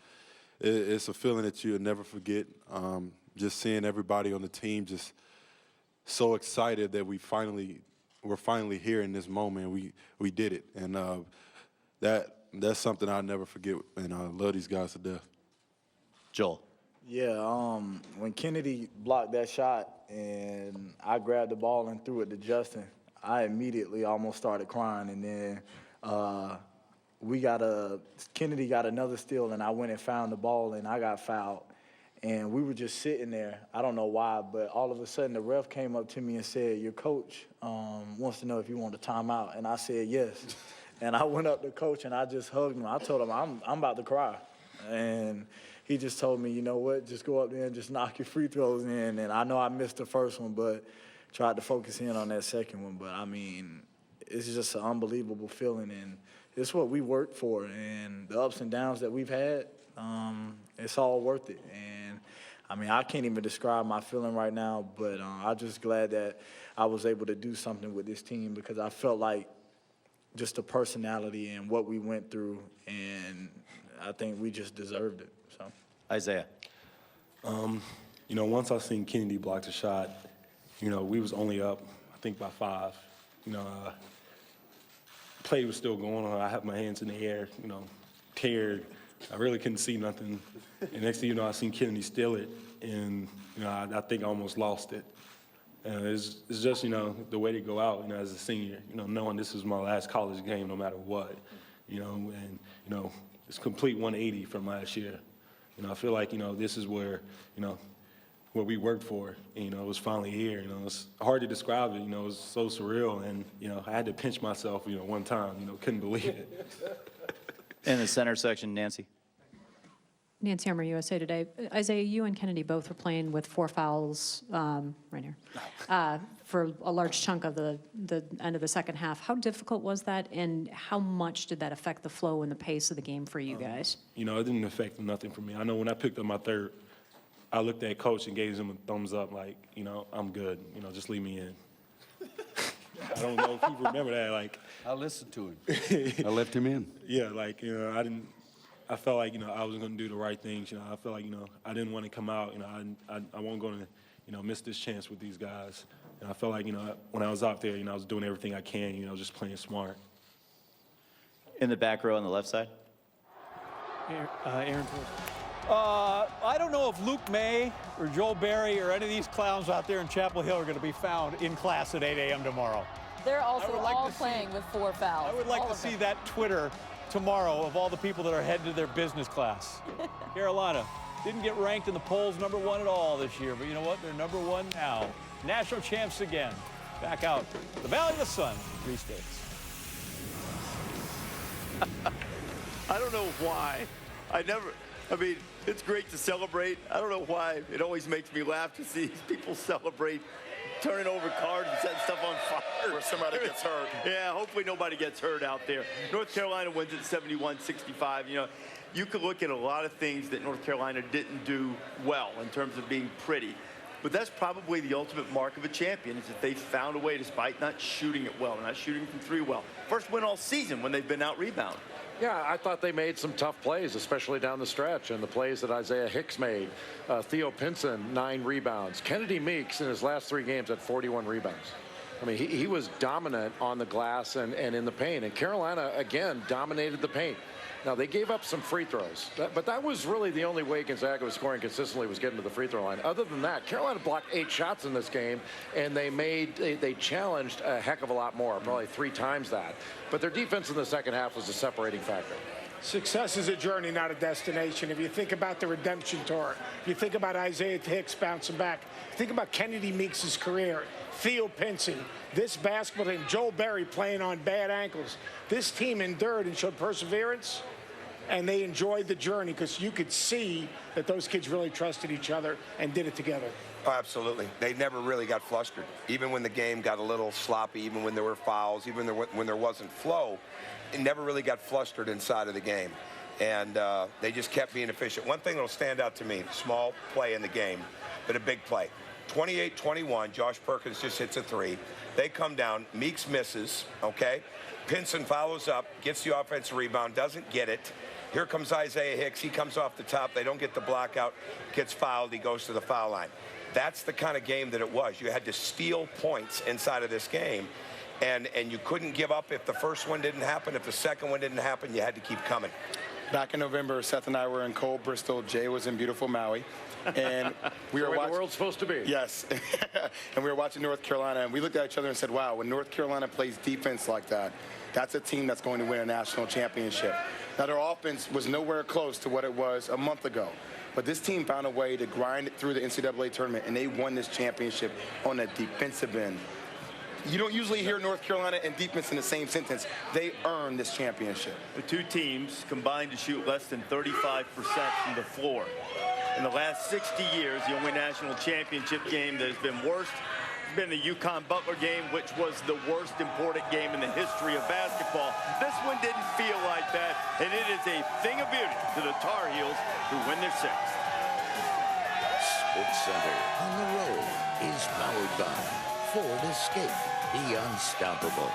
it's a feeling that you'll never forget. Just seeing everybody on the team just so excited that we're finally here in this moment. We did it. And that's something I'll never forget. And I love these guys to death. Joel. Yeah, when Kennedy blocked that shot and I grabbed the ball and threw it to Justin, I immediately almost started crying. And then Kennedy got another steal, and I went and found the ball, and I got fouled. And we were just sitting there. I don't know why, but all of a sudden the ref came up to me and said, your coach wants to know if you want a timeout. And I said yes. And I went up to Coach, and I just hugged him. I told him, I'm about to cry. And he just told me, you know what, just go up there and just knock your free throws in. And I know I missed the first one, but tried to focus in on that second one. But, I mean, it's just an unbelievable feeling. And it's what we worked for. And the ups and downs that we've had, it's all worth it. And, I mean, I can't even describe my feeling right now, but I'm just glad that I was able to do something with this team because I felt like just the personality and what we went through, and I think we just deserved it. So, Isaiah. Once I seen Kennedy block the shot, we was only up, I think, by 5. Play was still going on. I had my hands in the air, teared. I really couldn't see nothing. And next thing you know, I seen Kennedy steal it, and I think I almost lost it. And it's just the way to go out, as a senior, knowing this is my last college game, no matter what, and it's complete 180 from last year. I feel like this is where what we worked for. It was finally here. It's hard to describe it. It was so surreal, and I had to pinch myself. One time. Couldn't believe it. In the center section, Nancy. Nancy Armour, USA Today. Isaiah, you and Kennedy both were playing with 4 fouls right here for a large chunk of the end of the second half. How difficult was that, and how much did that affect the flow and the pace of the game for you guys? It didn't affect nothing for me. I know when I picked up my third, I looked at Coach and gave him a thumbs up, like, I'm good. Just leave me in. I don't know if you remember that. I listened to him. I left him in. Yeah, I felt like, I was going to do the right things. I felt like, I didn't want to come out. I wasn't going to, miss this chance with these guys. And I felt like, when I was out there, I was doing everything I can, just playing smart. In the back row on the left side. Aaron. I don't know if Luke May or Joel Berry or any of these clowns out there in Chapel Hill are going to be found in class at 8 a.m. tomorrow. They're also all playing with 4 fouls. I would like to see that Twitter tomorrow of all the people that are heading to their business class. Carolina didn't get ranked in the polls #1 at all this year, but you know what? They're #1 now. National champs again. Back out the Valley of the Sun, 3 states. I don't know why. I mean, it's great to celebrate. I don't know why. It always makes me laugh to see people celebrate turning over cards and setting stuff on fire. Or somebody gets hurt. Yeah, hopefully nobody gets hurt out there. North Carolina wins at 71-65. You could look at a lot of things that North Carolina didn't do well in terms of being pretty. But that's probably the ultimate mark of a champion, is that they found a way, despite not shooting it well, not shooting from 3 well. First win all season when they've been out-rebounded. Yeah, I thought they made some tough plays, especially down the stretch, and the plays that Isaiah Hicks made. Theo Pinson, 9 rebounds. Kennedy Meeks, in his last 3 games, had 41 rebounds. I mean, he was dominant on the glass and in the paint. And Carolina, again, dominated the paint. Now, they gave up some free throws, but that was really the only way Gonzaga was scoring consistently, was getting to the free throw line. Other than that, Carolina blocked 8 shots in this game, and they challenged a heck of a lot more, probably 3 times that. But their defense in the second half was a separating factor. Success is a journey, not a destination. If you think about the redemption tour, if you think about Isaiah Hicks bouncing back, think about Kennedy Meeks' career, Theo Pinson, this basketball team, Joel Berry playing on bad ankles. This team endured and showed perseverance, and they enjoyed the journey because you could see that those kids really trusted each other and did it together. Oh, absolutely. They never really got flustered. Even when the game got a little sloppy, even when there were fouls, even when there wasn't flow, it never really got flustered inside of the game. And they just kept being efficient. One thing that will stand out to me, small play in the game, but a big play. 28-21, Josh Perkins just hits a 3. They come down, Meeks misses, okay? Pinson follows up, gets the offensive rebound, doesn't get it. Here comes Isaiah Hicks. He comes off the top. They don't get the block out, gets fouled. He goes to the foul line. That's the kind of game that it was. You had to steal points inside of this game, and you couldn't give up if the first one didn't happen. If the second one didn't happen, you had to keep coming. Back in November, Seth and I were in cold Bristol. Jay was in beautiful Maui. And we were watching. The world's supposed to be. Yes. And we were watching North Carolina, and we looked at each other and said, wow, when North Carolina plays defense like that, that's a team that's going to win a national championship. Now, their offense was nowhere close to what it was a month ago. But this team found a way to grind it through the NCAA tournament, and they won this championship on a defensive end. You don't usually hear North Carolina and defense in the same sentence. They earned this championship. The two teams combined to shoot less than 35% from the floor. In the last 60 years, the only national championship game that has been worse has been the UConn-Butler game, which was the worst important game in the history of basketball. This one didn't feel like that, and it is a thing of beauty to the Tar Heels, who win their 6th. Sports Center on the road is powered by Ford Escape, the unstoppable.